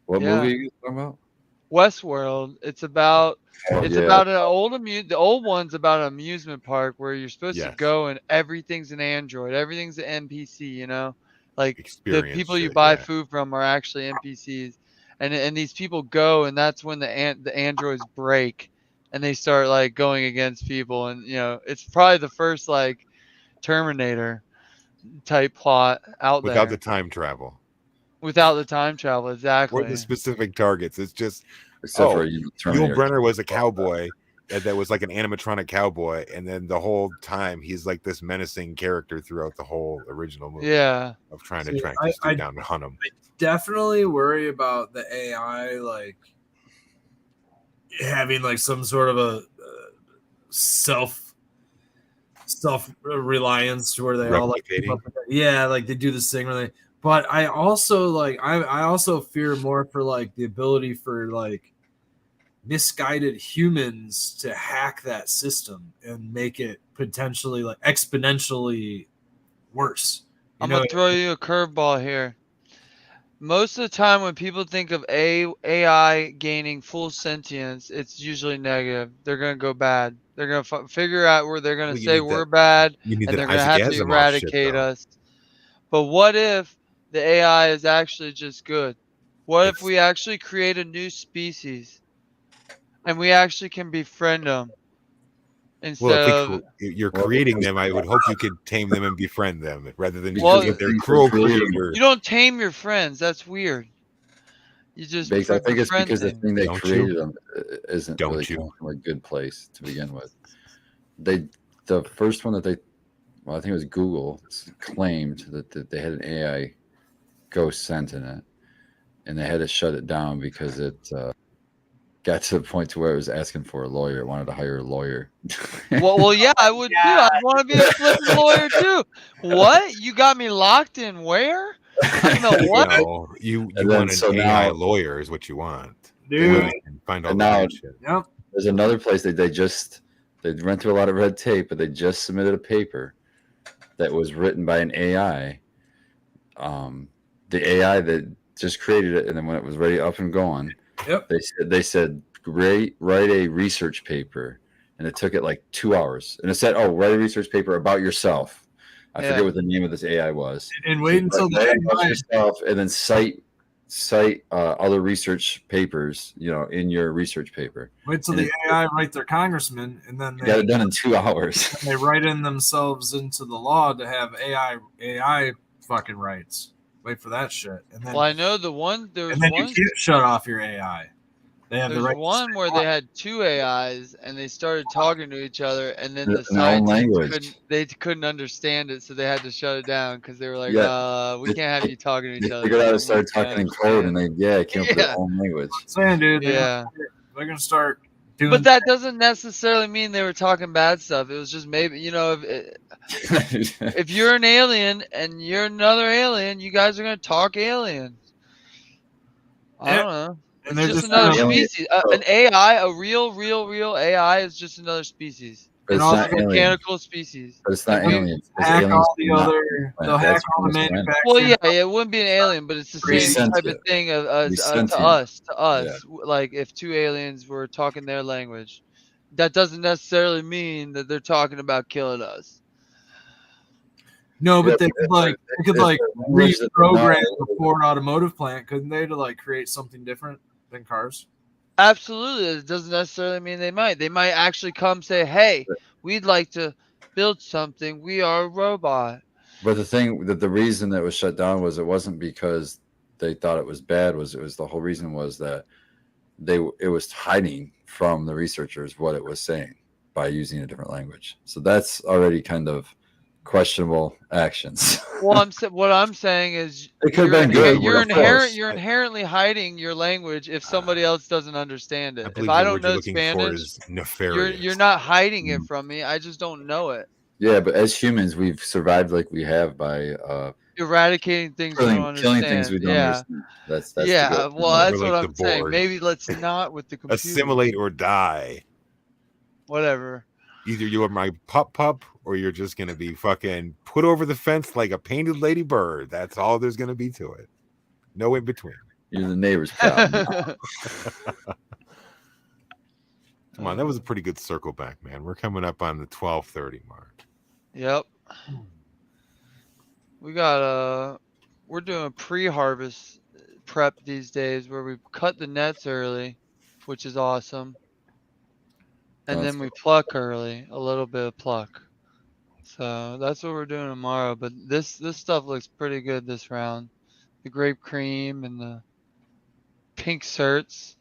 Speaker 4: What
Speaker 2: yeah.
Speaker 4: movie are you talking about?
Speaker 2: Westworld. It's about
Speaker 4: Oh,
Speaker 2: it's
Speaker 4: yeah.
Speaker 2: about an the old one's about an amusement park where you're supposed to
Speaker 3: Yes.
Speaker 2: go and everything's an android, everything's an NPC. Like the
Speaker 3: Experience
Speaker 2: people you
Speaker 3: shit,
Speaker 2: buy
Speaker 3: yeah.
Speaker 2: food from are actually NPCs, and these people go, and that's when the androids break, and they start like going against people, and it's probably the first like Terminator type plot out
Speaker 3: Without
Speaker 2: there
Speaker 3: the time travel
Speaker 2: without the time travel. Exactly.
Speaker 3: or the specific targets. It's just
Speaker 4: Except for
Speaker 3: Yul
Speaker 4: Terminator.
Speaker 3: Brenner was a cowboy that was like an animatronic cowboy, and then the whole time he's like this menacing character throughout the whole original movie.
Speaker 2: Yeah.
Speaker 3: Of trying to
Speaker 1: See,
Speaker 3: track
Speaker 1: I-
Speaker 3: this dude
Speaker 1: I-
Speaker 3: down and hunt him.
Speaker 1: Definitely worry about the AI like having like some sort of a self reliance to where they all like keep
Speaker 3: Replicating.
Speaker 1: up with it. Yeah, like they do this thing where they. But I also like I also fear more for like the ability for like misguided humans to hack that system and make it potentially like exponentially worse.
Speaker 2: I'm gonna throw you a curveball here. Most of the time, when people think of AI gaining full sentience, it's usually negative. They're gonna go bad. They're gonna figure out where they're gonna
Speaker 3: Well, you
Speaker 2: say
Speaker 3: need
Speaker 2: we're
Speaker 3: that-
Speaker 2: bad,
Speaker 3: You need
Speaker 2: and
Speaker 3: that
Speaker 2: they're gonna
Speaker 3: Isaac
Speaker 2: have to
Speaker 3: Asimov shit,
Speaker 2: eradicate
Speaker 3: though.
Speaker 2: us. But what if the AI is actually just good? What if
Speaker 3: It's-
Speaker 2: we actually create a new species, and we actually can befriend them instead
Speaker 3: Well,
Speaker 2: of
Speaker 3: you're creating them, I would hope you could tame them and befriend them rather than
Speaker 2: Well,
Speaker 3: because they're
Speaker 4: things
Speaker 3: cruel
Speaker 4: are created-
Speaker 3: creators.
Speaker 2: you don't tame your friends. That's weird. You just
Speaker 4: Bakes, I think it's
Speaker 2: befriend
Speaker 4: because the
Speaker 2: them.
Speaker 4: thing they
Speaker 3: Don't you?
Speaker 4: created them isn't
Speaker 3: Don't
Speaker 4: really
Speaker 3: you?
Speaker 4: coming from a good place to begin with. The first one that I think it was Google claimed that they had an AI ghost sent in it, and they had to shut it down because it got to the point to where it was asking for a lawyer. It wanted to hire a lawyer.
Speaker 2: Well, yeah, I would too. I'd want to be a flipping lawyer too. What? You got me locked in where? I'm the what?
Speaker 3: No, you
Speaker 4: And then
Speaker 3: want an
Speaker 4: so
Speaker 3: AI
Speaker 4: now-
Speaker 3: lawyer is what you want.
Speaker 1: Dude.
Speaker 3: Where they can find all
Speaker 4: And
Speaker 3: the
Speaker 4: now-
Speaker 3: good shit.
Speaker 1: Yep.
Speaker 4: There's another place they went through a lot of red tape, but they just submitted a paper that was written by an AI. The AI that just created it, and then when it was ready up and going,
Speaker 1: Yep.
Speaker 4: they said write a research paper, and it took it like 2 hours, and it said, "Oh, write a research paper about yourself." I
Speaker 2: Yeah.
Speaker 4: forget what the name of this AI was.
Speaker 1: And wait until
Speaker 4: Write about
Speaker 1: the
Speaker 4: yourself, and then cite other research papers, in your research paper.
Speaker 1: wait till the AI write their congressman, and then
Speaker 4: You got it done in 2 hours.
Speaker 1: they write in themselves into the law to have AI fucking rights. Wait for that shit, and then
Speaker 2: Well, I know the one. There's
Speaker 1: and then
Speaker 2: one.
Speaker 1: you can't shut off your AI. They have the
Speaker 2: There's
Speaker 1: right.
Speaker 2: one where they had two AIs and they started talking to each other, and then
Speaker 4: In
Speaker 2: the
Speaker 4: their own
Speaker 2: scientists
Speaker 4: language.
Speaker 2: couldn't understand it, so they had to shut it down because they were like,
Speaker 4: Yeah.
Speaker 2: we can't have you talking to
Speaker 4: They
Speaker 2: each other.
Speaker 4: figured out how to
Speaker 2: Someone
Speaker 4: start
Speaker 2: can't
Speaker 4: talking in code, and
Speaker 2: understand."
Speaker 4: they came up with
Speaker 2: Yeah.
Speaker 4: their own language.
Speaker 1: saying, dude.
Speaker 2: Yeah.
Speaker 1: They're gonna start doing
Speaker 2: But that doesn't necessarily mean they were talking bad stuff. It was just maybe, if you're an alien and you're another alien, you guys are going to talk alien. I don't know.
Speaker 1: and
Speaker 2: It's
Speaker 1: they're
Speaker 2: just
Speaker 1: just
Speaker 2: another
Speaker 4: alien.
Speaker 2: species. An AI, a real AI is just another species.
Speaker 4: But
Speaker 1: And
Speaker 4: it's
Speaker 1: also
Speaker 4: not alien.
Speaker 2: Mechanical species.
Speaker 4: But it's not
Speaker 2: And we-
Speaker 4: aliens. It's
Speaker 1: hack
Speaker 4: aliens
Speaker 1: all the
Speaker 4: from not
Speaker 1: other.
Speaker 4: planet.
Speaker 1: They'll hack
Speaker 4: That's
Speaker 1: all the
Speaker 4: from this planet.
Speaker 2: Well,
Speaker 1: manufacturing.
Speaker 2: yeah, it wouldn't be an alien, but it's the
Speaker 4: Pretty
Speaker 2: same type of
Speaker 4: sentient.
Speaker 2: thing to
Speaker 4: Pretty sentient.
Speaker 2: us. To us,
Speaker 4: Yeah.
Speaker 2: like if two aliens were talking their language, that doesn't necessarily mean that they're talking about killing us.
Speaker 1: No, but they
Speaker 4: Yeah,
Speaker 1: could like
Speaker 4: if the language that they're not-
Speaker 1: reprogram the Ford automotive plant, couldn't they, to like create something different than cars?
Speaker 2: Absolutely, it doesn't necessarily mean they might. They might actually come say, "Hey, we'd like to build something. We are a robot."
Speaker 4: But the thing that the reason that it was shut down was it wasn't because they thought it was bad. It was the whole reason was that it was hiding from the researchers what it was saying by using a different language. So that's already kind of questionable actions.
Speaker 2: Well, what I'm saying is,
Speaker 4: It could have been good.
Speaker 2: You're
Speaker 4: of course.
Speaker 2: inherently hiding your language if somebody else doesn't understand
Speaker 3: I
Speaker 2: it. If
Speaker 3: believe
Speaker 2: I
Speaker 3: the
Speaker 2: don't
Speaker 3: word you're
Speaker 2: know
Speaker 3: looking for
Speaker 2: Spanish,
Speaker 3: is nefarious.
Speaker 2: you're not hiding it from me. I just don't know it.
Speaker 4: Yeah, but as humans, we've survived like we have by
Speaker 2: Eradicating things we don't understand.
Speaker 4: killing things we don't understand. That's the
Speaker 2: yeah.
Speaker 4: good.
Speaker 2: Well, that's
Speaker 3: We're
Speaker 2: what
Speaker 3: like
Speaker 2: I'm
Speaker 3: the
Speaker 2: saying.
Speaker 3: Borg.
Speaker 2: Maybe let's not with the computer.
Speaker 3: Assimilate or die.
Speaker 2: Whatever.
Speaker 3: Either you are my pup or you're just gonna be fucking put over the fence like a painted lady bird. That's all there's gonna be to it. No in between.
Speaker 4: You're the neighbor's problem.
Speaker 3: Come on, that was a pretty good circle back, man. We're coming up on the 12:30 mark.
Speaker 2: Yep. We're doing pre-harvest prep these days where we cut the nets early, which is awesome. And
Speaker 4: That's
Speaker 2: then we pluck early, a little bit of pluck. So that's what we're doing tomorrow. But this stuff looks pretty good this round. The grape cream and the pink certs.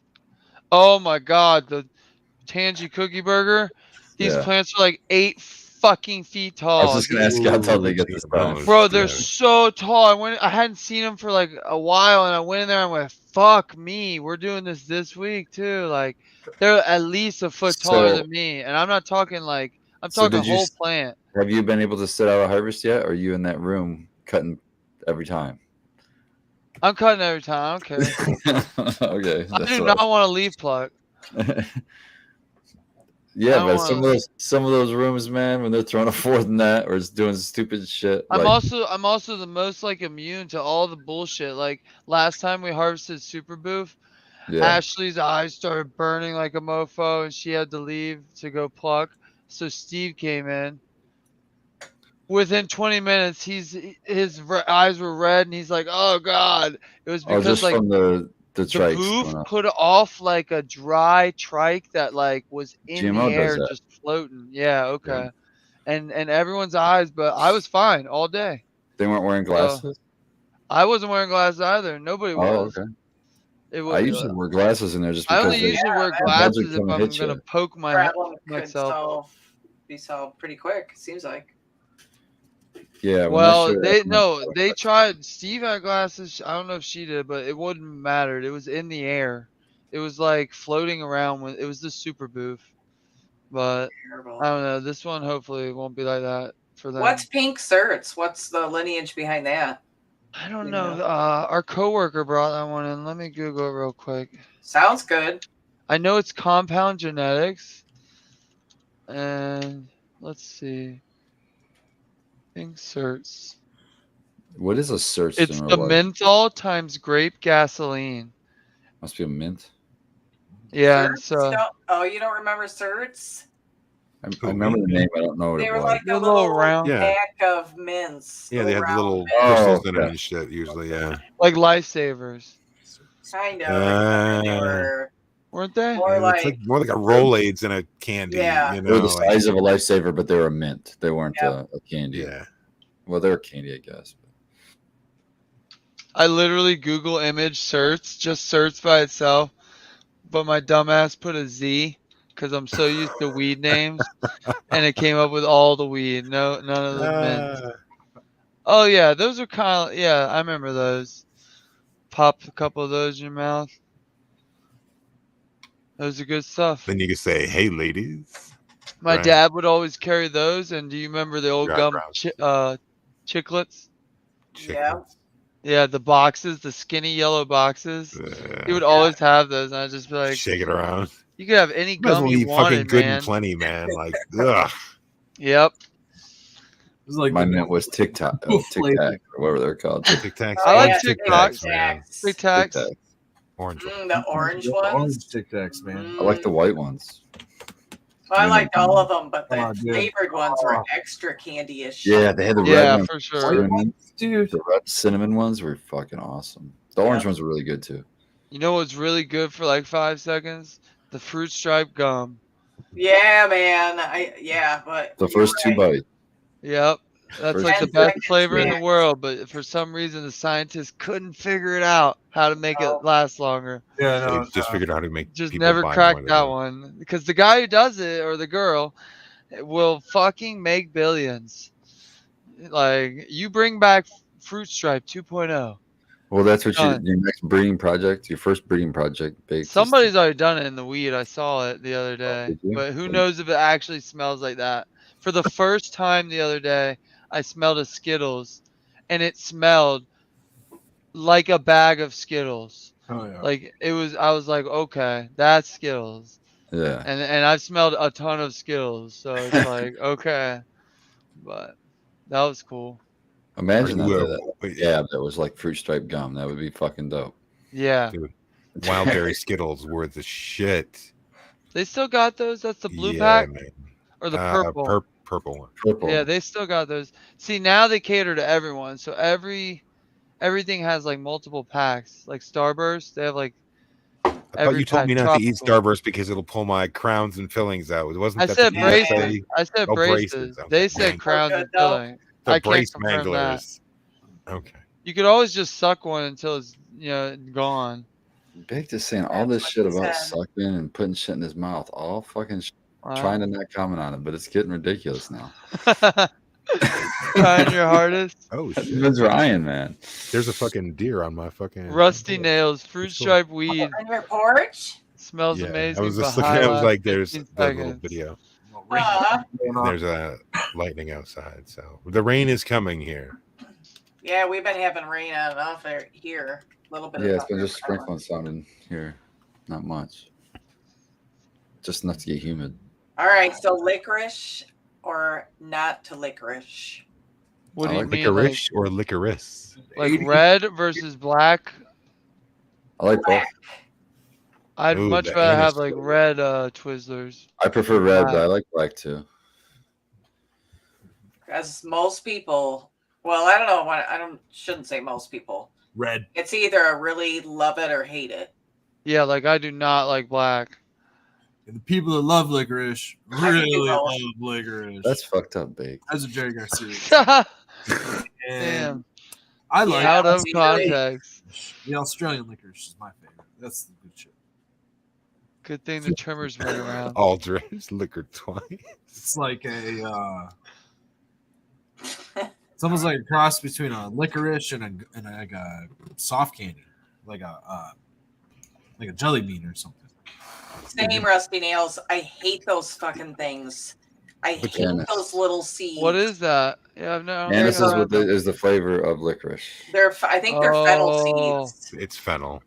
Speaker 2: Oh my god, the Tangy cookie burger. These
Speaker 4: Yeah.
Speaker 2: plants are like 8 fucking feet
Speaker 4: I was
Speaker 2: tall.
Speaker 4: just gonna ask you how tall they get this time.
Speaker 2: Bro, they're so tall. I hadn't seen them for like a while, and I went in there and went, "Fuck me, we're doing this week too." Like, they're at least a foot taller
Speaker 4: So-
Speaker 2: than me, and I'm not talking like I'm
Speaker 4: So
Speaker 2: talking
Speaker 4: did you
Speaker 2: whole
Speaker 4: s-
Speaker 2: plant.
Speaker 4: Have you been able to sit out a harvest yet? Or are you in that room cutting every time?
Speaker 2: I'm cutting every time. I don't care.
Speaker 4: Okay.
Speaker 2: I
Speaker 4: that's
Speaker 2: do
Speaker 4: what
Speaker 2: not want to leaf pluck.
Speaker 4: Yeah,
Speaker 2: don't
Speaker 4: but
Speaker 2: wanna-
Speaker 4: some of those rooms, man, when they're throwing a fourth net or just doing stupid shit.
Speaker 2: I'm
Speaker 4: like,
Speaker 2: also the most like immune to all the bullshit. Like last time we harvested super boof,
Speaker 4: yeah.
Speaker 2: Ashley's eyes started burning like a mofo, and she had to leave to go pluck. So Steve came in. Within 20 minutes, eyes were red, and he's like, "Oh God!" It was
Speaker 4: Oh,
Speaker 2: because
Speaker 4: just
Speaker 2: like
Speaker 4: from the
Speaker 2: the
Speaker 4: trikes
Speaker 2: boof
Speaker 4: going up.
Speaker 2: put off like a dry trike that like was in
Speaker 4: GMO
Speaker 2: the
Speaker 4: does
Speaker 2: air,
Speaker 4: that.
Speaker 2: just floating. Yeah, okay. And everyone's eyes, but I was fine all day.
Speaker 4: They weren't wearing glasses.
Speaker 2: I wasn't wearing glasses either. Nobody
Speaker 4: Oh,
Speaker 2: was.
Speaker 4: okay.
Speaker 2: It
Speaker 4: I
Speaker 2: was.
Speaker 4: usually wear glasses in there just
Speaker 2: I
Speaker 4: because
Speaker 2: only
Speaker 4: they,
Speaker 2: usually wear
Speaker 6: Yeah,
Speaker 4: bugs would
Speaker 2: glasses if
Speaker 4: come and
Speaker 2: I'm
Speaker 4: hit
Speaker 2: gonna
Speaker 4: you.
Speaker 2: poke
Speaker 6: Problem could
Speaker 2: myself.
Speaker 6: be solved pretty quick. It seems like.
Speaker 4: Yeah.
Speaker 2: Well, they tried. Steve had glasses. I don't know if she did, but it wouldn't matter. It was in the air. It was like floating around. When it was the super booth. But
Speaker 6: Terrible.
Speaker 2: I don't know. This one hopefully won't be like that for them.
Speaker 6: What's pink certs? What's the lineage behind that?
Speaker 2: I don't
Speaker 6: You
Speaker 2: know.
Speaker 6: know?
Speaker 2: Our coworker brought that one in. Let me Google it real quick.
Speaker 6: Sounds good.
Speaker 2: I know it's compound genetics. And let's see. Pink certs.
Speaker 4: What is a search?
Speaker 2: It's the menthol times grape gasoline.
Speaker 4: Must be a mint.
Speaker 2: Yeah, and
Speaker 6: Certs? Oh, you don't remember certs?
Speaker 4: I remember the name. I don't know what
Speaker 6: They
Speaker 4: it
Speaker 6: were
Speaker 4: was.
Speaker 6: like a
Speaker 2: They're little
Speaker 6: little
Speaker 2: round.
Speaker 3: Yeah.
Speaker 6: pack of mints.
Speaker 3: Yeah, they had the
Speaker 6: round
Speaker 3: little
Speaker 6: mints.
Speaker 3: crystals in them
Speaker 4: okay.
Speaker 3: and shit, usually, yeah.
Speaker 2: Like lifesavers,
Speaker 6: Kind of. Except they were
Speaker 2: weren't they?
Speaker 6: more
Speaker 3: Yeah, it's
Speaker 6: like,
Speaker 3: like more like a Rolaids and a candy,
Speaker 6: Yeah.
Speaker 3: you
Speaker 4: They were
Speaker 3: know.
Speaker 4: the
Speaker 3: like-
Speaker 4: size of a lifesaver, but they were a mint. They weren't
Speaker 6: Yep.
Speaker 4: a candy.
Speaker 3: yeah.
Speaker 4: Well, they were candy, I guess.
Speaker 2: I literally Google image certs, just certs by itself, but my dumbass put a Z because I'm so used to weed names, and it came up with all the weed, none of the mints. Oh yeah, those are kind of I remember those. Pop a couple of those in your mouth. Those are good stuff.
Speaker 3: Then you can say, "Hey, ladies."
Speaker 2: My
Speaker 3: Right.
Speaker 2: dad would always carry those. And do you remember the old
Speaker 3: Dry
Speaker 2: gum
Speaker 3: brows.
Speaker 2: chiclets?
Speaker 6: Yeah.
Speaker 3: Chiclets.
Speaker 2: Yeah, the boxes, the skinny yellow boxes. He would
Speaker 3: Yeah.
Speaker 2: always have those, and I'd just be like,
Speaker 3: Shake it around.
Speaker 2: "You could have any
Speaker 3: Might as
Speaker 2: gum
Speaker 3: well
Speaker 2: you
Speaker 3: eat fucking
Speaker 2: wanted,
Speaker 3: good and
Speaker 2: man."
Speaker 3: plenty, man. Like, ugh.
Speaker 2: Yep.
Speaker 1: It was like
Speaker 4: My
Speaker 1: the
Speaker 4: name was Tic Tac,
Speaker 1: Cool
Speaker 4: Tic
Speaker 1: flavor.
Speaker 4: Tac, or whatever they're called.
Speaker 3: Tic Tacs.
Speaker 6: Oh,
Speaker 2: I like
Speaker 6: yeah,
Speaker 3: Tic
Speaker 2: Tic
Speaker 3: Tacs,
Speaker 2: Tacs.
Speaker 3: man.
Speaker 2: Tic
Speaker 4: Tic
Speaker 2: Tacs.
Speaker 4: Tac.
Speaker 3: Orange one.
Speaker 6: The orange
Speaker 1: the
Speaker 6: ones.
Speaker 1: orange Tic Tacs, man.
Speaker 4: I like the white ones.
Speaker 6: Well, I liked all of them, but the
Speaker 1: Oh, dude.
Speaker 6: flavored ones were
Speaker 1: Oh.
Speaker 6: extra candy-ish.
Speaker 4: Yeah, they had the red
Speaker 2: Yeah,
Speaker 4: ones.
Speaker 2: for sure.
Speaker 4: Cinnamon.
Speaker 1: Dude.
Speaker 4: The red cinnamon ones were fucking awesome. The orange ones were really good too.
Speaker 2: You know what's really good for like 5 seconds? The fruit stripe gum.
Speaker 6: Yeah, man. But
Speaker 4: The
Speaker 6: you're
Speaker 4: first two
Speaker 6: right.
Speaker 4: bites.
Speaker 2: Yep. That's
Speaker 4: First
Speaker 2: like the
Speaker 6: 10
Speaker 2: best
Speaker 6: seconds
Speaker 2: flavor in the
Speaker 6: max.
Speaker 2: world, but for some reason the scientists couldn't figure it out how to make
Speaker 6: Oh.
Speaker 2: it last longer.
Speaker 1: Yeah,
Speaker 3: They
Speaker 1: no.
Speaker 3: just figured out how to make
Speaker 2: Just
Speaker 3: people
Speaker 2: never
Speaker 3: buy
Speaker 2: cracked
Speaker 3: more
Speaker 2: that
Speaker 3: than
Speaker 2: one. Because the guy who does it, or the girl, will fucking make billions. Like, you bring back Fruit Stripe 2.0.
Speaker 4: Well, that's what
Speaker 2: Done.
Speaker 4: your next breeding project, your first breeding project. Baked is
Speaker 2: Somebody's already done it in the weed. I saw it the other day.
Speaker 4: did you?
Speaker 2: But who knows if it actually smells like that. For the first time the other day, I smelled a Skittles, and it smelled like a bag of Skittles.
Speaker 1: Oh, yeah.
Speaker 2: Like, I was like, okay, that's Skittles.
Speaker 4: Yeah.
Speaker 2: And I've smelled a ton of Skittles, so it's like, okay. But that was cool.
Speaker 4: Imagine
Speaker 3: Are you,
Speaker 4: that dab that was like fruit stripe gum. That would be fucking dope.
Speaker 2: Yeah.
Speaker 3: Dude, wild berry Skittles were the shit.
Speaker 2: They still got those? That's the blue
Speaker 3: Yeah,
Speaker 2: pack?
Speaker 3: man.
Speaker 2: Or the purple?
Speaker 3: Purple one.
Speaker 4: Purple.
Speaker 2: Yeah, they still got those. See, now they cater to everyone. So everything has like multiple packs. Like Starburst, they have like
Speaker 3: I thought
Speaker 2: every
Speaker 3: you told me
Speaker 2: pack
Speaker 3: not to eat
Speaker 2: tropical.
Speaker 3: Starburst because it'll pull my crowns and fillings out. It wasn't
Speaker 2: I
Speaker 3: that
Speaker 2: said
Speaker 3: the
Speaker 6: braces.
Speaker 2: braces. I said
Speaker 3: Oh,
Speaker 2: braces.
Speaker 3: braces. Okay.
Speaker 2: They said
Speaker 3: Dang.
Speaker 2: crowns
Speaker 6: Good
Speaker 2: and
Speaker 6: though.
Speaker 2: filling.
Speaker 3: The
Speaker 2: I can't
Speaker 3: brace
Speaker 2: confirm that.
Speaker 3: manglers. Okay.
Speaker 2: You could always just suck one until it's gone.
Speaker 4: Baked is saying all this
Speaker 6: That's
Speaker 4: shit
Speaker 6: what he
Speaker 4: about
Speaker 6: said.
Speaker 4: sucking and putting shit in his mouth. All fucking
Speaker 2: Wow.
Speaker 4: trying to not comment on it, but it's getting ridiculous now.
Speaker 2: Trying your hardest.
Speaker 3: Oh
Speaker 4: I've
Speaker 3: shit.
Speaker 4: been trying, man.
Speaker 3: There's a fucking deer on my fucking
Speaker 2: Rusty nails, fruit
Speaker 3: That's cool.
Speaker 2: stripe weed.
Speaker 6: On your porch?
Speaker 2: Smells
Speaker 3: Yeah,
Speaker 2: amazing.
Speaker 3: I was just
Speaker 2: but
Speaker 3: looking. I was
Speaker 2: high
Speaker 3: like,
Speaker 2: last
Speaker 3: "There's
Speaker 2: 15
Speaker 3: the little
Speaker 2: seconds.
Speaker 3: video.
Speaker 1: There's
Speaker 3: There's a lightning outside, so the rain is coming here."
Speaker 6: Yeah, we've been having rain on and off here. A little bit.
Speaker 4: Yeah, it's
Speaker 6: of
Speaker 4: been just sprinkling some in here. Not much. Just enough to get humid.
Speaker 6: All right, so licorice or not to licorice?
Speaker 2: What do
Speaker 4: I
Speaker 2: you
Speaker 4: like
Speaker 2: mean?
Speaker 3: Licorice or licorice?
Speaker 2: Like red versus black?
Speaker 4: I like both.
Speaker 6: Black.
Speaker 2: I'd
Speaker 3: Ooh,
Speaker 2: much
Speaker 3: the
Speaker 2: rather
Speaker 3: anise
Speaker 2: have like
Speaker 3: flavor.
Speaker 2: red Twizzlers.
Speaker 4: I prefer red, but
Speaker 2: Black.
Speaker 4: I like black too.
Speaker 6: Because most people, well, I don't know. Shouldn't say most people.
Speaker 1: red.
Speaker 6: It's either really love it or hate it.
Speaker 2: Yeah, like I do not like black.
Speaker 1: And the people that love licorice
Speaker 6: I can do
Speaker 1: really
Speaker 6: both.
Speaker 1: love licorice.
Speaker 4: That's fucked up, Baked.
Speaker 1: That's a Jerry Garcia. And
Speaker 2: Damn.
Speaker 1: I like
Speaker 2: Out of
Speaker 6: it's really-
Speaker 2: context.
Speaker 1: the Australian licorice is my favorite. That's the good shit.
Speaker 2: Good thing the trimmers went around.
Speaker 3: Aldrich liquor twice.
Speaker 1: It's like a it's almost like a cross between a licorice and like a soft candy, like a jelly bean or something.
Speaker 6: Same rusty nails. I hate those fucking things. I
Speaker 4: But
Speaker 6: hate
Speaker 4: Janice.
Speaker 6: those little seeds.
Speaker 2: What is that? Yeah, I've never.
Speaker 4: And this is what
Speaker 2: the,
Speaker 4: is the flavor of licorice.
Speaker 6: I think they're fennel
Speaker 2: Oh.
Speaker 6: seeds.
Speaker 3: It's fennel.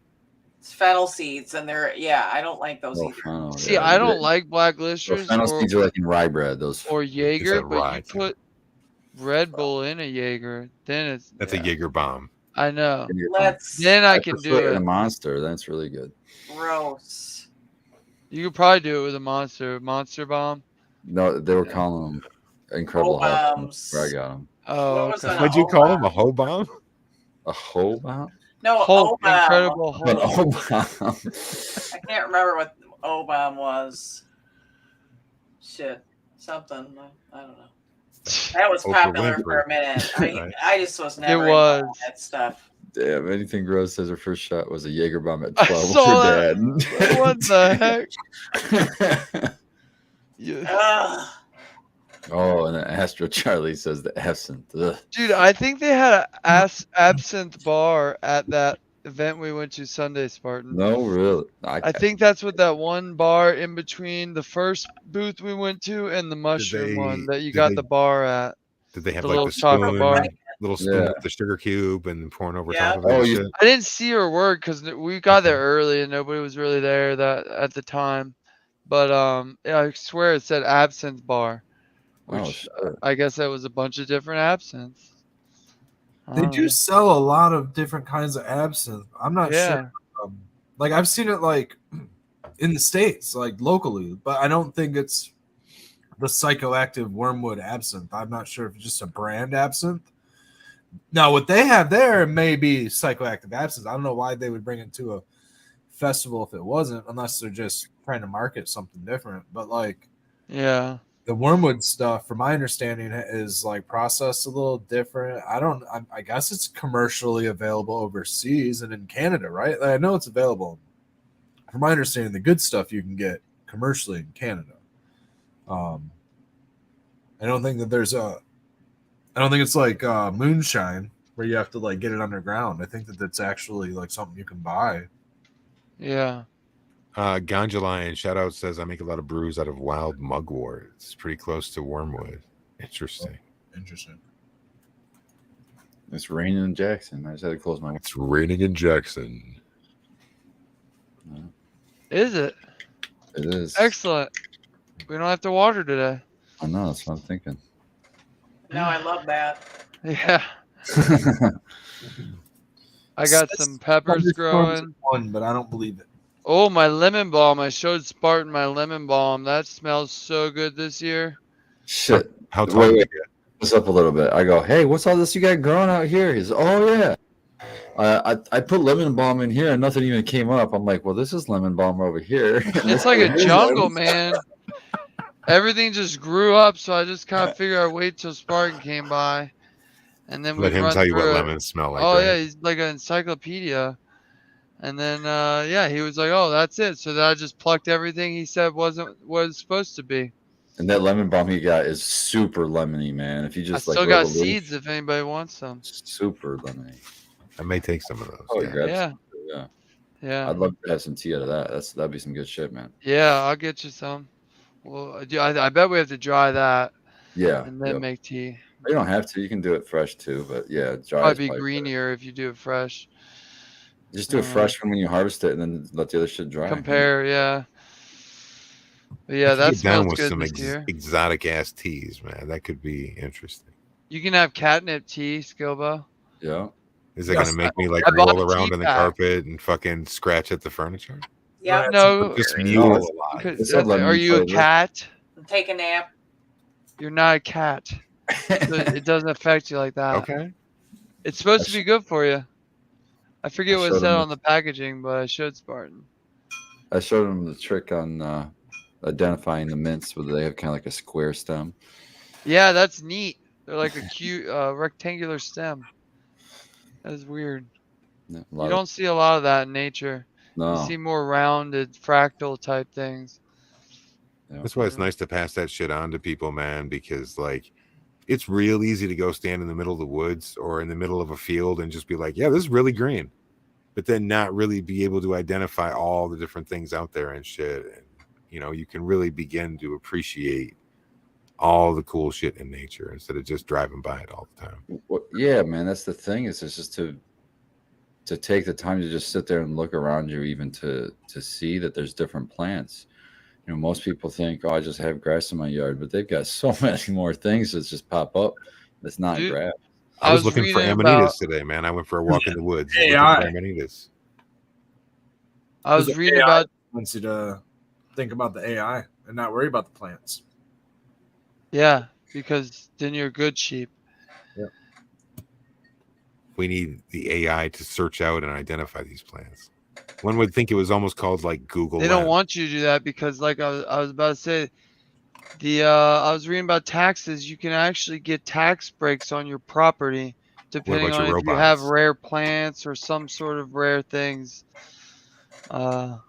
Speaker 6: It's fennel seeds, and I don't like those
Speaker 4: Oh,
Speaker 6: either.
Speaker 4: fennel,
Speaker 2: See,
Speaker 4: yeah.
Speaker 2: I don't like black
Speaker 4: Well,
Speaker 2: glisters
Speaker 4: fennel seeds are like in rye bread. Those
Speaker 2: or Jaeger,
Speaker 3: that
Speaker 2: but
Speaker 3: rye
Speaker 2: you
Speaker 3: too?
Speaker 2: put Red Bull in a Jaeger, then it's
Speaker 3: That's a Jaeger bomb.
Speaker 2: I know.
Speaker 6: Let's
Speaker 2: Then I can
Speaker 4: prefer
Speaker 2: do
Speaker 4: it in a
Speaker 2: it.
Speaker 4: monster. That's really good.
Speaker 6: gross.
Speaker 2: You could probably do it with a monster bomb.
Speaker 4: No, they were calling them incredible health
Speaker 6: bombs.
Speaker 4: where I got them.
Speaker 2: Oh,
Speaker 6: What was
Speaker 2: okay.
Speaker 6: that?
Speaker 3: What'd you call him? A hoe bomb?
Speaker 4: A whole bomb?
Speaker 6: No,
Speaker 2: Hulk,
Speaker 6: O-bomb.
Speaker 2: incredible
Speaker 4: An
Speaker 2: Hulk.
Speaker 4: whole bomb.
Speaker 6: I can't remember what O-bomb was. Shit, something. I don't know. That was
Speaker 3: Oprah
Speaker 6: popular
Speaker 3: Winfrey.
Speaker 6: for a minute.
Speaker 3: Right.
Speaker 6: I just was never
Speaker 2: was.
Speaker 6: into all that stuff.
Speaker 4: Damn, anything gross says her first shot was a Jaeger bomb at 12 with
Speaker 2: saw
Speaker 4: her
Speaker 2: that.
Speaker 4: dad.
Speaker 2: What the heck? Yeah.
Speaker 6: Ugh.
Speaker 4: Oh, and then Astro Charlie says the absinthe. Ugh.
Speaker 2: Dude, I think they had an absinthe bar at that event we went to Sunday, Spartan.
Speaker 4: No, really.
Speaker 2: I think that's what that one bar in between the first booth we went to and the mushroom one that you
Speaker 3: did
Speaker 2: got
Speaker 3: they-
Speaker 2: the bar at.
Speaker 3: Did they have
Speaker 2: The
Speaker 3: like
Speaker 2: little
Speaker 3: the
Speaker 2: chocolate
Speaker 3: spoon,
Speaker 2: bar.
Speaker 3: little spoon
Speaker 4: Yeah.
Speaker 3: with the sugar cube and pouring over
Speaker 6: Yeah.
Speaker 3: top of it?
Speaker 4: Oh,
Speaker 3: and
Speaker 4: you-
Speaker 3: shit?
Speaker 2: I didn't see her work because we got there early and nobody was really there that at the time. But yeah, I swear it said absinthe bar,
Speaker 4: Oh,
Speaker 2: which
Speaker 4: shit.
Speaker 2: I guess that was a bunch of different absinthes. I
Speaker 1: They
Speaker 2: don't
Speaker 1: do
Speaker 2: know.
Speaker 1: sell a lot of different kinds of absinthe. I'm not
Speaker 2: Yeah.
Speaker 1: sure. Like I've seen it like in the States, like locally, but I don't think it's the psychoactive wormwood absinthe. I'm not sure if it's just a brand absinthe. Now, what they have there may be psychoactive absinthe. I don't know why they would bring it to a festival if it wasn't, unless they're just trying to market something different. But like
Speaker 2: Yeah.
Speaker 1: the wormwood stuff, from my understanding, is like processed a little different. I guess it's commercially available overseas and in Canada, right? Like, I know it's available. From my understanding, the good stuff you can get commercially in Canada. I don't think that I don't think it's like moonshine where you have to like get it underground. I think that that's actually like something you can buy.
Speaker 2: Yeah.
Speaker 3: Ganja Lion shout out says I make a lot of brews out of wild mugwort. It's pretty close to wormwood. Interesting.
Speaker 1: Interesting.
Speaker 4: It's raining in Jackson. I just had to close my window.
Speaker 3: It's raining in Jackson.
Speaker 2: Is it?
Speaker 4: It is.
Speaker 2: Excellent. We don't have to water today.
Speaker 4: I know. That's what I'm thinking.
Speaker 6: No, I love that.
Speaker 2: Yeah. I got some peppers growing.
Speaker 1: One, but I don't believe it.
Speaker 2: Oh, my lemon balm. I showed Spartan my lemon balm. That smells so good this year.
Speaker 4: Shit.
Speaker 3: How tall
Speaker 4: Wait,
Speaker 3: did you
Speaker 4: wait.
Speaker 3: get?
Speaker 4: What's up a little bit? I go, hey, what's all this you got growing out here? He's, oh yeah. I put lemon balm in here and nothing even came up. I'm like, well, this is lemon balm over here.
Speaker 2: It's like a jungle, man. Everything just grew up, so I just kind of figured I'd wait till Spartan came by, and then
Speaker 3: Let
Speaker 2: we'd
Speaker 3: him
Speaker 2: run
Speaker 3: tell you what
Speaker 2: through it.
Speaker 3: lemons smell like.
Speaker 2: Oh
Speaker 3: right?
Speaker 2: yeah, he's like an encyclopedia. And then yeah, he was like, "Oh, that's it." So then I just plucked everything he said wasn't what it's supposed to be.
Speaker 4: And that lemon balm he got is super lemony, man. If you
Speaker 2: I
Speaker 4: just
Speaker 2: still
Speaker 4: like
Speaker 2: got
Speaker 4: rub a leaf,
Speaker 2: seeds if anybody wants some.
Speaker 4: super lemony.
Speaker 3: I may take some of those.
Speaker 4: Oh,
Speaker 3: yeah.
Speaker 4: you grab
Speaker 2: Yeah.
Speaker 4: some, yeah.
Speaker 2: Yeah.
Speaker 4: I'd love to have some tea out of that. That'd be some good shit, man.
Speaker 2: Yeah, I'll get you some. Well, I bet we have to dry that
Speaker 4: Yeah.
Speaker 2: and then
Speaker 4: Yep.
Speaker 2: make tea.
Speaker 4: You don't have to. You can do it fresh too, but yeah, dry.
Speaker 2: Probably
Speaker 4: is
Speaker 2: be
Speaker 4: better.
Speaker 2: greenier if you do it fresh.
Speaker 4: Just do it
Speaker 2: Uh,
Speaker 4: fresh when you harvest it, and then let the other shit dry.
Speaker 2: Compare, yeah. But yeah,
Speaker 3: I could
Speaker 2: that
Speaker 3: get down
Speaker 2: smells
Speaker 3: with
Speaker 2: good
Speaker 3: some
Speaker 2: this year.
Speaker 3: exotic ass teas, man. That could be interesting.
Speaker 2: You can have catnip tea, Skilbo.
Speaker 4: Yeah.
Speaker 3: Is it
Speaker 1: Yes,
Speaker 3: gonna make me like
Speaker 2: I bought
Speaker 3: roll
Speaker 2: a
Speaker 3: around
Speaker 2: tea
Speaker 3: in the
Speaker 2: pack.
Speaker 3: carpet and fucking scratch at the furniture?
Speaker 6: Yep.
Speaker 2: No,
Speaker 3: Just
Speaker 4: No,
Speaker 3: mule a
Speaker 4: it's-
Speaker 3: lot.
Speaker 2: because
Speaker 4: It's a lemon
Speaker 2: are you a
Speaker 4: flavor.
Speaker 2: cat?
Speaker 6: Take a nap.
Speaker 2: You're not a cat. So it doesn't affect you like that.
Speaker 3: Okay.
Speaker 2: It's supposed to be good for you. I forget
Speaker 4: I
Speaker 2: what it
Speaker 4: showed
Speaker 2: said
Speaker 4: him
Speaker 2: on the packaging, but I showed Spartan.
Speaker 4: I showed him the trick on identifying the mints, whether they have kind of like a square stem.
Speaker 2: Yeah, that's neat. They're like a cute rectangular stem. That is weird.
Speaker 4: Yeah, a
Speaker 2: You
Speaker 4: lot of-
Speaker 2: don't see a lot of that in nature.
Speaker 4: no.
Speaker 2: You see more rounded, fractal type things.
Speaker 4: Yeah.
Speaker 3: That's why it's nice to pass that shit on to people, man, because like it's real easy to go stand in the middle of the woods or in the middle of a field and just be like, yeah, this is really green. But then not really be able to identify all the different things out there and shit. And you know, you can really begin to appreciate all the cool shit in nature instead of just driving by it all the time.
Speaker 4: Well, yeah, man, that's the thing. Is it's just to take the time to just sit there and look around you, even to see that there's different plants. You know, most people think, oh, I just have grass in my yard, but they've got so many more things that just pop up that's not
Speaker 2: Dude,
Speaker 4: grass.
Speaker 3: I was looking for
Speaker 2: reading
Speaker 3: amanitas
Speaker 2: about-
Speaker 3: today, man. I went for a walk in the woods.
Speaker 1: AI.
Speaker 3: Looking for amanitas.
Speaker 2: I was
Speaker 1: There's
Speaker 2: reading
Speaker 1: AI.
Speaker 2: about
Speaker 1: Wants you to think about the AI and not worry about the plants.
Speaker 2: yeah, because then you're good sheep.
Speaker 3: We need the AI to search out and identify these plants. One would think it was almost called like Google.
Speaker 2: They don't
Speaker 3: Lens.
Speaker 2: want you to do that because, like I was about to say, I was reading about taxes. You can actually get tax breaks on your property depending
Speaker 3: about
Speaker 2: on
Speaker 3: your
Speaker 2: if you have
Speaker 3: robots?
Speaker 2: rare plants or some sort of rare things. So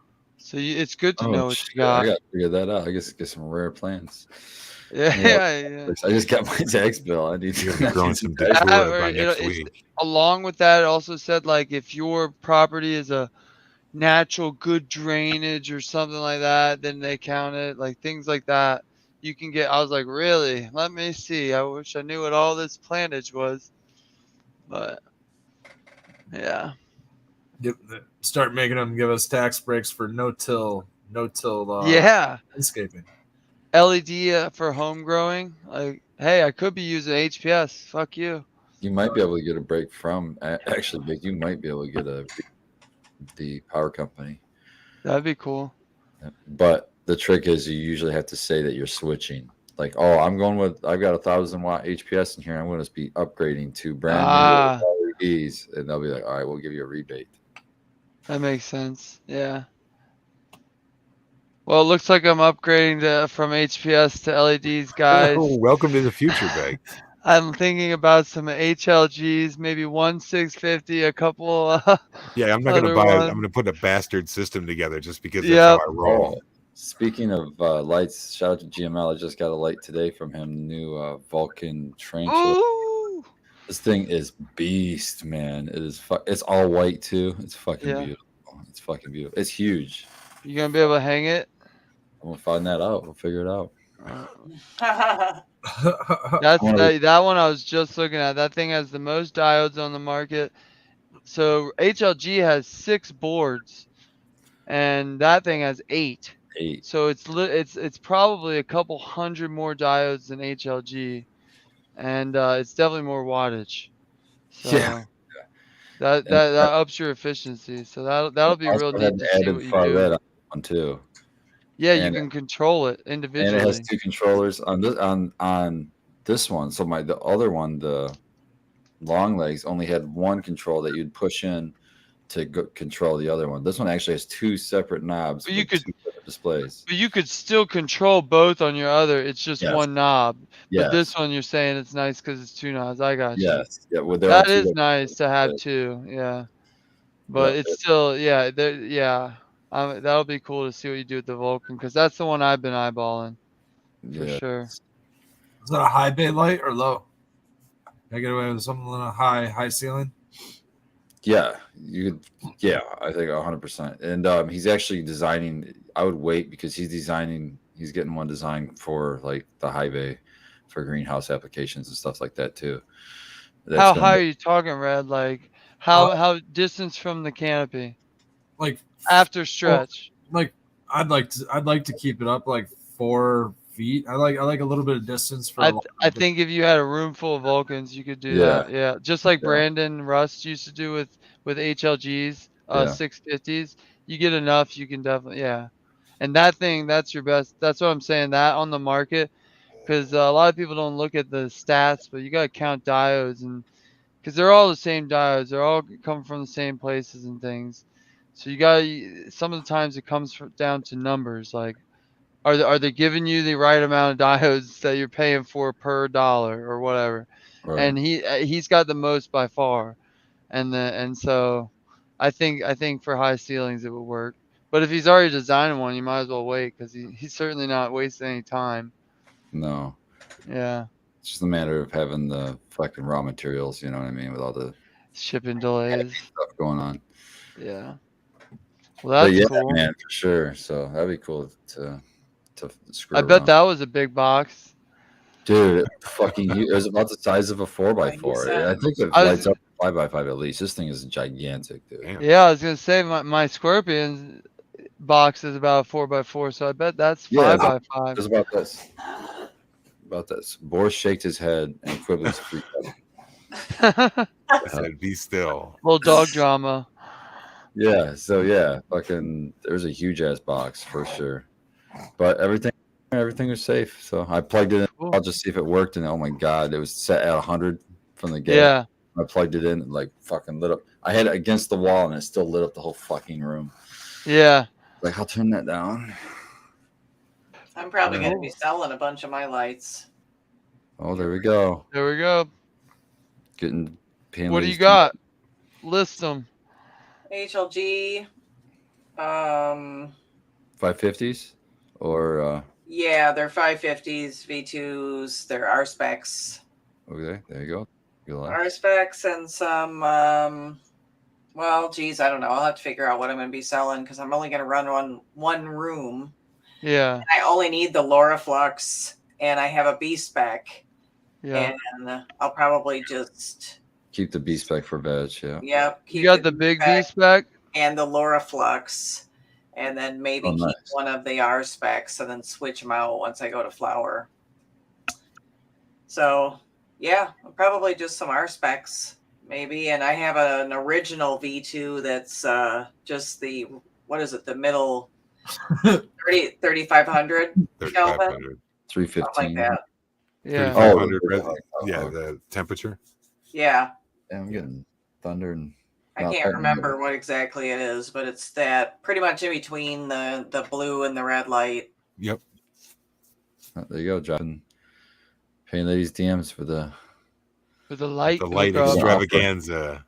Speaker 2: So it's good to
Speaker 4: Oh,
Speaker 2: know what
Speaker 4: shit,
Speaker 2: you
Speaker 4: I
Speaker 2: got.
Speaker 4: got to figure that out. I guess get some rare plants.
Speaker 2: Yeah,
Speaker 4: Yeah.
Speaker 2: yeah.
Speaker 4: I just got my tax bill. I need
Speaker 3: You're
Speaker 4: to
Speaker 3: gonna be growing
Speaker 4: need
Speaker 3: some
Speaker 4: tax-
Speaker 3: datura
Speaker 2: Or,
Speaker 3: by
Speaker 2: you know,
Speaker 3: next
Speaker 2: it's
Speaker 3: week.
Speaker 2: along with that. It also said like if your property is a natural good drainage or something like that, then they count it. Like things like that. You can get. I was like, really? Let me see. I wish I knew what all this plantage was. But yeah.
Speaker 1: Start making them give us tax breaks for no-till
Speaker 2: Yeah.
Speaker 1: landscaping.
Speaker 2: LED for home growing. Like, hey, I could be using HPS. Fuck you.
Speaker 4: You might be able to get a break from actually, Vic, you might be able to get the power company.
Speaker 2: That'd be cool.
Speaker 4: But the trick is you usually have to say that you're switching. Like, oh, I've got 1,000-watt HPS in here. I'm going to be upgrading to brand new
Speaker 2: Ah,
Speaker 4: LEDs. And they'll be like, all right, we'll give you a rebate.
Speaker 2: that makes sense. Yeah. Well, it looks like I'm upgrading from HPS to LEDs, guys.
Speaker 3: Oh, welcome to the future, Beg.
Speaker 2: I'm thinking about some HLGs, maybe one 650, a couple
Speaker 3: Yeah, I'm not gonna
Speaker 2: other
Speaker 3: buy it.
Speaker 2: ones.
Speaker 3: I'm gonna put a bastard system together just because that's how
Speaker 2: Yep.
Speaker 3: I roll.
Speaker 4: Oh, speaking of lights, shout out to GML. I just got a light today from him. New Vulcan Tarantula.
Speaker 2: Ooh.
Speaker 4: This thing is beast, man. It is. It's all white too. It's fucking
Speaker 2: Yeah.
Speaker 4: beautiful. It's fucking beautiful. It's huge.
Speaker 2: You gonna be able to hang it?
Speaker 4: I'm gonna find that out. We'll figure it out.
Speaker 2: That's
Speaker 4: I wanna-
Speaker 2: that one I was just looking at. That thing has the most diodes on the market. So HLG has 6 boards, and that thing has 8.
Speaker 4: 8.
Speaker 2: So it's probably a couple hundred more diodes than HLG, and it's definitely more wattage. So
Speaker 4: Yeah.
Speaker 2: that
Speaker 4: And
Speaker 2: that that ups your efficiency. So that'll be real
Speaker 4: also had
Speaker 2: neat
Speaker 4: an
Speaker 2: to see
Speaker 4: added
Speaker 2: what you
Speaker 4: far
Speaker 2: do.
Speaker 4: red on one too.
Speaker 2: Yeah, you
Speaker 4: And
Speaker 2: can control it
Speaker 4: and it has
Speaker 2: individually.
Speaker 4: 2 controllers on this one. So the other one, the long legs, only had one control that you'd push in to control the other one. This one actually has 2 separate knobs
Speaker 2: But you
Speaker 4: with
Speaker 2: could
Speaker 4: 2 separate displays.
Speaker 2: But you could still control both on your other. It's just
Speaker 4: Yes.
Speaker 2: one knob. But this
Speaker 4: Yes.
Speaker 2: one you're saying it's nice because it's 2 knobs. I got you.
Speaker 4: Yes. Yeah. Well, there are
Speaker 2: That
Speaker 4: 2
Speaker 2: is
Speaker 4: that-
Speaker 2: nice to have too. Yeah. But
Speaker 4: Yeah.
Speaker 2: it's still yeah. That'll be cool to see what you do with the Vulcan because that's the one I've been eyeballing for
Speaker 4: Yeah.
Speaker 2: sure.
Speaker 1: Is that a high bay light or low? Can I get away with something on a high ceiling?
Speaker 4: Yeah, you could. Yeah, I think 100%. And he's actually designing. I would wait because he's designing. He's getting one designed for like the high bay for greenhouse applications and stuff like that too. That's
Speaker 2: How
Speaker 4: gonna
Speaker 2: high
Speaker 4: make-
Speaker 2: are you talking, Red? Like how distance from the canopy
Speaker 1: Like
Speaker 2: after stretch?
Speaker 1: like I'd like to keep it up like 4 feet. I like a little bit of distance for.
Speaker 2: I think if you had a room full of Vulcans, you could do
Speaker 4: Yeah.
Speaker 2: that. Yeah, just like
Speaker 4: Yeah.
Speaker 2: Brandon Rust used to do with HLGs,
Speaker 4: Yeah.
Speaker 2: 650s. You get enough, you can definitely And that thing, that's your best. That's what I'm saying. That on the market, because a lot of people don't look at the stats, but you gotta count diodes and because they're all the same diodes. They're all come from the same places and things. So you got some of the times it comes down to numbers like. Are they giving you the right amount of diodes that you're paying for per dollar or whatever?
Speaker 4: Right.
Speaker 2: And he's got the most by far, and so I think for high ceilings it would work. But if he's already designing one, you might as well wait because he's certainly not wasting any time.
Speaker 4: No,
Speaker 2: Yeah,
Speaker 4: it's just a matter of having the fucking raw materials. You know what I mean? With all the
Speaker 2: shipping delays.
Speaker 4: stuff going on.
Speaker 2: Yeah. Well,
Speaker 4: But
Speaker 2: that's
Speaker 4: yeah,
Speaker 2: cool.
Speaker 4: man, for sure. So that'd be cool to screw
Speaker 2: I bet
Speaker 4: around.
Speaker 2: that was a big box.
Speaker 4: Dude, it was about the size of a 4x4.
Speaker 6: said.
Speaker 4: I think it
Speaker 2: I was-
Speaker 4: lights up 5x5 at least. This thing is gigantic, dude.
Speaker 3: Damn.
Speaker 2: Yeah, I was gonna say my Scorpions box is about a 4x4, so I bet that's
Speaker 4: Yeah,
Speaker 2: 5x5.
Speaker 4: It's about this. About this. Boris shaked his head and Quibley's freaked out.
Speaker 3: I said, be still.
Speaker 2: Little dog drama.
Speaker 4: Yeah, so yeah, fucking there's a huge ass box for sure. But everything was safe. So I plugged it in.
Speaker 2: Cool.
Speaker 4: I'll just see if it worked, and oh my god, it was set at 100 from the get.
Speaker 2: Yeah.
Speaker 4: I plugged it in and like fucking lit up. I had it against the wall and it still lit up the whole fucking room.
Speaker 2: Yeah.
Speaker 4: Like, I'll turn that down.
Speaker 6: I'm probably going to be selling a bunch of my lights.
Speaker 4: Oh, there we go.
Speaker 2: There we go.
Speaker 4: Getting pain.
Speaker 2: What do you got? List them.
Speaker 6: HLG,
Speaker 4: 550s or
Speaker 6: Yeah, they're 550s, V2s, they're R specs.
Speaker 4: okay, there you go. Good luck.
Speaker 6: R specs and some well, geez, I don't know. I'll have to figure out what I'm gonna be selling because I'm only gonna run one room.
Speaker 2: Yeah.
Speaker 6: I only need the Laura Flux and I have a B spec.
Speaker 2: Yeah.
Speaker 6: And I'll probably just
Speaker 4: Keep the B spec for veg. Yeah.
Speaker 6: yep.
Speaker 2: You got the big B spec?
Speaker 6: and the Laura Flux, and then maybe
Speaker 4: Oh,
Speaker 6: keep
Speaker 4: nice.
Speaker 6: one of the R specs and then switch them out once I go to flower. So yeah, probably just some R specs maybe, and I have an original V2 that's just the what is it, the middle 3500 Kelvin,
Speaker 4: 315.
Speaker 6: something like that.
Speaker 2: Yeah.
Speaker 3: 3500
Speaker 4: Oh,
Speaker 3: yeah,
Speaker 4: okay.
Speaker 3: the temperature.
Speaker 6: Yeah.
Speaker 4: Yeah, I'm getting thunder and
Speaker 6: I
Speaker 4: not
Speaker 6: can't
Speaker 4: letting
Speaker 6: remember
Speaker 4: go.
Speaker 6: what exactly it is, but it's that pretty much in between the blue and the red light.
Speaker 3: Yep.
Speaker 4: There you go, dropping paying ladies DMs for the
Speaker 2: With the light.
Speaker 3: The light
Speaker 2: hookup.
Speaker 3: extravaganza.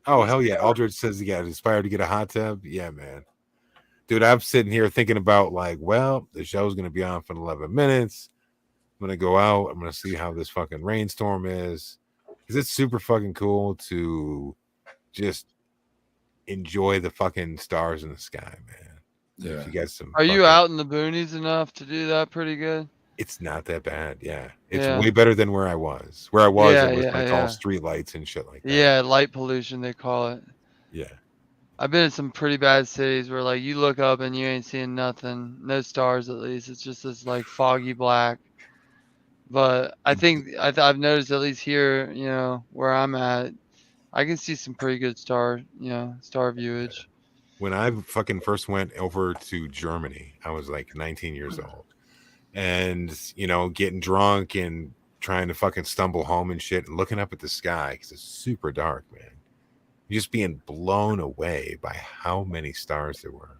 Speaker 3: Oh hell yeah! Aldrich says he got inspired to get a hot tub. Yeah, man. Dude, I'm sitting here thinking about like, well, the show's gonna be on for 11 minutes. I'm gonna go out. I'm gonna see how this fucking rainstorm is. Because it's super fucking cool to just enjoy the fucking stars in the sky, man.
Speaker 4: Yeah.
Speaker 3: If you got some
Speaker 2: Are you
Speaker 3: fucking-
Speaker 2: out in the boonies enough to do that pretty good?
Speaker 3: It's not that bad. Yeah. It's
Speaker 2: Yeah.
Speaker 3: way better than where I was. Where I was,
Speaker 2: Yeah,
Speaker 3: it was
Speaker 2: yeah,
Speaker 3: like
Speaker 2: yeah.
Speaker 3: all street lights and shit like that.
Speaker 2: Yeah, light pollution they call it.
Speaker 3: Yeah.
Speaker 2: I've been in some pretty bad cities where like you look up and you ain't seeing nothing, no stars at least. It's just this like foggy black. But I think I've noticed at least here, you know, where I'm at, I can see some pretty good star viewage.
Speaker 3: When I fucking first went over to Germany, I was like 19 years old. And, you know, getting drunk and trying to fucking stumble home and shit and looking up at the sky because it's super dark, man. You're just being blown away by how many stars there were.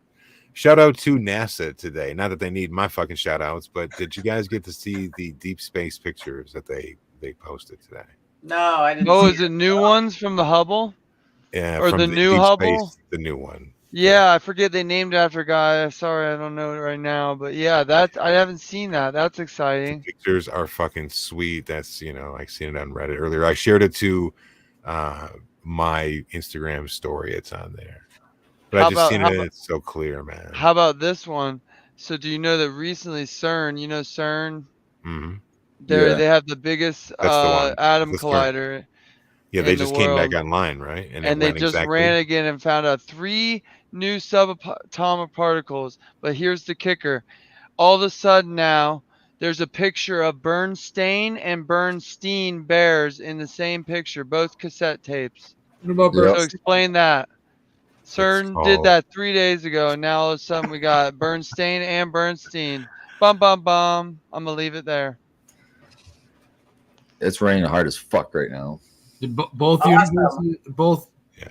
Speaker 3: Shout out to NASA today. Not that they need my fucking shout outs, but did you guys get to see the deep space pictures that they posted today?
Speaker 6: No, I didn't.
Speaker 2: Oh,
Speaker 6: see
Speaker 2: is it new ones from the Hubble?
Speaker 3: Yeah,
Speaker 2: Or
Speaker 3: from
Speaker 2: the new
Speaker 3: deep
Speaker 2: Hubble?
Speaker 3: space, the new one.
Speaker 2: Yeah, I forget they named it after a guy. Sorry, I don't know it right now. But yeah, I haven't seen that. That's
Speaker 3: The
Speaker 2: exciting.
Speaker 3: pictures are fucking sweet. That's, you know, I seen it on Reddit earlier. I shared it to my Instagram story. It's on there. But
Speaker 2: How
Speaker 3: I just
Speaker 2: about-
Speaker 3: seen
Speaker 2: how
Speaker 3: it.
Speaker 2: about-
Speaker 3: It's so clear, man.
Speaker 2: How about this one? So do you know that recently CERN, you know CERN?
Speaker 3: Hmm.
Speaker 4: Yeah.
Speaker 2: They have the biggest
Speaker 3: That's the one.
Speaker 2: atom
Speaker 3: That's CERN.
Speaker 2: collider.
Speaker 3: Yeah, they
Speaker 2: in the
Speaker 3: just came back
Speaker 2: world.
Speaker 3: online, right? it
Speaker 2: And they
Speaker 3: went
Speaker 2: just
Speaker 3: exactly.
Speaker 2: ran again and found out 3 new subatomic particles. But here's the kicker. All of a sudden now, there's a picture of Bernstein and Bernstein bears in the same picture, both cassette tapes.
Speaker 1: What about
Speaker 4: Yep.
Speaker 2: So explain that. CERN did
Speaker 3: called-
Speaker 2: that 3 days ago, and now all of a sudden we got Bernstein and Bernstein. Bum, bum, bum. I'm going to leave it there.
Speaker 4: It's raining hard as fuck right now.
Speaker 1: both universes, both
Speaker 3: Yeah.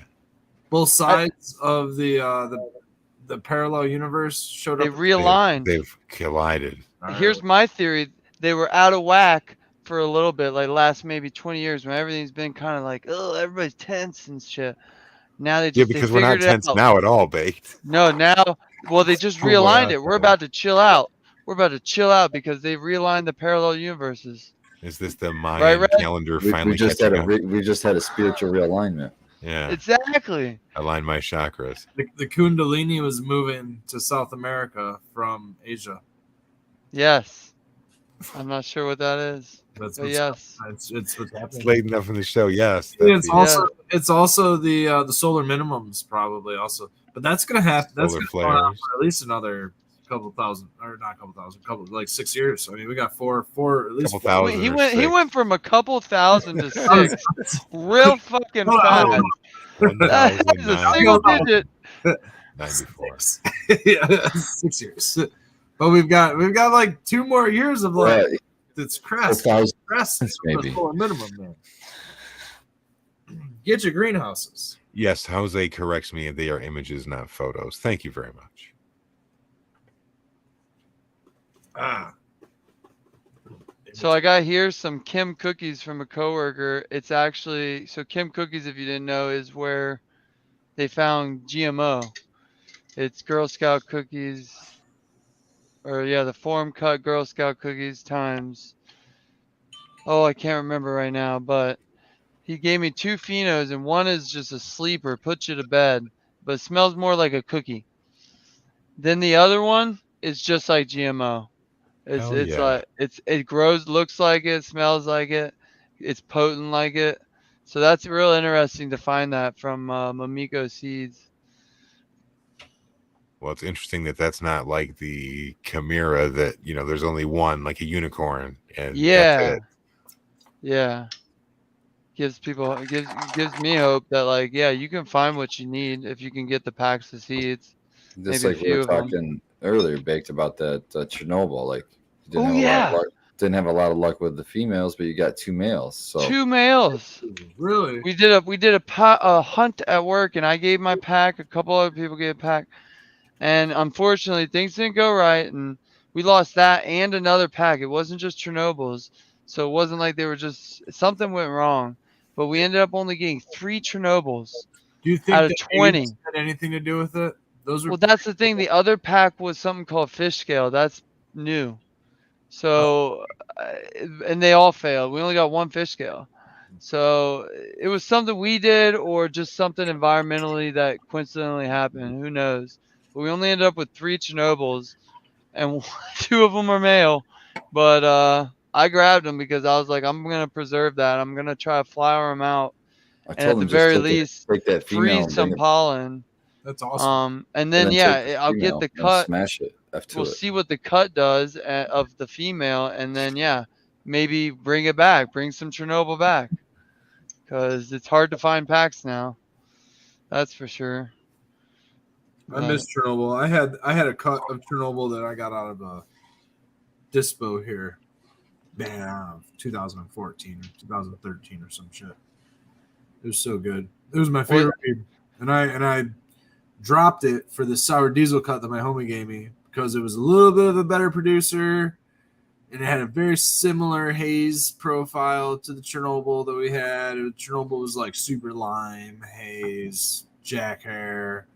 Speaker 1: both sides of the parallel universe showed
Speaker 2: They
Speaker 1: up?
Speaker 2: realigned.
Speaker 3: They've collided.
Speaker 2: Here's my theory. They were out of whack for a little bit, like last maybe 20 years when everything's been kind of like, oh, everybody's tense and shit. Now they
Speaker 3: Yeah,
Speaker 2: just
Speaker 3: because
Speaker 2: they
Speaker 3: we're not
Speaker 2: figured it
Speaker 3: tense
Speaker 2: out.
Speaker 3: now at all, Baked.
Speaker 2: No, now, well, they just
Speaker 3: Oh,
Speaker 2: realigned
Speaker 3: wow.
Speaker 2: it. We're about to chill out. We're about to chill out because they've realigned the parallel universes.
Speaker 3: Is this the Mayan
Speaker 2: Red?
Speaker 3: calendar
Speaker 4: We
Speaker 3: finally
Speaker 4: just had
Speaker 3: catching up?
Speaker 4: we just had a spiritual realignment.
Speaker 3: Yeah,
Speaker 2: Exactly.
Speaker 3: align my chakras.
Speaker 1: The Kundalini was moving to South America from Asia.
Speaker 2: Yes. I'm not sure what that is.
Speaker 1: That's
Speaker 2: But
Speaker 1: what's
Speaker 2: yes.
Speaker 1: it's what's
Speaker 3: It's
Speaker 1: happening.
Speaker 3: late enough in the show. Yes,
Speaker 1: Yeah,
Speaker 3: that's
Speaker 1: it's also the solar minimums probably also, but that's gonna happen. That's
Speaker 3: Solar
Speaker 1: gonna go on
Speaker 3: flares.
Speaker 1: for at least another couple thousand, or not couple thousand, couple like 6 years. I mean, we got four at least.
Speaker 3: Couple
Speaker 1: four.
Speaker 3: thousand.
Speaker 2: He
Speaker 3: or
Speaker 2: went. He
Speaker 3: six.
Speaker 2: went from a couple thousand to
Speaker 1: I was-
Speaker 2: 6. Real fucking
Speaker 1: Hold on,
Speaker 2: fast. That is a
Speaker 3: 1,094.
Speaker 2: single digit.
Speaker 1: Six. Yeah, 6 years. But we've got like 2 more years of like
Speaker 4: Right.
Speaker 1: it's crest
Speaker 4: 4,000
Speaker 1: for
Speaker 4: maybe.
Speaker 1: the solar minimum, man. Get your greenhouses.
Speaker 3: Yes, Jose corrects me. They are images, not photos. Thank you very much.
Speaker 1: Ah.
Speaker 2: So I got here some Kim cookies from a coworker. It's actually so Kim cookies, if you didn't know, is where they found GMO. It's Girl Scout cookies, or yeah, the form cut Girl Scout cookies times. Oh, I can't remember right now, but he gave me 2 phenos, and one is just a sleeper, puts you to bed, but it smells more like a cookie. Then the other one is just like GMO.
Speaker 3: Hell
Speaker 2: It's
Speaker 3: yeah.
Speaker 2: like it grows, looks like it, smells like it, it's potent like it. So that's real interesting to find that from Mamiko Seeds.
Speaker 3: Well, it's interesting that that's not like the chimera that, you know, there's only one, like a unicorn, and that's
Speaker 2: Yeah,
Speaker 3: it.
Speaker 2: yeah. Gives me hope that like yeah, you can find what you need if you can get the packs of seeds,
Speaker 4: Just
Speaker 2: maybe a
Speaker 4: like we were
Speaker 2: few of them.
Speaker 4: talking earlier, baked about that Chernobyl. Like you didn't
Speaker 2: Oh
Speaker 4: have a lot of
Speaker 2: yeah,
Speaker 4: luck. Didn't have a lot of luck with the females, but you got 2 males. So
Speaker 2: 2 males.
Speaker 1: Really?
Speaker 2: We did a hunt at work, and I gave my pack. A couple other people gave a pack, and unfortunately, things didn't go right, and we lost that and another pack. It wasn't just Chernobyl's, so it wasn't like they were just something went wrong. But we ended up only getting 3 Chernobyls
Speaker 1: Do you think
Speaker 2: out of
Speaker 1: that
Speaker 2: 20.
Speaker 1: AIDS had anything to do with it? Those were
Speaker 2: Well, that's the thing. The other pack was something called fish scale. That's new. So, and they all failed. We only got 1 fish scale. So it was something we did, or just something environmentally that coincidentally happened. Who knows? But we only ended up with 3 Chernobyls, and 2 of them are male. But I grabbed them because I was like, I'm gonna preserve that. I'm gonna try to flower them out,
Speaker 4: I
Speaker 2: and at
Speaker 4: told
Speaker 2: the
Speaker 4: him just
Speaker 2: very least,
Speaker 4: take that female
Speaker 2: freeze
Speaker 4: and
Speaker 2: some pollen.
Speaker 1: that's awesome.
Speaker 2: And
Speaker 4: and
Speaker 2: then
Speaker 4: then
Speaker 2: yeah,
Speaker 4: take the
Speaker 2: I'll get
Speaker 4: female
Speaker 2: the
Speaker 4: and
Speaker 2: cut.
Speaker 4: smash it. F to
Speaker 2: We'll
Speaker 4: it.
Speaker 2: see what the cut does of the female, and then yeah, maybe bring it back, bring some Chernobyl back, because it's hard to find packs now. That's for sure.
Speaker 1: I miss Chernobyl. I had a cut of Chernobyl that I got out of a dispo here, man, 2014 or 2013 or some shit. It was so good. It was my favorite weed, and I dropped it for the sour diesel cut that my homie gave me because it was a little bit of a better producer, and it had a very similar haze profile to the Chernobyl that we had. Chernobyl was like super lime haze, jack hair.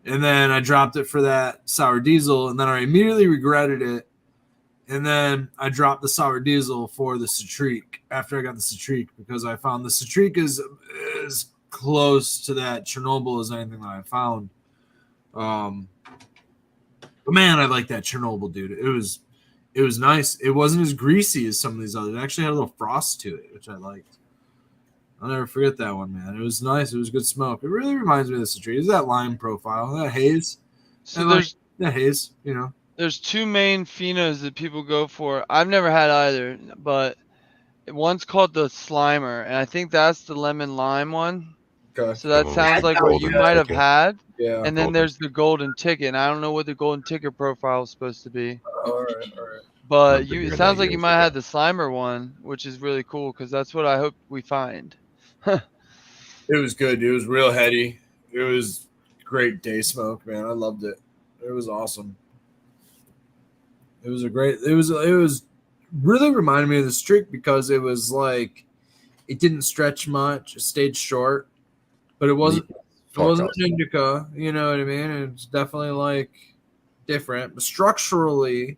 Speaker 1: And then I dropped it for that sour diesel, and then I immediately regretted it. And then I dropped the sour diesel for the Citrique after I got the Citrique, because I found the Citrique is as close to that Chernobyl as anything that I found. But man, I like that Chernobyl, dude. It was nice. It wasn't as greasy as some of these others. It actually had a little frost to it, which I liked. I'll never forget that one, man. It was nice. It was good smoke. It really reminds me of the Citrique. It's that lime profile, that haze.
Speaker 2: So
Speaker 1: And
Speaker 2: there's
Speaker 1: that haze, you know.
Speaker 2: there's 2 main phenos that people go for. I've never had either, but one's called the Slimer, and I think that's the lemon lime one.
Speaker 1: Okay.
Speaker 2: So that
Speaker 3: Oh,
Speaker 2: sounds
Speaker 6: That
Speaker 2: like what you
Speaker 3: golden
Speaker 2: might have
Speaker 3: ticket.
Speaker 2: had.
Speaker 1: Yeah.
Speaker 2: And then
Speaker 3: Golden.
Speaker 2: there's the golden ticket, and I don't know what the golden ticket profile is supposed to be.
Speaker 1: All right.
Speaker 2: But
Speaker 3: I'm figuring
Speaker 2: it
Speaker 3: that
Speaker 2: sounds like you
Speaker 3: years
Speaker 2: might
Speaker 3: ago.
Speaker 2: have the Slimer one, which is really cool because that's what I hope we find.
Speaker 1: It was good. It was real heady. It was great day smoke, man. I loved it. It was awesome. It was really reminded me of the Streak because it was like it didn't stretch much. It stayed short, but it wasn't an indica. You know what I mean? It's definitely like different, but structurally,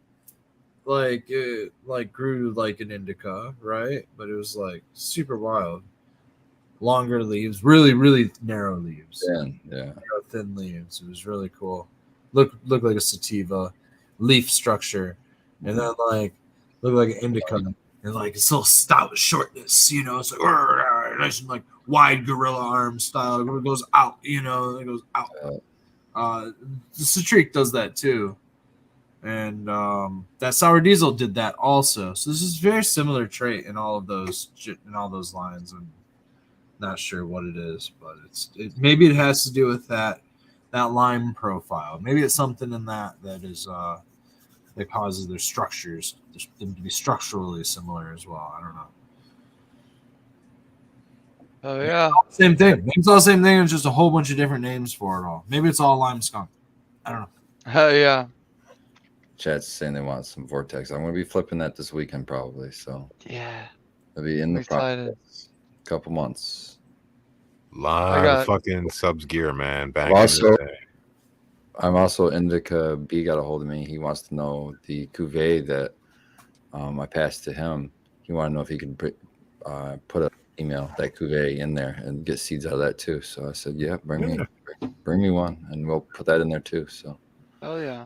Speaker 1: like it like grew like an indica, right? But it was like super wild. Longer leaves, really narrow leaves,
Speaker 4: Yeah.
Speaker 1: narrow, thin leaves. It was really cool. Looked like a sativa leaf structure, and then like looked like an indica, and like it's little stout shortness. You know, it's like nice and like wide gorilla arm style. It goes out. You know, it goes out. The Citrique does that too, and that sour diesel did that also. So this is very similar trait in all those lines. And not sure what it is, but maybe it has to do with that lime profile. Maybe it's something in that is that causes their structures them to be structurally similar as well. I don't know.
Speaker 2: Oh yeah,
Speaker 1: Same thing. Maybe it's all the same thing. It's just a whole bunch of different names for it all. Maybe it's all lime skunk. I don't know.
Speaker 2: oh yeah,
Speaker 4: Chat's saying they want some Vortex. I'm going to be flipping that this weekend probably. So
Speaker 2: yeah.
Speaker 4: it'll be in
Speaker 2: I'm
Speaker 4: the
Speaker 2: excited.
Speaker 4: process. Couple months.
Speaker 3: Lot of fucking subs gear, man. Back
Speaker 4: Also-
Speaker 3: in the day.
Speaker 4: I'm also Indica B got a hold of me. He wants to know the cuvee that I passed to him. He wanted to know if he could put an email that cuvee in there and get seeds out of that too. So I said, yeah, bring me one, and we'll put that in there too. So
Speaker 2: Oh yeah.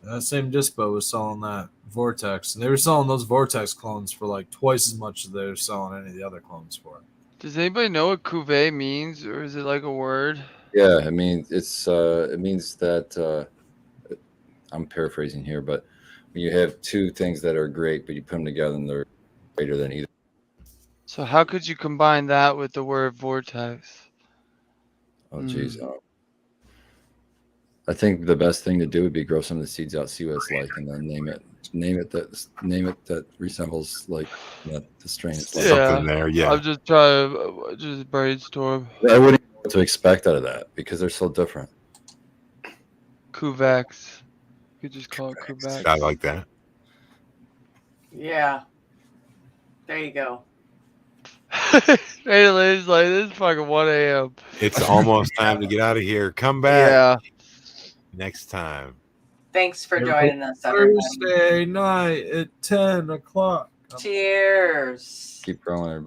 Speaker 1: That same dispo was selling that Vortex, and they were selling those Vortex clones for like twice as much as they were selling any of the other clones for.
Speaker 2: Does anybody know what cuvee means, or is it like a word?
Speaker 4: yeah, I mean it means that I'm paraphrasing here, but when you have two things that are great, but you put them together and they're greater than either.
Speaker 2: So how could you combine that with the word vortex?
Speaker 4: Oh, geez. I think the best thing to do would be grow some of the seeds out, see what it's like, and then name it that resembles like what the strain is like.
Speaker 3: Something there, yeah.
Speaker 2: I'm just trying to just brainstorm.
Speaker 4: I wouldn't know what to expect out of that because they're so different.
Speaker 2: Cuvex. You could just call it Cuvex.
Speaker 3: I like that.
Speaker 6: Yeah. There you go.
Speaker 2: Hey, ladies, like this is fucking 1 a.m.
Speaker 3: It's almost time to get out of here. Come back
Speaker 2: Yeah.
Speaker 3: next time.
Speaker 6: Thanks for joining us, everybody.
Speaker 1: Thursday night at 10 o'clock.
Speaker 6: Cheers.
Speaker 4: Keep growing, everybody.